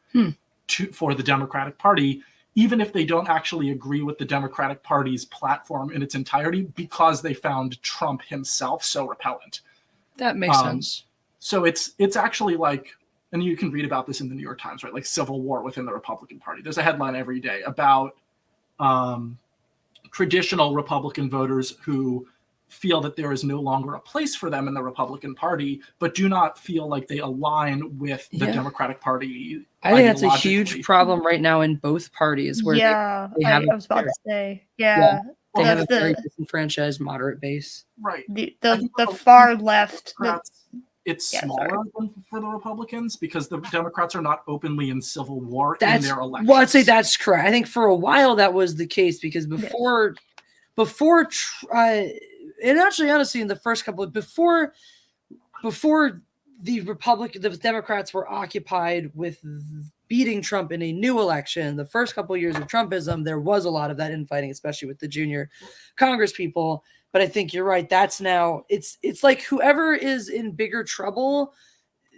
for the Democratic Party, even if they don't actually agree with the Democratic Party's platform in its entirety, because they found Trump himself so repellent. That makes sense. So it's actually like, and you can read about this in the New York Times, right? Like civil war within the Republican Party. There's a headline every day about traditional Republican voters who feel that there is no longer a place for them in the Republican Party, but do not feel like they align with the Democratic Party. I think that's a huge problem right now in both parties. Where they have I was about to say, they have a very disenfranchised moderate base. Right. The far left. It's smaller than for the Republicans, because the Democrats are not openly in civil war in their elections. Well, I'd say that's correct. I think for a while that was the case, because before, and actually, honestly, in the first couple of before the Democrats were occupied with beating Trump in a new election, the first couple of years of Trumpism, there was a lot of that infighting, especially with the junior Congress people. But I think you're right. That's now it's like whoever is in bigger trouble,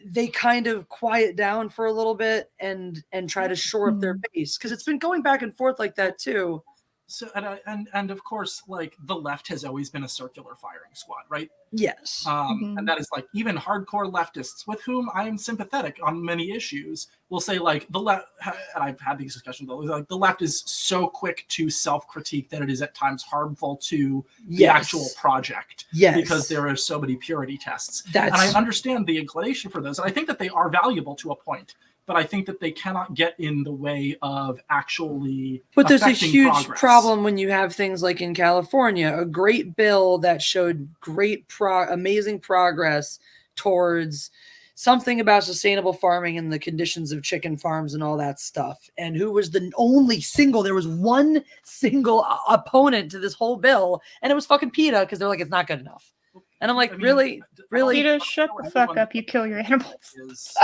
they kind of quiet down for a little bit and try to shore up their base, because it's been going back and forth like that too. So and of course, like the left has always been a circular firing squad, right? Yes. And that is like even hardcore leftists with whom I am sympathetic on many issues will say like the left, and I've had these discussions, like the left is so quick to self-critique that it is at times harmful to the actual project. Yes. Because there are so many purity tests. And I understand the inclination for those. And I think that they are valuable to a point. But I think that they cannot get in the way of actually. But there's a huge problem when you have things like in California, a great bill that showed amazing progress towards something about sustainable farming and the conditions of chicken farms and all that stuff. And who was there was one single opponent to this whole bill, and it was fucking PETA, because they're like, it's not good enough. And I'm like, really? PETA, shut the fuck up. You kill your animals.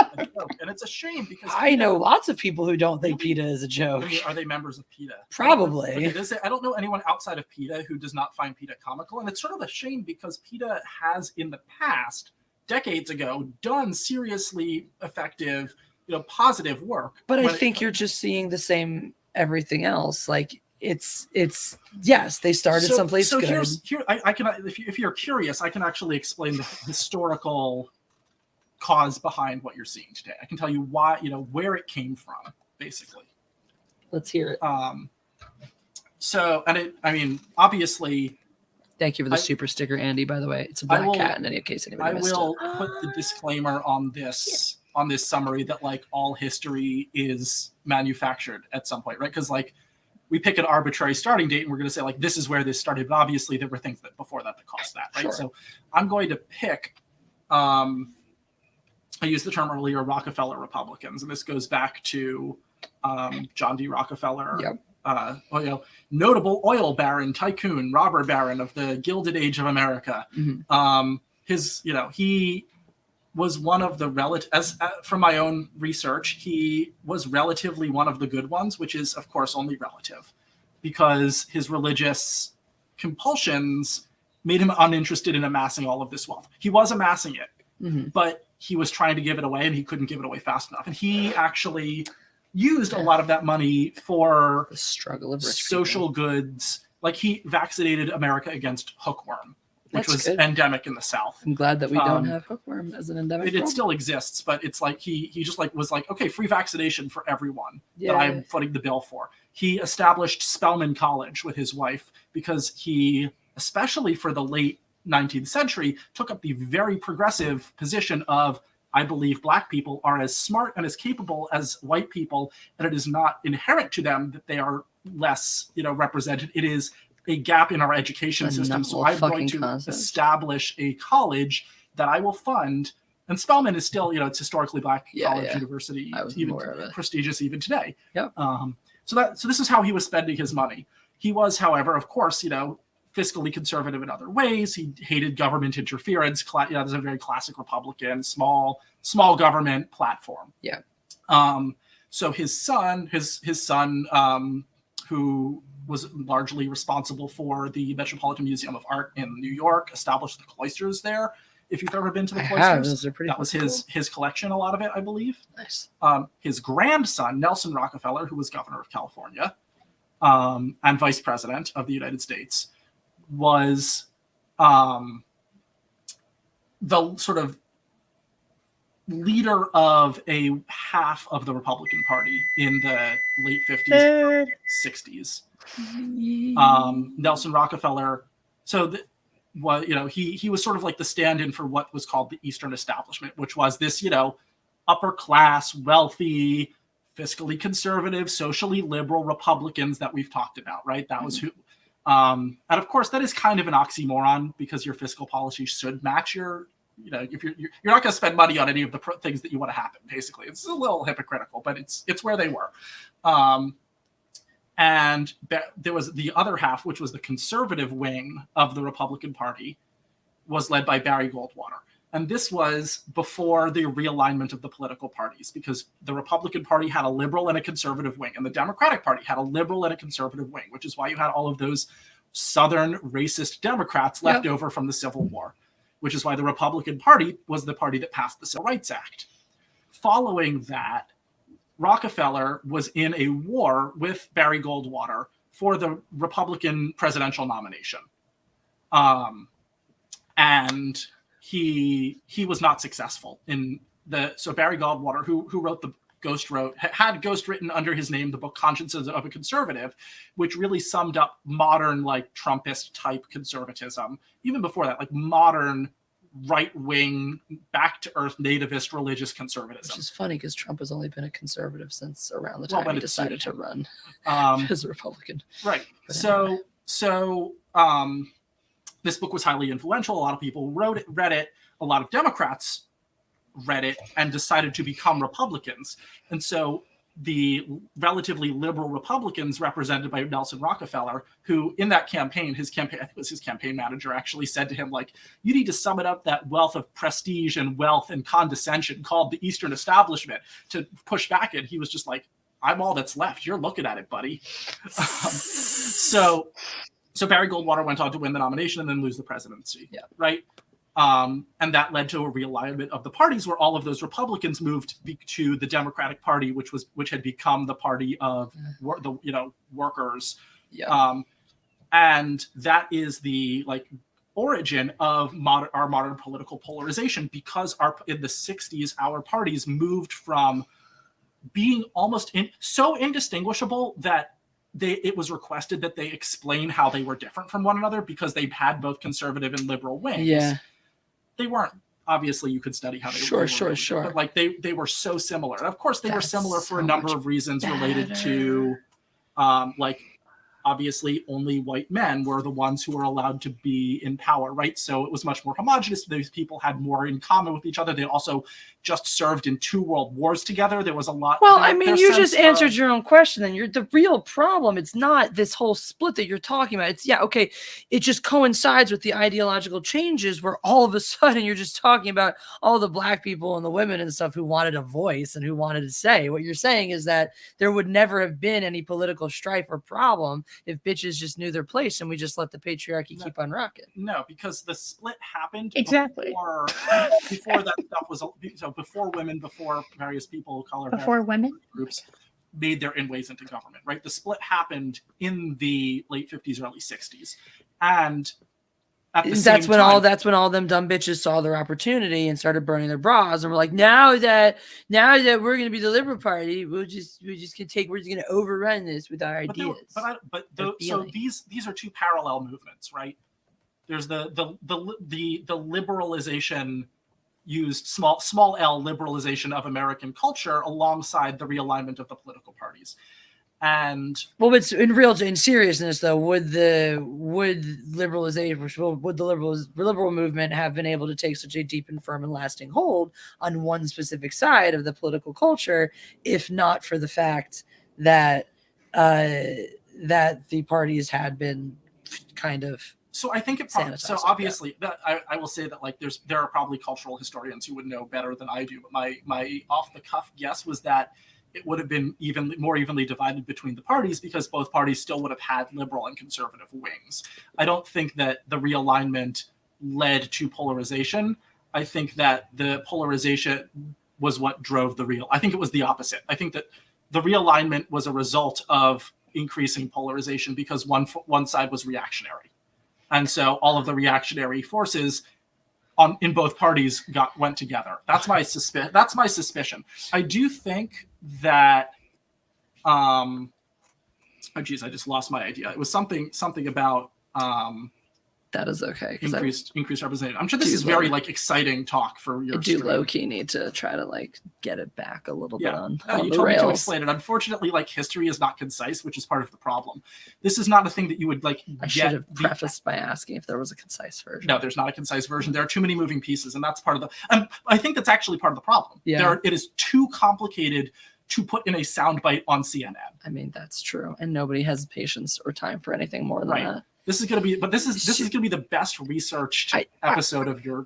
And it's a shame, because I know lots of people who don't think PETA is a joke. I mean, are they members of PETA? Probably. I don't know anyone outside of PETA who does not find PETA comical. And it's sort of a shame, because PETA has in the past, decades ago, done seriously effective, positive work. But I think you're just seeing the same everything else. Like, it's yes, they started someplace good. I can, if you're curious, I can actually explain the historical cause behind what you're seeing today. I can tell you why, where it came from, basically. Let's hear it. So, and it, I mean, obviously, thank you for the super sticker, Andy. By the way, it's a black cat. In any case, anybody missed it. I will put the disclaimer on this summary that like all history is manufactured at some point, right? Because like we pick an arbitrary starting date and we're going to say like this is where this started, but obviously there were things that before that caused that, right? Sure. So I'm going to pick. I used the term earlier, Rockefeller Republicans, and this goes back to John D. Rockefeller. Yep. Notable oil baron, tycoon, robber baron of the Gilded Age of America. Mm-hmm. He was one of the from my own research, he was relatively one of the good ones, which is of course only relative, because his religious compulsions made him uninterested in amassing all of this wealth. He was amassing it, mm-hmm. but he was trying to give it away and he couldn't give it away fast enough. And he actually used a lot of that money for the struggle of rich social goods. Like he vaccinated America against hookworm, which was endemic in the South. I'm glad that we don't have hookworm as an endemic. It still exists, but it's like he just like was like, okay, free vaccination for everyone that I'm footing the bill for. He established Spelman College with his wife because he, especially for the late 19th century, took up the very progressive position of, I believe black people are as smart and as capable as white people, and it is not inherent to them that they are less, represented. It is a gap in our education system. So I'm going to establish a college that I will fund. And Spelman is still, it's historically black college university, even prestigious even today. Yep. So this is how he was spending his money. He was, however, of course, fiscally conservative in other ways. He hated government interference. There's a very classic Republican, small government platform. Yeah. So his son, who was largely responsible for the Metropolitan Museum of Art in New York, established the cloisters there. If you've ever been to the cloisters, that was his collection, a lot of it, I believe. Nice. His grandson, Nelson Rockefeller, who was governor of California and vice president of the United States, was the sort of leader of a half of the Republican Party in the late 50s, 60s. Nelson Rockefeller, he was sort of like the stand-in for what was called the Eastern Establishment, which was this, upper class, wealthy, fiscally conservative, socially liberal Republicans that we've talked about, right? That was who. And of course, that is kind of an oxymoron because your fiscal policy should match your, if you're not going to spend money on any of the things that you want to happen. Basically, it's a little hypocritical, but it's where they were. And there was the other half, which was the conservative wing of the Republican Party, was led by Barry Goldwater. And this was before the realignment of the political parties, because the Republican Party had a liberal and a conservative wing, and the Democratic Party had a liberal and a conservative wing, which is why you had all of those Southern racist Democrats left over from the Civil War, which is why the Republican Party was the party that passed the Civil Rights Act. Following that, Rockefeller was in a war with Barry Goldwater for the Republican presidential nomination. And he was not successful so Barry Goldwater, who wrote had Ghost written under his name, the book Consciences of a Conservative, which really summed up modern, like Trumpist type conservatism. Even before that, like modern right-wing, back-to-earth, nativist religious conservatism. Which is funny because Trump has only been a conservative since around the time he decided to run as a Republican. Right. So this book was highly influential. A lot of people read it. A lot of Democrats read it and decided to become Republicans. And so the relatively liberal Republicans represented by Nelson Rockefeller, who in that campaign, I think it was his campaign manager, actually said to him, like, you need to summon up that wealth of prestige and wealth and condescension called the Eastern Establishment to push back it. He was just like, I'm all that's left. You're looking at it, buddy. So Barry Goldwater went on to win the nomination and then lose the presidency. Yeah. Right. And that led to a realignment of the parties where all of those Republicans moved to the Democratic Party, which had become the party of the workers. Yeah. And that is the origin of our modern political polarization, because in the 60s, our parties moved from being almost so indistinguishable that it was requested that they explain how they were different from one another because they had both conservative and liberal wings. Yeah. They weren't. Obviously, you could study how they were. Sure. But like they were so similar. And of course, they were similar for a number of reasons related to, like, obviously only white men were the ones who were allowed to be in power, right? So it was much more homogenous. These people had more in common with each other. They also just served in 2 world wars together. There was a lot. Well, I mean, you just answered your own question. Then the real problem. It's not this whole split that you're talking about. It's okay. It just coincides with the ideological changes where all of a sudden you're just talking about all the black people and the women and stuff who wanted a voice and who wanted to say. What you're saying is that there would never have been any political strife or problem if bitches just knew their place and we just let the patriarchy keep on rocking. No, because the split happened before that stuff was. So before women, before various people, before women groups made their inways into government, right? The split happened in the late 50s, early 60s, and at the that's when all them dumb bitches saw their opportunity and started burning their bras and were like, now that we're going to be the Liberal Party, we're just going to overrun this with our ideas. So these are 2 parallel movements, right? There's the liberalization used small L liberalization of American culture alongside the realignment of the political parties. And but in seriousness though, would the liberal movement have been able to take such a deep and firm and lasting hold on one specific side of the political culture if not for the fact that that the parties had been kind of so I think obviously that I will say that like there are probably cultural historians who would know better than I do, but my off the cuff guess was that it would have been more evenly divided between the parties because both parties still would have had liberal and conservative wings. I don't think that the realignment led to polarization. I think that the polarization was what drove I think it was the opposite. I think that the realignment was a result of increasing polarization because one side was reactionary. And so all of the reactionary forces in both parties went together. That's my suspicion. I do think that I just lost my idea. It was something about that is okay. Increased representation. I'm sure this is very exciting talk for your stream. Low key need to try to get it back a little bit on you the told rails. Me to explain it. Unfortunately, history is not concise, which is part of the problem. This is not a thing that you would I should have prefaced by asking if there was a concise version. No, there's not a concise version. There are too many moving pieces, and that's part of the. I think that's actually part of the problem. Yeah. It is too complicated to put in a soundbite on CNN. I mean, that's true, and nobody has patience or time for anything more than that. This is going to be the best researched episode of your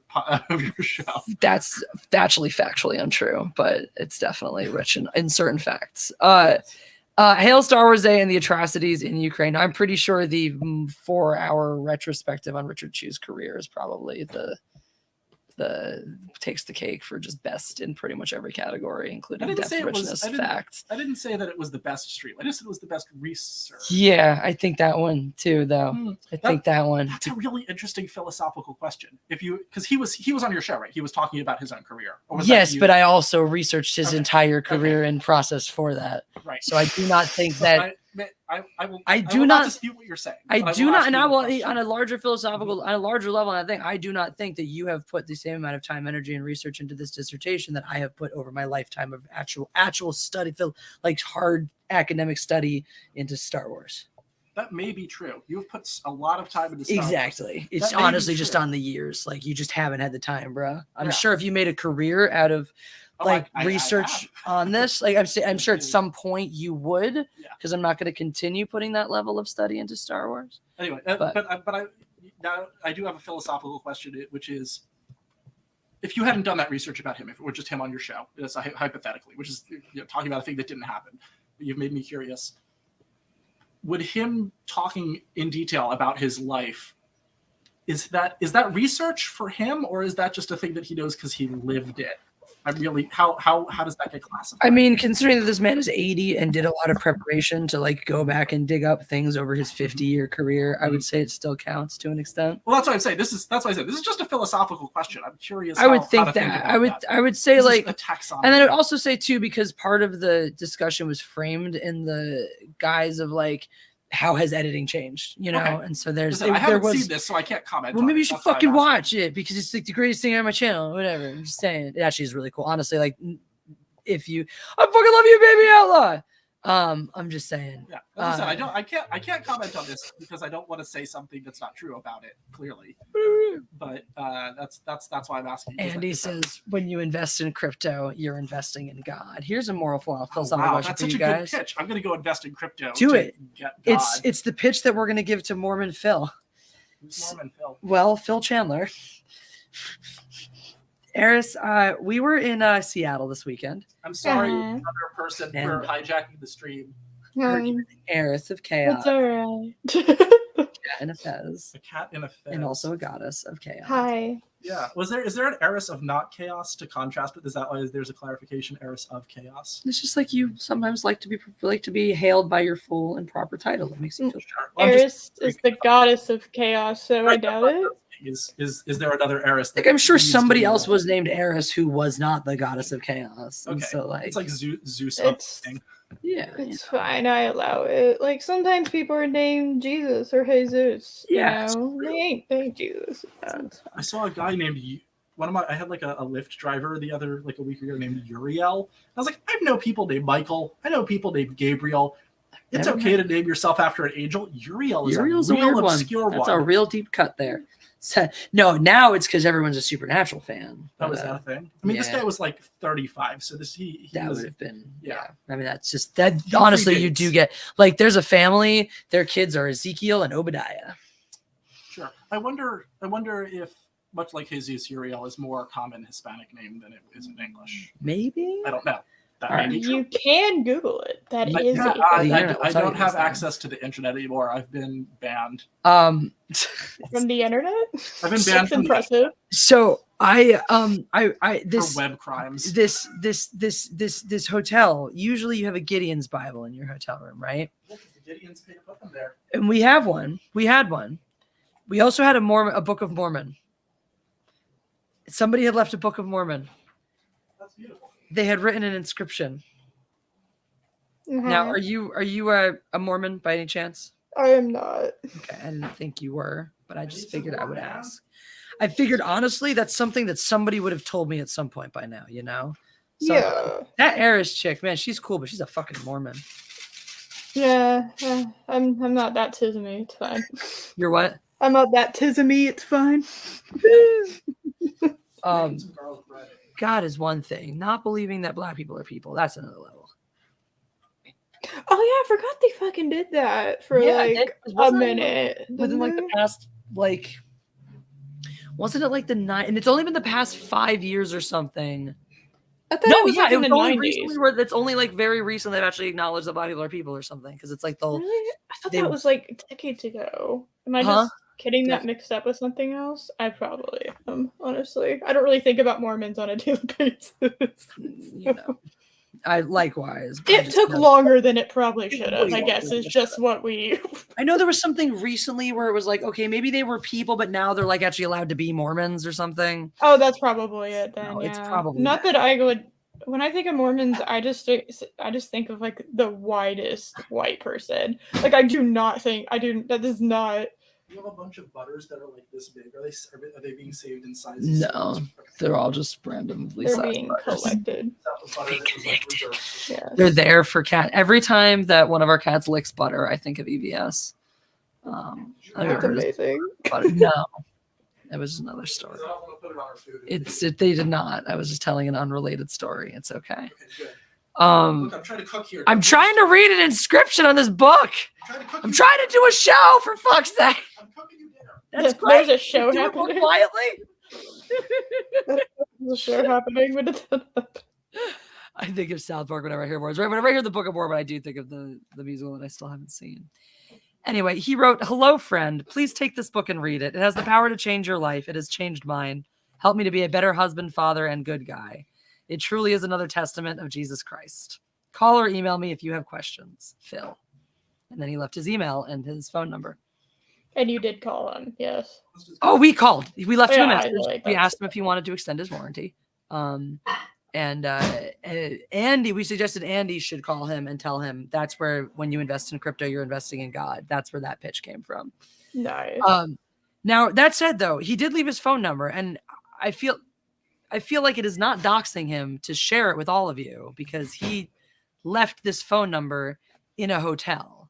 show. That's actually factually untrue, but it's definitely rich in certain facts. Hail Star Wars Day and the atrocities in Ukraine. I'm pretty sure the 4-hour retrospective on Richard Chu's career is probably the takes the cake for just best in pretty much every category, including depth, richness, facts. I didn't say that it was the best stream. I just said it was the best research. Yeah, I think that one too, though. That's a really interesting philosophical question. Because he was on your show, right? He was talking about his own career. Yes, but I also researched his entire career and process for that. Right. So I do not think that. I do not dispute what you're saying. I do not, and I will on a larger philosophical, on a larger level. And I think I do not think that you have put the same amount of time, energy, and research into this dissertation that I have put over my lifetime of actual study, hard academic study into Star Wars. That may be true. You've put a lot of time into Star Wars. Exactly. It's honestly just on the years. You just haven't had the time, bro. I'm sure if you made a career out of research on this, I'm sure at some point you would, because I'm not going to continue putting that level of study into Star Wars. Anyway, I do have a philosophical question, which is, if you hadn't done that research about him, if it were just him on your show, hypothetically, which is talking about a thing that didn't happen, but you've made me curious. Would him talking in detail about his life, is that research for him, or is that just a thing that he knows because he lived it? I'm really how does that get classified? I mean, considering that this man is 80 and did a lot of preparation to like go back and dig up things over his 50-year career, I would say it still counts to an extent. Well, that's what I'm saying. That's why I said this is just a philosophical question. I'm curious. I would think that. I would say this like a taxonomy. And then I would also say too, because part of the discussion was framed in the guise of like, how has editing changed? You know, Okay. and so there's Listen, I haven't seen this, so I can't comment. Well, maybe you should fucking watch watch it because it's like the greatest thing on my channel. Whatever. I'm just saying, it actually is really cool. Honestly, like if you, I fucking love you, baby outlaw. I'm just saying. Yeah, as I said, I can't comment on this because I don't want to say something that's not true about it. Clearly, but that's why I'm asking. Andy says, when you invest in crypto, you're investing in God. Here's a moral philosophical wow, question that's for such you a guys. good pitch. I'm gonna go invest in crypto. Do it. Get God. It's the pitch that we're gonna give to Mormon Phil. Who's Mormon Phil? Well, Phil Chandler. Eris, we were in Seattle this weekend. I'm sorry, another person for hijacking the stream. Eris of Chaos. It's all right. Cat in a fez. A cat in a fez. And also a goddess of chaos. Hi. Yeah. Is there an Eris of not chaos to contrast with? Is that why there's a clarification? Eris of chaos. It's just like you sometimes like to be hailed by your full and proper title. That makes you feel sharp. Well, Eris is the goddess of chaos, so I doubt it. Is there another Eris? Like I'm sure somebody else was named Eris who was not the goddess of chaos. Okay. And so like it's like Zeus. Yeah, it's fine. I allow it. Like sometimes people are named Jesus or Jesus. Yeah, You know? They ain't Jesus. I saw a guy named I had like a Lyft driver a week ago named Uriel. I was like, I know people named Michael. I know people named Gabriel. It's okay to name yourself after an angel. Uriel's a real obscure one. That's a real deep cut there. So, no, now it's because everyone's a Supernatural fan. That was that a thing? I mean, this guy was like 35, so he would have been. Yeah. I mean, that's just that. Honestly, you do get like there's a family. Their kids are Ezekiel and Obadiah. Sure. I wonder if much like Jesus, Uriel is more common Hispanic name than it is in English. Maybe. I don't know. You can Google it. That is I don't have access to the internet anymore. I've been banned. From the internet? I've been banned from impressive. So I for web crimes. This hotel, usually you have a Gideon's Bible in your hotel room, right? Look, the Gideons paid to put them there. And we have one. We had one. We also had a Book of Mormon. Somebody had left a Book of Mormon. That's beautiful. They had written an inscription. Now, are you a Mormon by any chance? I am not. Okay, I didn't think you were, but I just figured I would ask. I figured honestly that's something that somebody would have told me at some point by now, you know? So, yeah. That Eris chick, man, she's cool, but she's a fucking Mormon. Yeah, I'm not that tismy. It's fine. You're what? I'm not that tismy. It's fine. God is one thing. Not believing that black people are people, that's another level. Oh yeah, I forgot they fucking did that for a minute. Within like the past wasn't it like the 9? And it's only been the past 5 years or something. I thought it was like in the 90s. Recently where it's only like very recently they've actually acknowledged that black people are people or something because it's like the. Really? I thought that was like decades ago. Am I just getting that mixed up with something else? I probably am, honestly. I don't really think about Mormons on a daily basis. You know, I likewise. It took longer than it probably should have, I guess, is just what we... I know there was something recently where it was like, okay, maybe they were people, but now they're like actually allowed to be Mormons or something. Oh, that's probably it then, It's probably not that I would... When I think of Mormons, I just think of like the widest white person. Like I do not think that is not. You have a bunch of butters that are like this big. Are they being saved in sizes? No, they're all just randomly. They're being collected. Yeah. They're there for cat. Every time that one of our cats licks butter, I think of EVS. That's amazing. No. That was another story. They did not. I was just telling an unrelated story. It's okay. Look, I'm trying to cook here. I'm trying to read an inscription on this book. I'm trying to do a show for fuck's sake. I'm cooking you dinner. That's great. There's a show happening quietly. There's a show happening. I think of South Park whenever I hear words. Right, whenever I hear the Book of Mormon, I do think of the musical that I still haven't seen. Anyway, he wrote, "Hello, friend. Please take this book and read it. It has the power to change your life. It has changed mine. Help me to be a better husband, father, and good guy. It truly is another testament of Jesus Christ. Call or email me if you have questions, Phil. And then he left his email and his phone number. And you did call him, yes. Oh, we called. We left him a Yeah, message. like We that's- asked him if he wanted to extend his warranty. And Andy, we suggested Andy should call him and tell him that's where when you invest in crypto, you're investing in God. That's where that pitch came from. Nice. Now that said, though, he did leave his phone number, and I feel like it is not doxing him to share it with all of you because he left this phone number in a hotel.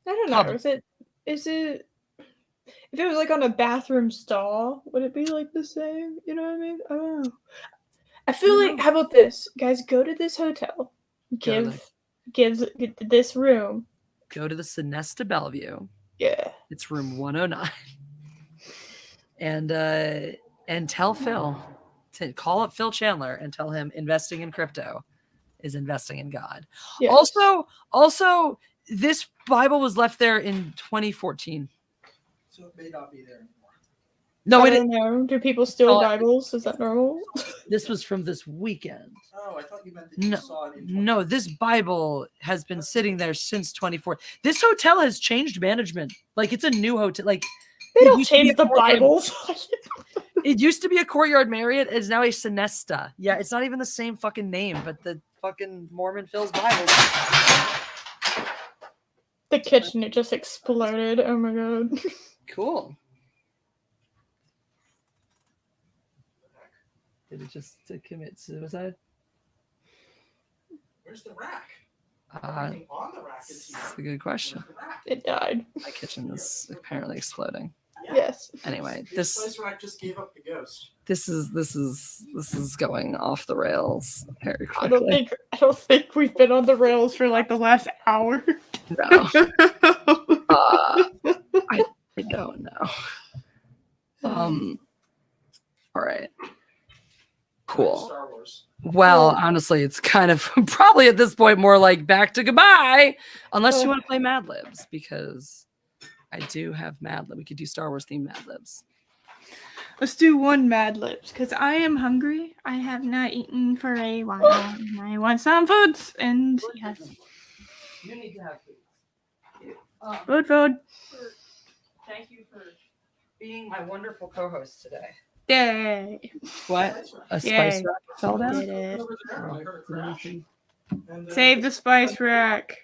I don't know. Is it if it was like on a bathroom stall, would it be like the same? You know what I mean? I don't know. I feel like how about this? Guys, go to this hotel. Give this room. Go to the Sonesta Bellevue. Yeah. It's room 109. And tell Phil to call up Phil Chandler and tell him investing in crypto is investing in God. Yes. Also, this Bible was left there in 2014. So it may not be there anymore. No, I don't know. Do people steal Bibles? Is that normal? This was from this weekend. Oh, I thought you meant that you saw it in No, this Bible has been sitting there since 2014. This hotel has changed management. Like it's a new hotel. Like They don't change the Bibles. It used to be a Courtyard Marriott. It's now a Sonesta. Yeah, it's not even the same fucking name, but the fucking Mormon Phil's Bible. The kitchen, it just exploded. Oh my god. Cool. Did it just commit suicide? Where's the rack? That's On the rack is here. a good question. It died. My kitchen is apparently exploding. Yes. Anyway, The spice rack just gave up the ghost. This is going off the rails very quickly. I don't think we've been on the rails for like the last hour. No. I don't know. All right. Cool. Star Wars. Well, honestly, it's kind of probably at this point more like back to goodbye, unless you want to play Mad Libs, because I do have Mad Lib. We could do Star Wars themed Mad Libs. Let's do one Mad Libs, because I am hungry. I have not eaten for a while. And I want some food. And yes. You need to have food. Food. Thank you for being my wonderful co-host today. Yay. What? A spice Yay. rack fell down? Did it. Over there, I heard a crash. And, Save the spice rack.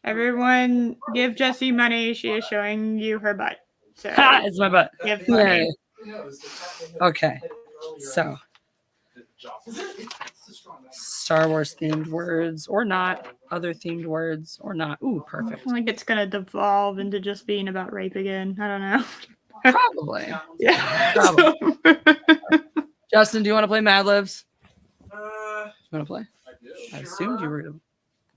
Everyone give Jessie money. She is showing you her butt. So Ha! It's my butt. give money. Who knows? Okay. So, It's a strong match. Star Wars themed words or not, other themed words or not. Ooh, I perfect. feel like it's gonna devolve into just being about rape again. I don't know. Probably. Yeah. Probably. Justin, do you want to play Mad Libs? Uh, You want to play? I do. I assumed you were going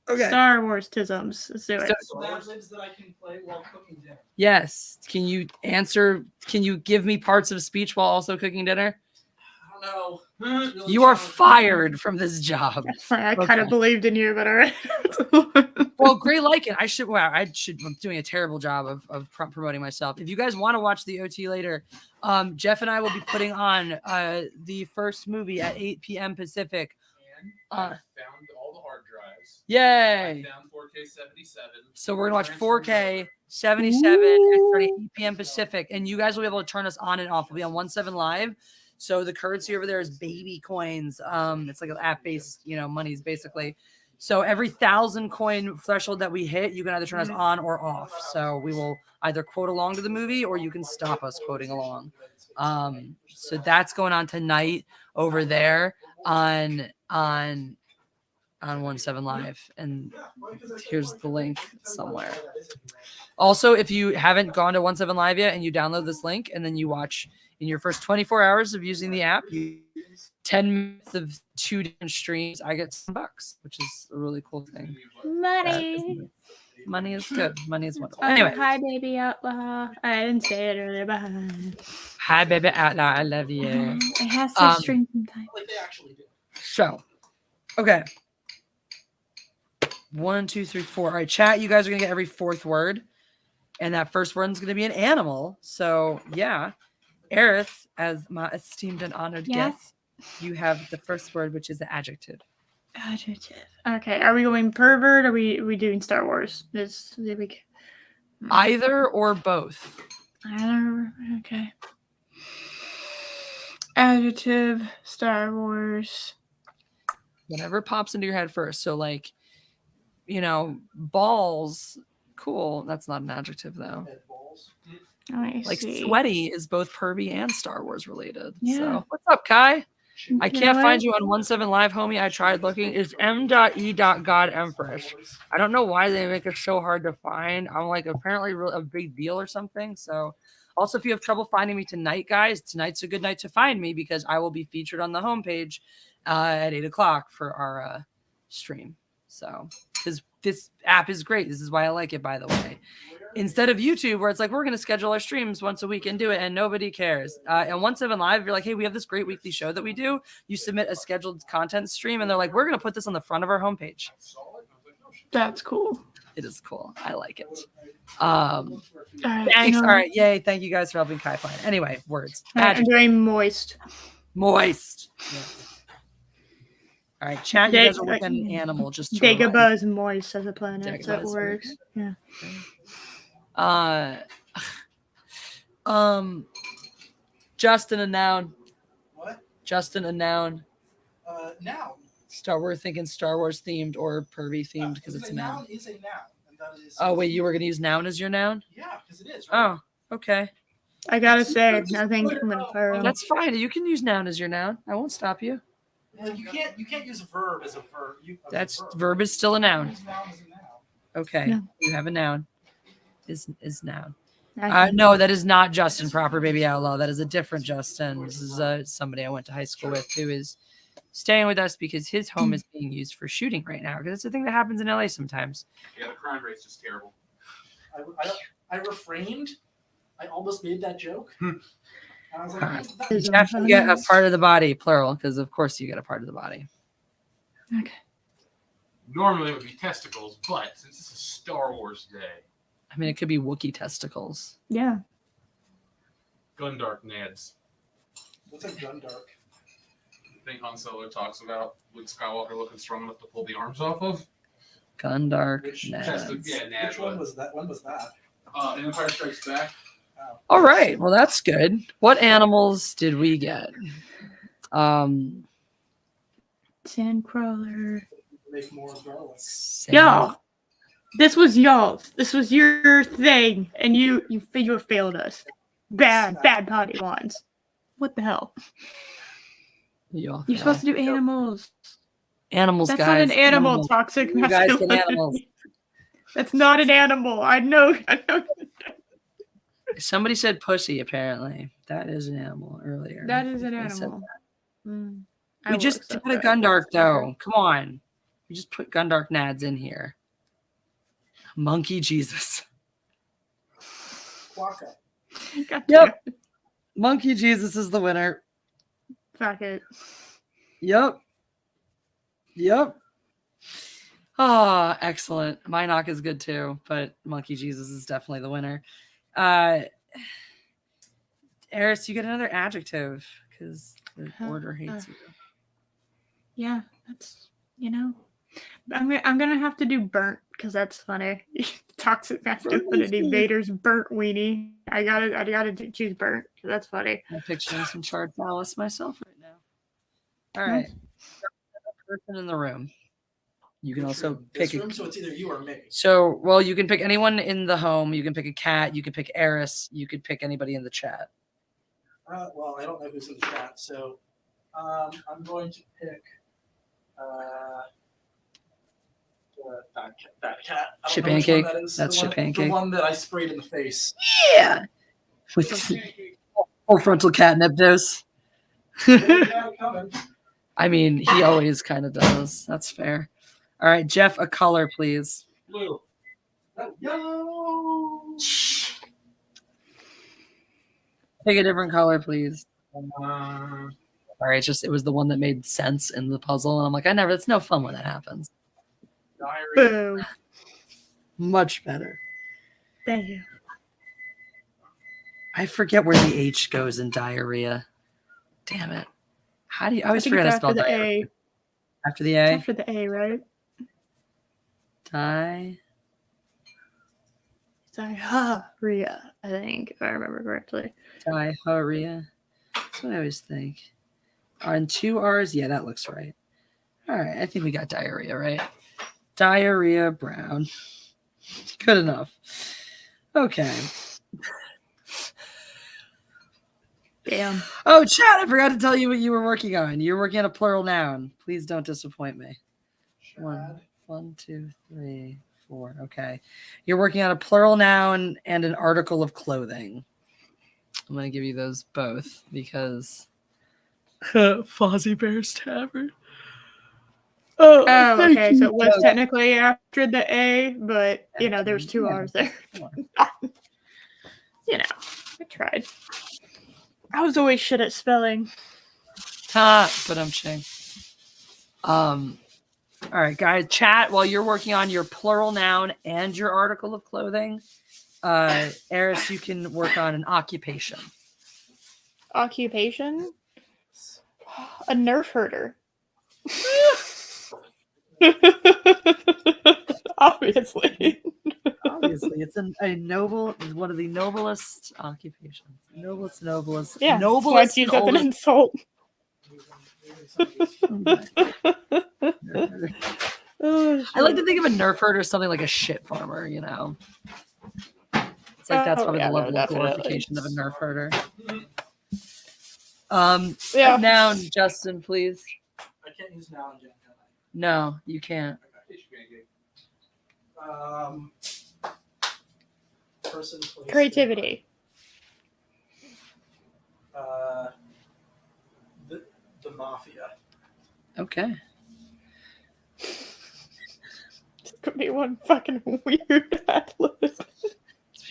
to. Star Wars tisms. Let's do it. So Mad Libs that I can play while cooking dinner. Yes. Can you answer? Can you give me parts of speech while also cooking dinner? I don't know. It's really You are challenging. fired from this job. I kind of Okay. believed in you, but all right. Well, Gray Lycan, I'm doing a terrible job of promoting myself. If you guys want to watch the OT later, Jeff and I will be putting on the first movie at 8 p.m. Pacific. And I found all the hard drives. Yay! I found 4K 77. So we're gonna watch 4K 77 at 8 p.m. Pacific, and you guys will be able to turn us on and off. We'll be on 17 Live. So the currency over there is baby coins. It's like an app-based, monies basically. So every 1,000 coin threshold that we hit, you can either turn us on or off. So we will either quote along to the movie, or you can stop us quoting along. So that's going on tonight over there on 17 Live, and here's the link somewhere. Also, if you haven't gone to 17 Live yet and you download this link and then you watch in your first 24 hours of using the app, 10 minutes of 2 different streams, I get $10, which is a really cool thing. Money. Money is good. Money is wonderful. Oh, Anyway, hi, baby outlaw. I didn't say it earlier, but hi, baby outlaw. I love you. it has to stream sometimes. Like they actually do. So, okay. 1, 2, 3, 4. All right, chat. You guys are gonna get every fourth word, and that first word's gonna be an animal. So, yeah, Eris, as my esteemed and honored Yes. guest, You have the first word, which is the adjective. Adjective. Okay, are we going pervert? Or are we doing Star Wars? Either or both. Okay. Adjective, Star Wars. Whatever pops into your head first. So, like, balls. Cool. That's not an adjective, though. Like, sweaty is both pervy and Star Wars related. Yeah. So, what's up, Kai? I You can't know find what? you on 17 Live, homie. I tried looking. It's m.e.god empress. I don't know why they make it so hard to find. I'm like apparently a big deal or something. So, also, if you have trouble finding me tonight, guys, tonight's a good night to find me because I will be featured on the homepage at 8 o'clock for our stream. So, because this app is great. This is why I like it, by the way. Instead of YouTube, where it's like, we're going to schedule our streams once a week and do it, and nobody cares. And 17 Live, you're like, hey, we have this great weekly show that we do. You submit a scheduled content stream, and they're like, we're going to put this on the front of our homepage. That's cool. It is cool. I like it. All right, Thanks. All right. Yay. Thank you guys for helping Kai find. Anyway, words. I'm doing moist. Moist. Yeah. All right, chat. You guys are working animal. Just Dagobah is moist as a planet, Dagobah so it is works. Yeah. Justin, a noun. What? Justin, a noun. Noun. We're thinking Star Wars themed or pervy themed because it's a noun. Noun is a noun. And that is. Oh wait, you were gonna use noun as your noun? Yeah, because it is. Right? Oh, okay. I gotta say, I think I'm gonna fire him. That's fine. You can use noun as your noun. I won't stop you. Well, you can't use verb as a verb. That's verb is still a noun. Use noun as a noun. Okay, Yeah. you have a noun. Is noun. No, that is not Justin Proper Baby Outlaw. That is a different Justin. This is somebody I went to high school with who is staying with us because his home is being used for shooting right now. Because it's a thing that happens in LA sometimes. Yeah, the crime rate's just terrible. I refrained. I almost made that joke. And I was like, Jeff, you get a part of the body, plural, because of course you get a part of the body. Okay. Normally it would be testicles, but since it's a Star Wars day, I mean, it could be Wookiee testicles. Yeah. Gundark Nads. What's a Gundark? I think Han Solo talks about Luke Skywalker looking strong enough to pull the arms off of. Gundark Which- Nads. Yeah, Which one was that? When was that? Empire Strikes Back. All right. Well, that's good. What animals did we get? Sandcrawler. Make more garlic. Y'all. This was y'all's. This was your thing, and you failed us. Bad potty lines. What the hell? You're supposed to do animals. Animals, That's guys. not an animal. Animals. Toxic You guys get masculinity. animals. That's not an animal. I know. Somebody said pussy, apparently. That is an animal earlier. That is an They said animal. that. We just did a Gundark, though. Come on. We just put Gundark Nads in here. Monkey Jesus. Quokka. Yep. Monkey Jesus is the winner. Fuck it. Yep. Oh, excellent. Minoc is good too, but Monkey Jesus is definitely the winner. Eris, you get another adjective because the order hates you. Yeah, that's I'm gonna have to do burnt because that's funny. Toxic masculinity, Vader's burnt weenie. I gotta choose burnt because that's funny. I'm picturing some charred phallus myself right now. All right, person in the room. You can also pick this room, so it's either you or me. So, well, you can pick anyone in the home. You can pick a cat. You can pick Eris. You could pick anybody in the chat. Well, I don't know who's in the chat, so I'm going to pick that cat. Chip Pancake. That's Chip Pancake. The one that I sprayed in the face. Yeah. With full frontal catnip dose. I mean, he always kind of does. That's fair. All right, Jeff, a color, please. Blue. Yellow. Pick a different color, please. All right, it was the one that made sense in the puzzle, and I'm like, it's no fun when that happens. Boom. Much better. Thank you. I forget where the H goes in diarrhea. Damn it. How do you? I always think forget it's to spell after the diarrhea. A. After the It's A. after the A, right? Diarrhea, I think, if I remember correctly. Diarrhea. That's what I always think. On 2 R's, yeah, that looks right. All right, I think we got diarrhea, right? Diarrhea Brown. Good enough. Okay. Damn. Oh, Chad, I forgot to tell you what you were working on. You're working on a plural noun. Please don't disappoint me. Chad. 1, 2, 3, 4. Okay. You're working on a plural noun and an article of clothing. I'm going to give you those both because Fozzie Bear's Tavern. Oh, okay. So it was technically after the A, but there's 2 R's there. I tried. I was always shit at spelling. But I'm ching. All right, guys, chat while you're working on your plural noun and your article of clothing. Eris, you can work on an occupation. Occupation? A nerf herder. Obviously. Obviously, it's a noble, one of the noblest occupations. Noblest. Yeah, noblest. why it's used as an insult. I like to think of a nerf herder as something like a shit farmer, It's like that's probably the level of glorification of a nerf herder. Noun, Justin, please. I can't use noun, Jen, can I? No, you can't. Person, place, Creativity. The mafia. Okay. It could be one fucking weird ad lib.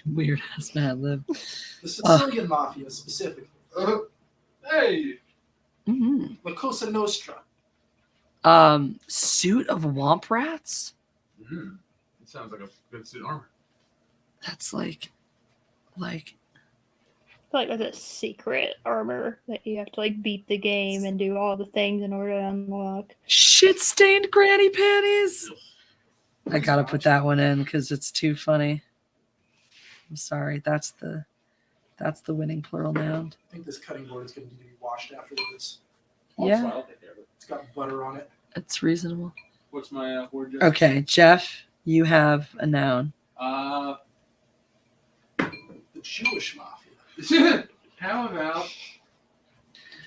Weird ass Mad Lib. The Sicilian mafia specifically. Hey. Mm-hmm. La Cosa Nostra. Suit of womp rats. Mm-hmm. It sounds like a good suit of armor. That's like. I feel like that's a secret armor that you have to beat the game and do all the things in order to unlock. Shit stained granny panties. I gotta put that one in because it's too funny. I'm sorry. That's the winning plural noun. I think this cutting board is going to need to be washed afterwards. Yeah. I'll take care of it. It's got butter on it. It's reasonable. What's my word? Jeff? Okay, Jeff, you have a noun. The Jewish mafia. How about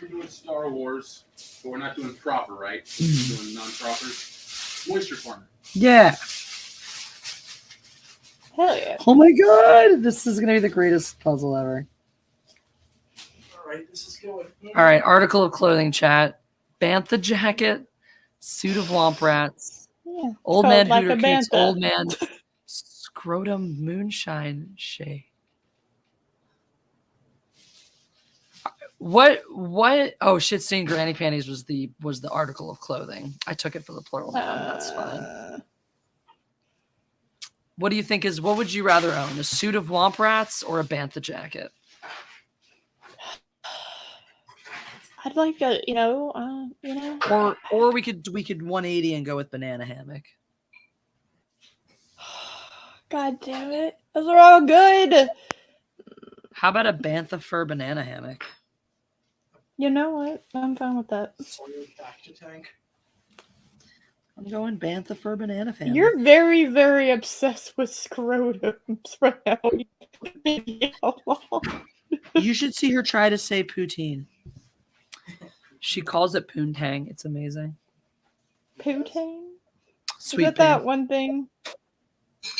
we're doing Star Wars, but we're not doing proper, right? Mm-hmm. We're doing non-proper. Moisture farmer. Yeah. Hell yeah. Oh my god, this is gonna be the greatest puzzle ever. All right, this is going. All right, article of clothing, chat. Bantha jacket, suit of womp rats, Yeah. old man like hooter a cakes, bantha. old man scrotum moonshine shake. What? Oh, shit stained granny panties was the article of clothing. I took it for the plural noun. That's fine. What do you think what would you rather own? A suit of womp rats or a bantha jacket? I'd like to, Or we could 180 and go with banana hammock. God damn it. Those are all good. How about a bantha fur banana hammock? You know what? I'm fine with that. Soiled back to tank. I'm going bantha fur banana hammock. You're very, very obsessed with scrotums right now. You should see her try to say poutine. She calls it poontang. It's amazing. Poutine? Sweet Is that pea. that one thing?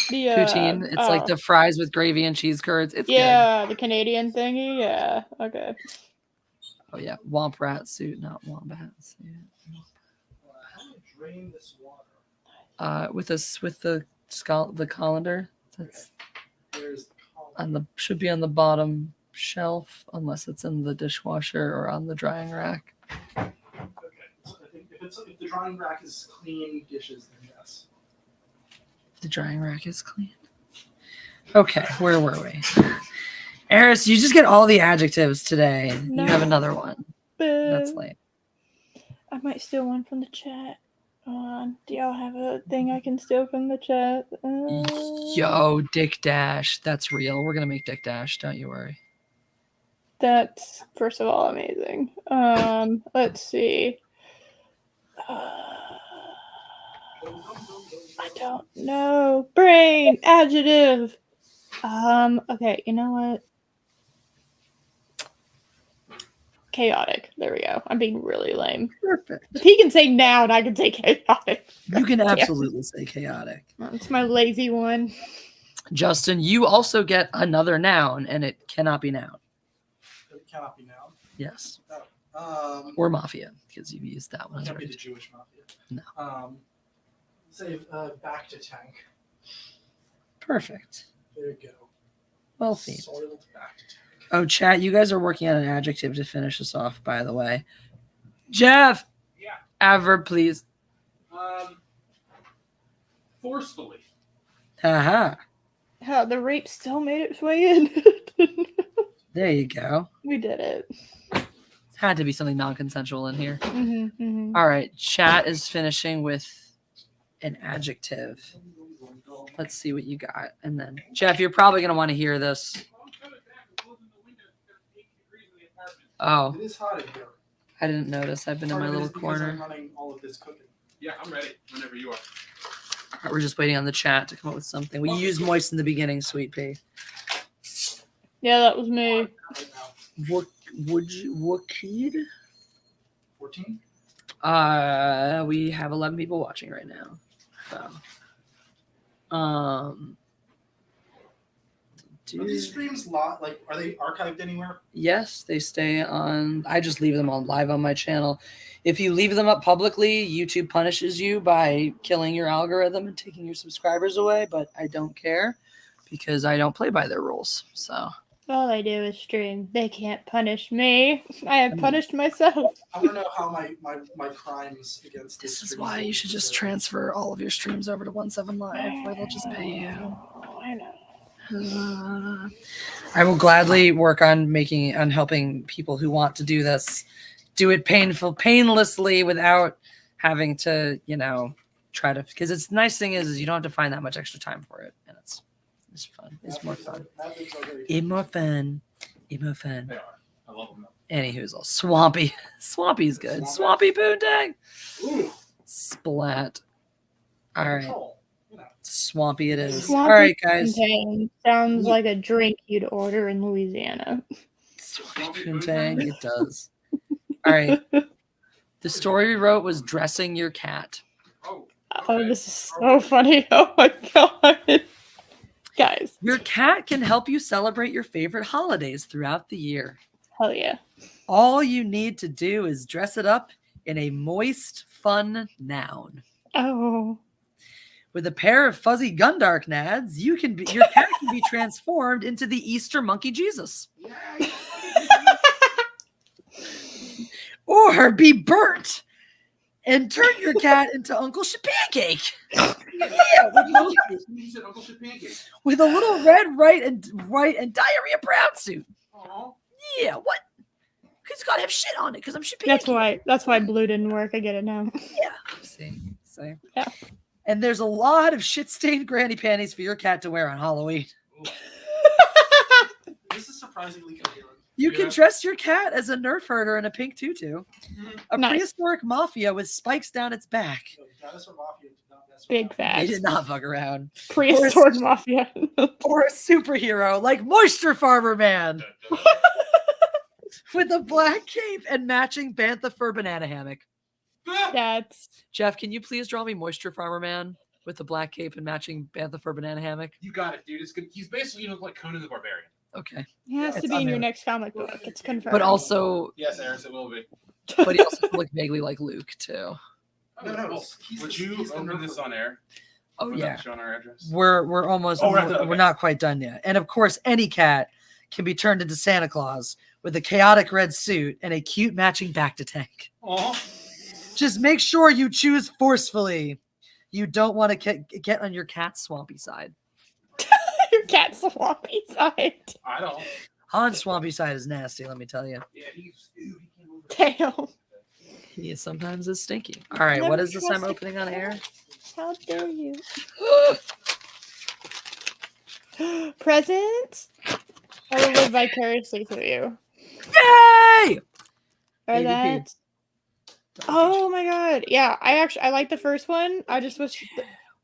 The Poutine. It's like the fries with gravy and cheese curds. It's the Canadian thingy. Yeah. Okay. good. Oh yeah, womp rat suit, not wombat suit. How do I drain this water? With the colander. That's There's the column. should be on the bottom shelf unless it's in the dishwasher or on the drying rack. Okay. So I think if the drying rack is clean dishes, then yes. The drying rack is clean. Okay, where were we? Eris, you just get all the adjectives today. No. You have another one. That's lame. I might steal one from the chat. Hold on. Do y'all have a thing I can steal from the chat? Yo, Dick Dash. That's real. We're gonna make Dick Dash. Don't you worry. That's first of all amazing. Let's see. I don't know. Brain adjective. Okay, you know what? Chaotic. There we go. I'm being really lame. Perfect. If he can say noun, I can say chaotic. You can absolutely say chaotic. That's my lazy one. Justin, you also get another noun, and it cannot be noun. It cannot be noun. Yes. No. Or mafia, because you've used that one. It can't be the Jewish mafia. No. Say back to tank. Perfect. There you go. Well themed. Soiled back to tank. Oh, chat, you guys are working on an adjective to finish us off, by the way. Jeff! Yeah. Adverb, please. Forcefully. Haha. How the rape still made its way in. There you go. We did it. Had to be something non-consensual in here. Mm-hmm, mm-hmm. All right, chat is finishing with an adjective. Let's see what you got. And then, Jeff, you're probably going to want to hear this. Oh, It is hot in here. I didn't notice. I've been in Part my of it little is because corner. I'm running all of this cooking. Yeah, I'm ready whenever you are. All right, we're just waiting on the chat to come up with something. We used moist in the beginning, Sweet Pea. Yeah, that was me. Right now. What kid? 14? We have 11 people watching right now. So, Are these streams are they archived anywhere? yes, they stay on. I just leave them on live on my channel. If you leave them up publicly, YouTube punishes you by killing your algorithm and taking your subscribers away, but I don't care because I don't play by their rules. So All I do is stream. They can't punish me. I have punished myself. I want to know how my crimes against this is streams why will you be should just considered. transfer all of your streams over to 17 Live, where they'll just pay you. I know. I will gladly work on helping people who want to do this do it painlessly without having to, try to, because it's the nice thing is you don't have to find that much extra time for it, and it's fun. It's more fun. It's more fun. It's more fun. They are. I love them. Anywho's all Swampy. Swampy's good. Swampy Poontang. Ooh, Splat. All right. control. Swampy it is. Swampy All right, guys. Poontang sounds like a drink you'd order in Louisiana. Swampy Poontang, it does. All right. The story we wrote was dressing your cat. Oh, Oh, this is so funny. Oh my god. Guys. Your cat can help you celebrate your favorite holidays throughout the year. Hell yeah. All you need to do is dress it up in a moist, fun noun. Oh. With a pair of fuzzy Gundark nads, your cat can be transformed into the Easter monkey Jesus. Or be burnt and turn your cat into Uncle Pancake. With a little red, white, and diarrhea brown suit. Aww. Yeah, what? It's got to have shit on it because I'm Pancake. That's why blue didn't work. I get it now. Yeah. See. Yeah. And there's a lot of shit-stained granny panties for your cat to wear on Halloween. This is surprisingly coherent. You can dress your cat as a Nerf herder in a pink tutu. A Nice. prehistoric mafia with spikes down its back. So, Dinosaur Mafia did not mess Big around. fat. They did not fuck around. Prehistoric mafia. Or a superhero like Moisture Farmer Man with a black cape and matching bantha fur banana hammock. That's Jeff, can you please draw me Moisture Farmer Man with the black cape and matching bantha fur banana hammock? You got it, dude. It's good. He's basically like Conan the Barbarian. Okay. he has to It's be in on your there. next comic book. It's confirmed. But also, Yes, Eris, it will be. but he also looked vaguely like Luke too. No, Well, he's would the- you he's the open Nerf this herder. on air? Oh Put yeah. that on our address. We're almost Oh, we're okay. not quite done yet. And of course, any cat can be turned into Santa Claus with a chaotic red suit and a cute matching back to tank. Aww. Just make sure you choose forcefully. You don't want to get on your cat's swampy side. your cat's swampy side. I don't. Han's swampy side is nasty, let me tell you. Yeah, he's. Dude, he came over. Damn. He sometimes is stinky. All right, what is this I'm opening on air? How dare you? Presents? I will live vicariously through you. Yay! Or AVP. that. Oh my god. Yeah, I like the first one. I just wish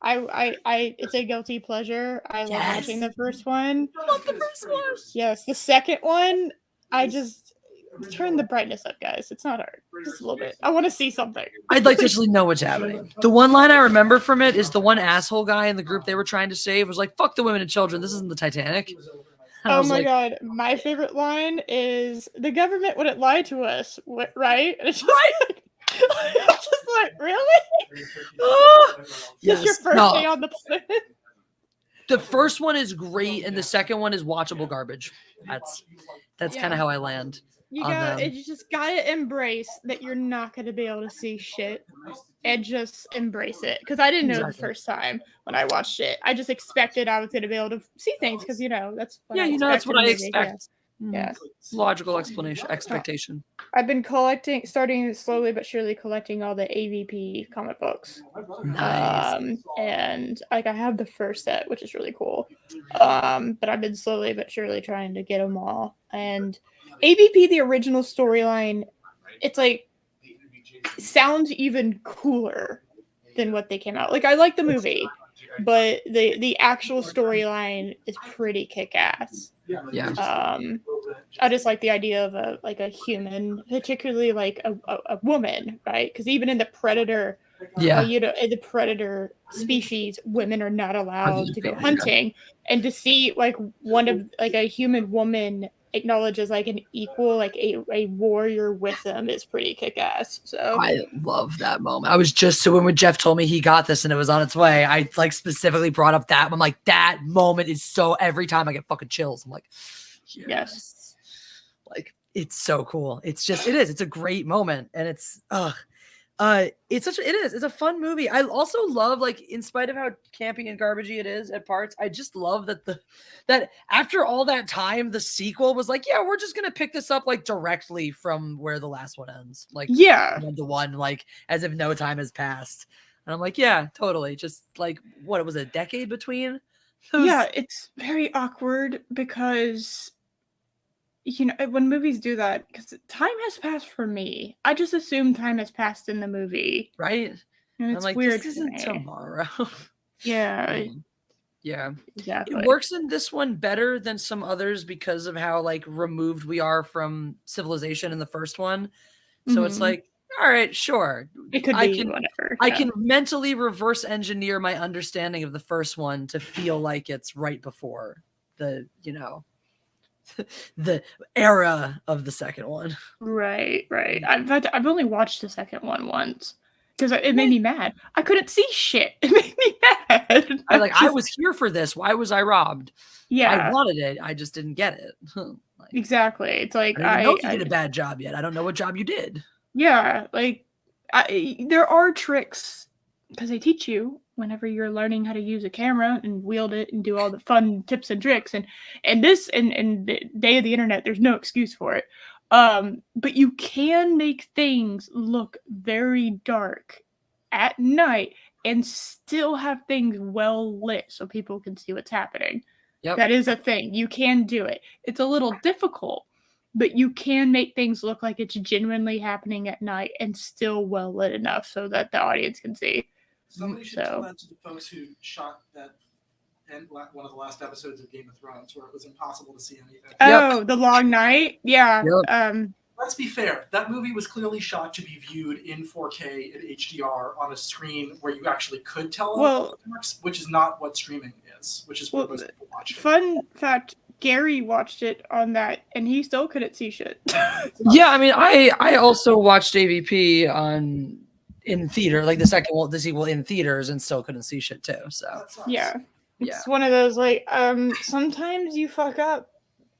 it's a guilty pleasure. I love watching the first one. Love the first one. Yes, the second one, I just turn the brightness up, guys. It's not hard. Just a little bit. I want to see something. I'd like to actually know what's happening. The one line I remember from it is the one asshole guy in the group they were trying to save was like, fuck the women and children. This isn't the Titanic. And I Oh was my like, god. My favorite line is the government wouldn't lie to us, right? And it's just like, I'm just like, really? oh, This your first day on the planet? The first one is great, and the second one is watchable garbage. That's kind of how I land. You just gotta embrace that you're not gonna be able to see shit, and just embrace it. Because I didn't know the first time when I watched it. I just expected I was gonna be able to see things because that's what that's what I expect. Yeah. Logical expectation. I've been starting slowly but surely collecting all the AVP comic books. Nice. And like I have the first set, which is really cool. But I've been slowly but surely trying to get them all. And AVP, the original storyline, it's like sounds even cooler than what they came out. Like I like the movie, but the actual storyline is pretty kick-ass. Yeah. I just like the idea of a human, particularly like a woman, right? Because even in the Predator, in the Predator species, women are not allowed to go hunting, and to see like one of like a human woman acknowledged as like an equal, like a warrior with them is pretty kick-ass. So I love that moment. I was just when Jeff told me he got this and it was on its way, I like specifically brought up that. I'm like, that moment is so, every time I get fucking chills. I'm like, yes. Like, it's so cool. It's a great moment. And it's a fun movie. I also love, like, in spite of how campy and garbagey it is at parts, I just love that after all that time, the sequel was like, yeah, we're just gonna pick this up like directly from where the last one ends. Like, one to one, like as if no time has passed. And I'm like, yeah, totally. Just like what was it, a decade between those? Yeah, it's very awkward because when movies do that, because time has passed for me. I just assume time has passed in the movie. Right. And it's I'm like, weird. This isn't tomorrow. Yeah. Yeah. Exactly. It works in this one better than some others because of how like removed we are from civilization in the first one. So it's like, all right, sure. It could be whatever. I can mentally reverse engineer my understanding of the first one to feel like it's right before the, the era of the second one. Right. In fact, I've only watched the second one once because it made me mad. I couldn't see shit. It made me mad. I was here for this. Why was I robbed? Yeah. I wanted it. I just didn't get it. Exactly. It's like I don't know if you did a bad job yet. I don't know what job you did. Yeah. Like there are tricks because they teach you whenever you're learning how to use a camera and wield it and do all the fun tips and tricks. And this and the day of the internet, there's no excuse for it. But you can make things look very dark at night and still have things well lit so people can see what's happening. Yep. That is a thing. You can do it. It's a little difficult, but you can make things look like it's genuinely happening at night and still well lit enough so that the audience can see. Somebody should tell that to the folks who shot that one of the last episodes of Game of Thrones where it was impossible to see anything. Oh, The Long Night? Yeah. Yep. Let's be fair. That movie was clearly shot to be viewed in 4K at HDR on a screen where you actually could tell how it works, which is not what streaming is, which is what most people watch it. Fun fact, Gary watched it on that, and he still couldn't see shit. Yeah, I mean, I also watched AVP in theater, like the sequel in theaters, and still couldn't see shit too. So yeah, it's one of those like sometimes you fuck up,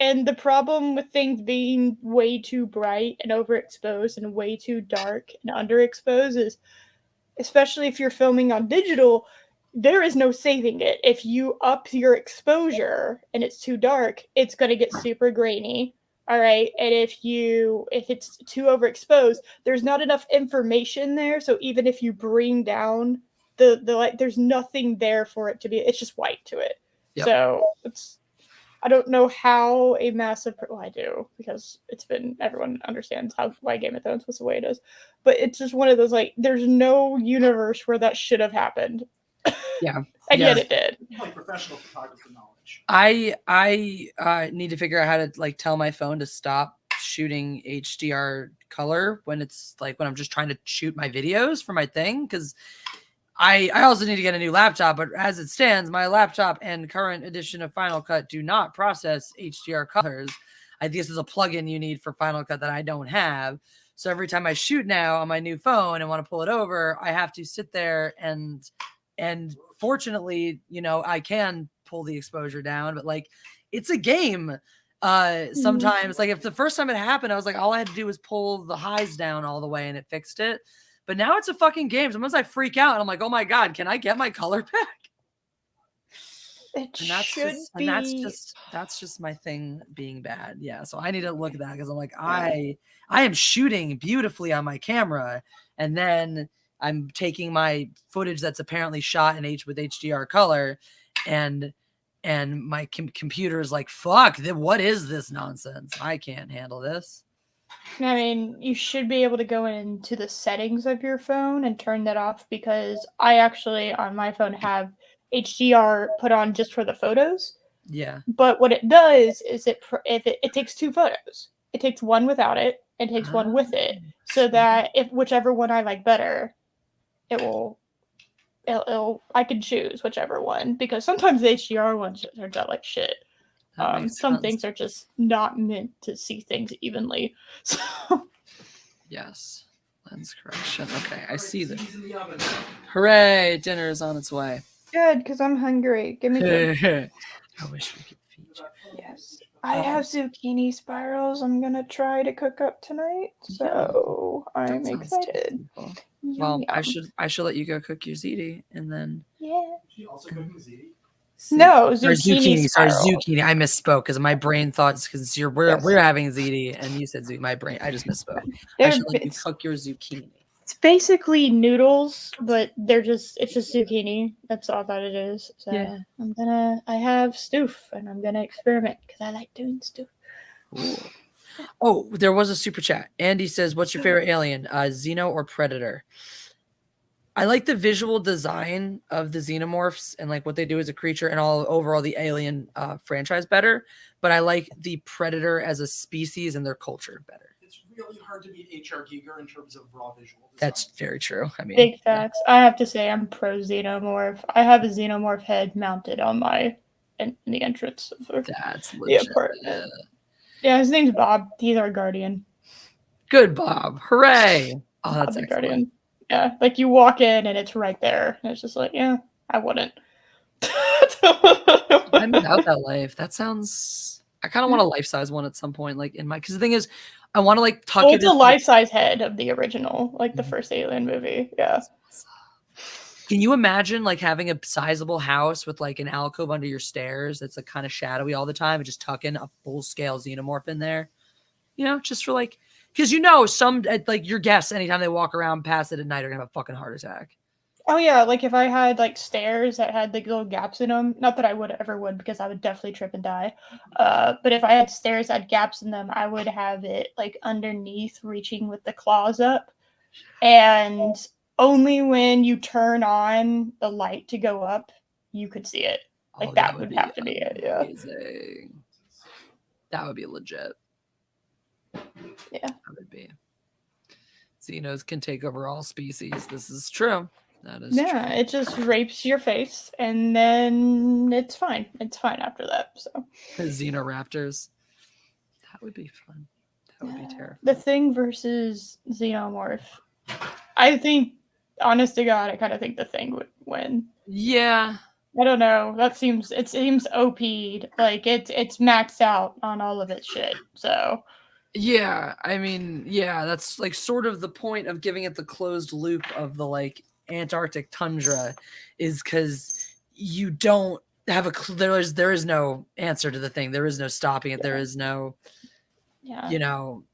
and the problem with things being way too bright and overexposed and way too dark and underexposed is, especially if you're filming on digital, there is no saving it. If you up your exposure and it's too dark, it's going to get super grainy. All right. And if it's too overexposed, there's not enough information there. So even if you bring down the light, there's nothing there for it to be. It's just white to it. Yep. So I don't know how a massive. Well, I do, because everyone understands why Game of Thrones was the way it is. But it's just one of those, like, there's no universe where that should have happened. Yeah. And yet it did. Like professional photographer knowledge. I need to figure out how to like tell my phone to stop shooting HDR color when it's like when I'm just trying to shoot my videos for my thing, because I also need to get a new laptop, but as it stands, my laptop and current edition of Final Cut do not process HDR colors. I think this is a plugin you need for Final Cut that I don't have. So every time I shoot now on my new phone and want to pull it over, I have to sit there and fortunately, you know, I can pull the exposure down, but like it's a game. Sometimes like if the first time it happened, I was like, all I had to do was pull the highs down all the way and it fixed it. But now it's a fucking game. Sometimes I freak out and I'm like, oh my God, can I get my color back? That's just my thing being bad. Yeah. So I need to look at that because I'm like, I am shooting beautifully on my camera, and then I'm taking my footage that's apparently shot with HDR color, and my computer is like, fuck, what is this nonsense? I can't handle this. I mean, you should be able to go into the settings of your phone and turn that off, because I actually on my phone have HDR put on just for the photos. Yeah. But what it does is it takes two photos. It takes one without it and takes one with it, so that if whichever one I like better, I can choose whichever one, because sometimes the HDR ones turns out like shit. Some things are just not meant to see things evenly. So yes, lens correction. Okay, I see that. Hooray! Dinner is on its way. Good, because I'm hungry. Give me food. I wish we could feed you. Yes, I have zucchini spirals. I'm gonna try to cook up tonight, so I'm excited. Well, I should let you go cook your ziti, and then She also cooking ziti. No, zucchini. Sorry, zucchini. I misspoke because my brain thought because we're having ziti and you said zucchini. My brain, I just misspoke. I should let you cook your zucchini. It's basically noodles, but it's just zucchini. That's all that it is. So yeah. I have stoof, and I'm gonna experiment because I like doing stoof. Ooh. Oh, there was a super chat. Andy says, "What's your favorite alien, Xeno or Predator?" I like the visual design of the xenomorphs and like what they do as a creature and overall the Alien franchise better, but I like the Predator as a species and their culture better. It's really hard to beat H.R. Giger in terms of raw visual design. That's very true. I mean, big facts. I have to say I'm pro xenomorph. I have a xenomorph head mounted on in the entrance of the apartment. Yeah, his name's Bob. He's our guardian. Good, Bob. Hooray. Oh, that's excellent. Guardian. Yeah, like you walk in and it's right there. And it's just like, yeah, I wouldn't. I'm about that life. That sounds. I kind of want a life-size one at some point, like because the thing is, I want to like tuck it. It's a life-size head of the original, like the first Alien movie. Yeah. Can you imagine like having a sizable house with like an alcove under your stairs that's like kind of shadowy all the time, and just tucking a full-scale xenomorph in there? You know, just for like. Because some like your guests, anytime they walk around past it at night, are gonna have a fucking heart attack. Oh yeah, like if I had like stairs that had like little gaps in them, not that I ever would, because I would definitely trip and die. But if I had stairs that had gaps in them, I would have it like underneath, reaching with the claws up, and only when you turn on the light to go up, you could see it. Like that would have to be it. Yeah. Amazing. That would be legit. Yeah, that would be. Xenos can take over all species. This is true. That is true. It just rapes your face, and then it's fine. It's fine after that. So the Xenoraptors. That would be fun. That would be terrifying. The Thing versus Xenomorph. I think, honest to God, I kind of think the Thing would win. Yeah. I don't know. It seems OP'd. Like it's maxed out on all of its shit. So. Yeah, I mean, yeah, that's like sort of the point of giving it the closed loop of the like Antarctic tundra, is because you don't have there is no answer to the Thing. There is no stopping it. Yeah. There is no. Yeah. you know,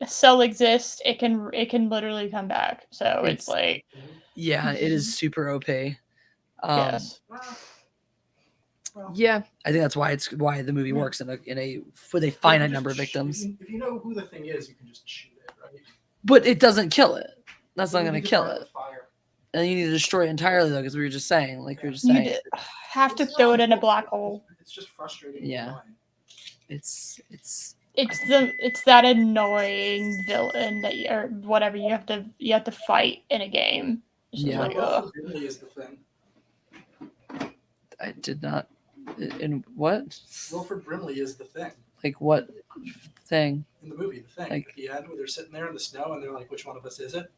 A cell exists, it can literally come back. So it's like, yeah, it is super OP. yes. Well, Yeah, I think that's why the movie works in a with a finite number of victims. If you know who the thing is, you can just shoot it, right? But it doesn't kill it. That's not You going to just kill light it. the fire. And you need to destroy it entirely, though, because we were just saying, You'd have to throw it in a black hole. It's just frustrating. Yeah. And It's It's that annoying villain that or whatever you have to fight in a game. It's just Yeah. like, Wilford Brimley is the thing. I did not. In what? Wilford Brimley is the thing Like what thing? in the movie. The thing Like- at the end, where they're sitting there in the snow and they're like, "Which one of us is it?"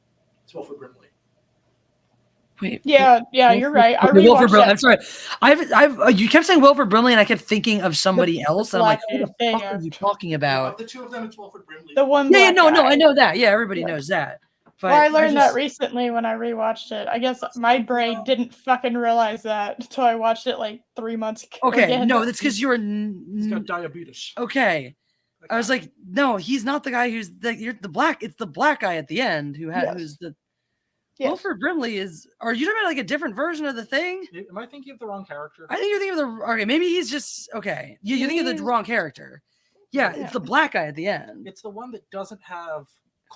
It's Wilford Brimley. Wait. yeah, you're right. I Okay, Wilford rewatched Brimley. that. I'm sorry. You kept saying Wilford Brimley, and I kept thinking of somebody else. And I'm like, black who the dude, fuck yeah. are you talking about? Of the two of them, it's Wilford Brimley. The one Yeah, black no, guy. I know that. Yeah, everybody Yeah. knows that. But Well, I learned just- that recently when I rewatched it. I guess my brain didn't fucking realize that until I watched it like 3 months ago. Okay, again. no, that's because you're. He's got diabetes. Okay, That I was guy. like, no, he's not the guy who's you're the black. It's the black guy at the end Yes. who's the. Yes. Wilford Brimley is. Are you talking about like a different version of the thing? Am I thinking of the wrong character? I think you're thinking of the. Okay, maybe he's just okay. You're thinking of the He's- wrong character. Yeah, Yeah. it's the black guy at the end, It's the one that doesn't have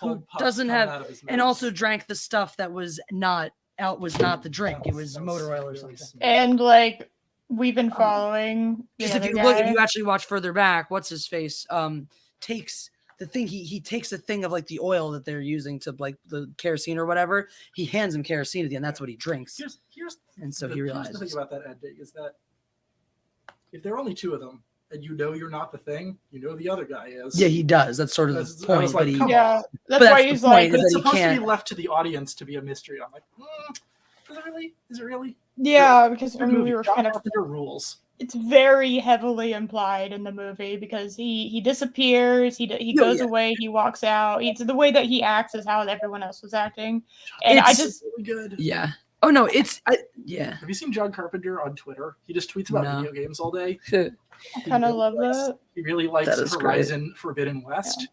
Who cold puffs doesn't coming have- out of his and nose. also drank the stuff that was not the drink. It was motor oil or really something. smooth. And like we've been following the Because if other you look, if guy. you actually watch further back, what's his face? Takes the thing he takes a thing of like the oil that they're using to like the kerosene or whatever. He hands him kerosene at the end. That's what he drinks. Here's And so he here's realizes. the thing about that ending is that if there are only two of them and you know you're not the thing, you know the other guy is. Yeah, he does. That's sort of That's- the I point. was But like, he, come on. Yeah, that's But why that's the he's point, like, is But it's that he supposed to can't- be left to the audience to be a mystery. I'm like, is it really? Is it really? yeah, because I Good mean, movie. we were John kind of. Carpenter rules. It's very heavily implied in the movie because he disappears, he goes yeah. away, he walks out. It's the way that he acts is how everyone else was acting, and I It's- just Really good. yeah. Oh no, yeah. Have you seen John Carpenter on Twitter? He just tweets about No. video games all day. I kind of love that. He really likes That is great. Horizon Forbidden West.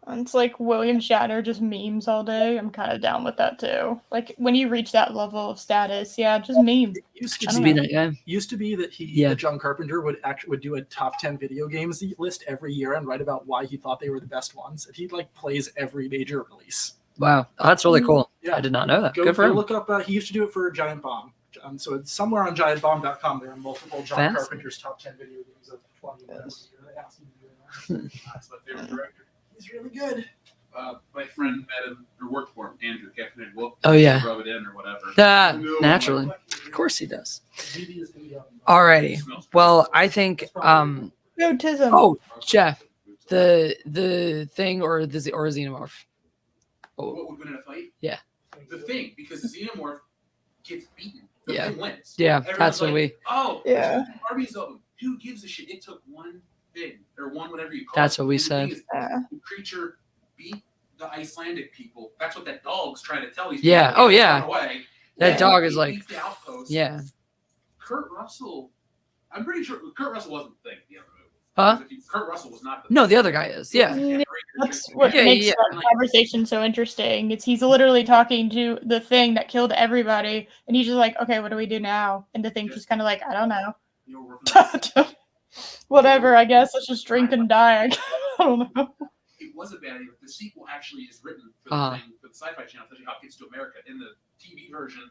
And it's like William Shatner just memes all day. I'm kind of down with that too. Like when you reach that level of status, yeah, just meme. It used to Just be be that guy. used to be that that John Carpenter would do a top 10 video games list every year and write about why he thought they were the best ones. And he like plays every major release. Wow, oh, that's really cool. Yeah. I did not know that. Go Good for him. look up. He used to do it for Giant Bomb. So it's somewhere on giantbomb.com. There are multiple John Fancy. Carpenter's top 10 video games of 20 years. They asked him to do that. That's my favorite director. He's really good. My friend met him or worked for him, Andrew, kept him in. Well, Oh, yeah. rub it in or whatever. Ah, naturally. Of course he does. BB is in the oven. Alrighty. Well, I think Goatism. oh, Jeff, the thing or the xenomorph. Oh, What would win in a fight? Yeah. The thing, because the xenomorph gets beaten. The Yeah. thing wins. yeah, Everyone's that's what like, we. Oh, Yeah. armies of them. Who gives a shit? It took one thing or one whatever you call That's it. what we And the thing said. is, Yeah. the creature beat the Icelandic people. That's what that dog's trying to tell these Yeah. people. Oh, yeah. Run away. That And dog is he like, beats the outpost. yeah. Kurt Russell. I'm pretty sure Kurt Russell wasn't the thing at the other movie. Huh? Kurt Russell was not the No, the other guy is. Yeah. Yeah, That's what Yeah, makes yeah. that conversation so interesting. It's he's literally talking to the thing that killed everybody, and he's just like, "Okay, what do we do now?" And the thing's just kind of like, "I don't know. You were working on the- Whatever. I guess let's just drink and die." I don't know. It was a bad idea. The sequel actually is written for the Uh-huh. thing for the Sci-Fi Channel, especially how it gets to America. In the TV version,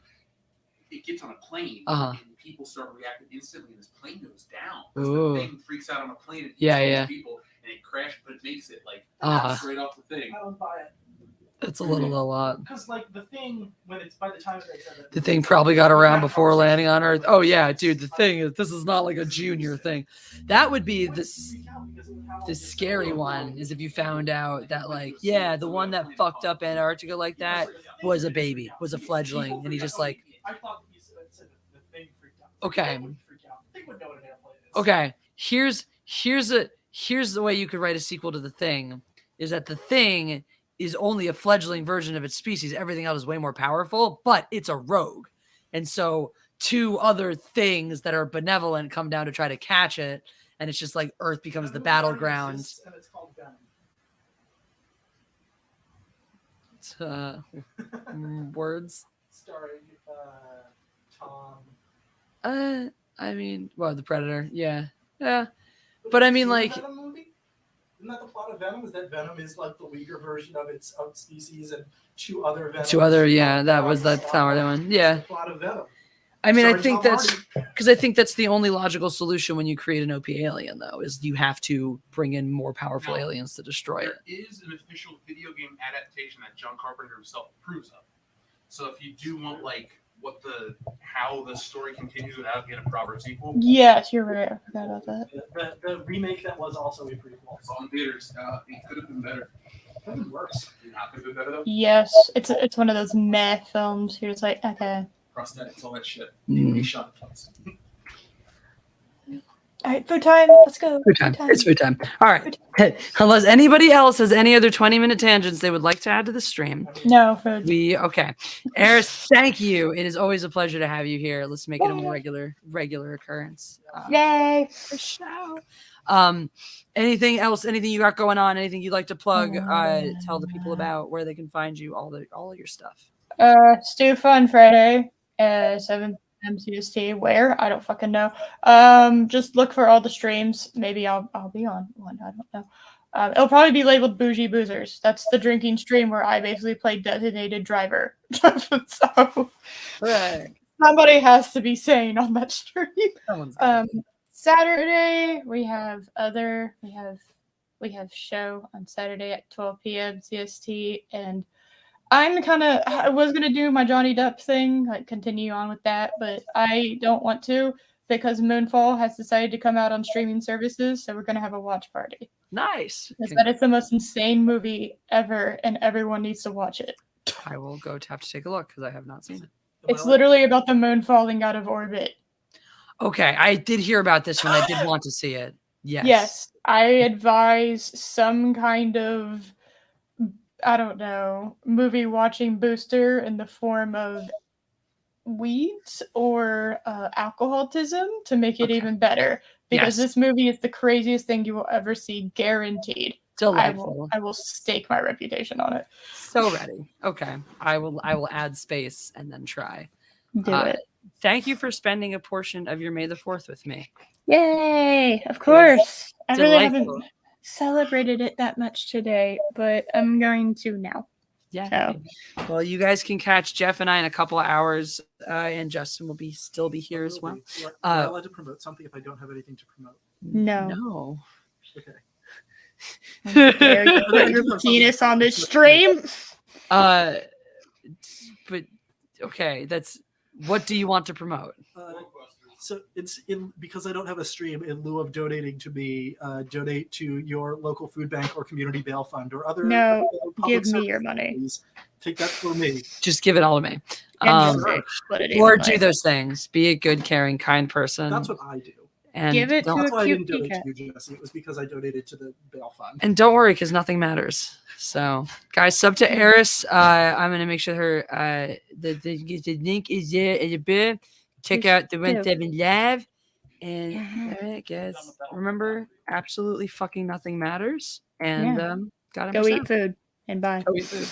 it gets on a plane Uh-huh. and people start reacting instantly, and this plane goes down. Ooh. The thing freaks out on a plane and Yeah, kills yeah. people, and it crashes, but it makes it like Uh-huh. straight off the thing. I don't buy it. It's a little a lot. Because like the thing, when it's by the time they said it, The thing probably got around before landing on Earth. Oh yeah, dude. The thing is, this is not like a junior thing. That would be the scary one. Is if you found out that like, yeah, the one that fucked up Antarctica like that was a baby, was a fledgling, and he just like, I thought that he said the thing freaked out. Okay. The thing would freak out. The thing would know what an airplane is. okay, here's the way you could write a sequel to the thing. Is that the thing is only a fledgling version of its species. Everything else is way more powerful, but it's a rogue. And so two other things that are benevolent come down to try to catch it. And it's just like Earth becomes the battleground. And it's called Venom. those words. Starring Tom. I mean, well, the Predator, yeah. But I have you mean, seen like, the Venom movie? Isn't that the plot of Venom? Is that Venom is like the weaker version of its own species, and two other Venoms? That was that Tower that one. Yeah. The plot of Venom. I mean, I Starring think Tom that's Hardy. because I think that's the only logical solution when you create an OP alien, though, is you have to bring in more powerful Now, aliens to destroy it. There is an official video game adaptation that John Carpenter himself approves of. So if you do want like how the story continues without getting a proper sequel, Yes, you're right. I forgot about that. The remake that was also a prequel. it's on theaters. It could have been better. Could have been worse. Not could have been better though. Yes, it's one of those meh films. You're just like, okay. Prosthetics, all that shit. Mm. He shot it twice. All right, food time. Let's go. Food time. It's food time. All right. Unless anybody else has any other 20-minute tangents they would like to add to the stream. No food. Okay. Eris, thank you. It is always a pleasure to have you here. Let's make it a more regular occurrence. Yay. For sure. Anything else? Anything you got going on? Anything you'd like to plug? Tell the people about where they can find you, all of your stuff. Stew Fun Friday, 7 p.m. CST. Where? I don't fucking know. Just look for all the streams. Maybe I'll be on one. I don't know. It'll probably be labeled Bougie Boozers. That's the drinking stream where I basically play designated driver. So Right. somebody has to be sane on that stream. Someone's Saturday we have show on Saturday at 12 p.m. CST, and I was gonna do my Johnny Depp thing, like continue on with that, but I don't want to because Moonfall has decided to come out on streaming services, so we're gonna have a watch party. Nice. Because that is the most insane movie ever, and everyone needs to watch it. I will have to take a look because I have not seen it. It's literally about the moon falling out of orbit. Okay, I did hear about this one. I did want to see it. Yes. Yes, I advise some kind of, I don't know, movie watching booster in the form of weeds or alcoholism to make it even better. Because this movie is the craziest thing you will ever see, guaranteed. Delightful. I will stake my reputation on it. So ready. Okay, I will add space and then try. Do it. Thank you for spending a portion of your May the 4th with me. Yay! Of course. I really Delightful. haven't celebrated it that much today, but I'm going to now. Yeah. So. Well, you guys can catch Jeff and I in a couple of hours, and Justin will still be here as well. Am I allowed to promote something if I don't have anything to promote? No. Okay. Dare you put your penis on this stream? But okay, what do you want to promote? So it's because I don't have a stream, in lieu of donating to me, donate to your local food bank or community bail fund or other. No, public give me service your money. entities. Take that for me. Just give it all to me. Or do those things. Be a good, caring, kind person. That's what I do. And give it to that's a why I cute didn't donate cat. to you, Jesse. It was because I donated to the bail fund. And don't worry, because nothing matters. So, guys, sub to Eris. I'm gonna make sure her the link is there at the bit. Check out the 17 Live. And all right, guys, remember, absolutely fucking nothing matters. And gotta go eat food and bye. Go eat food.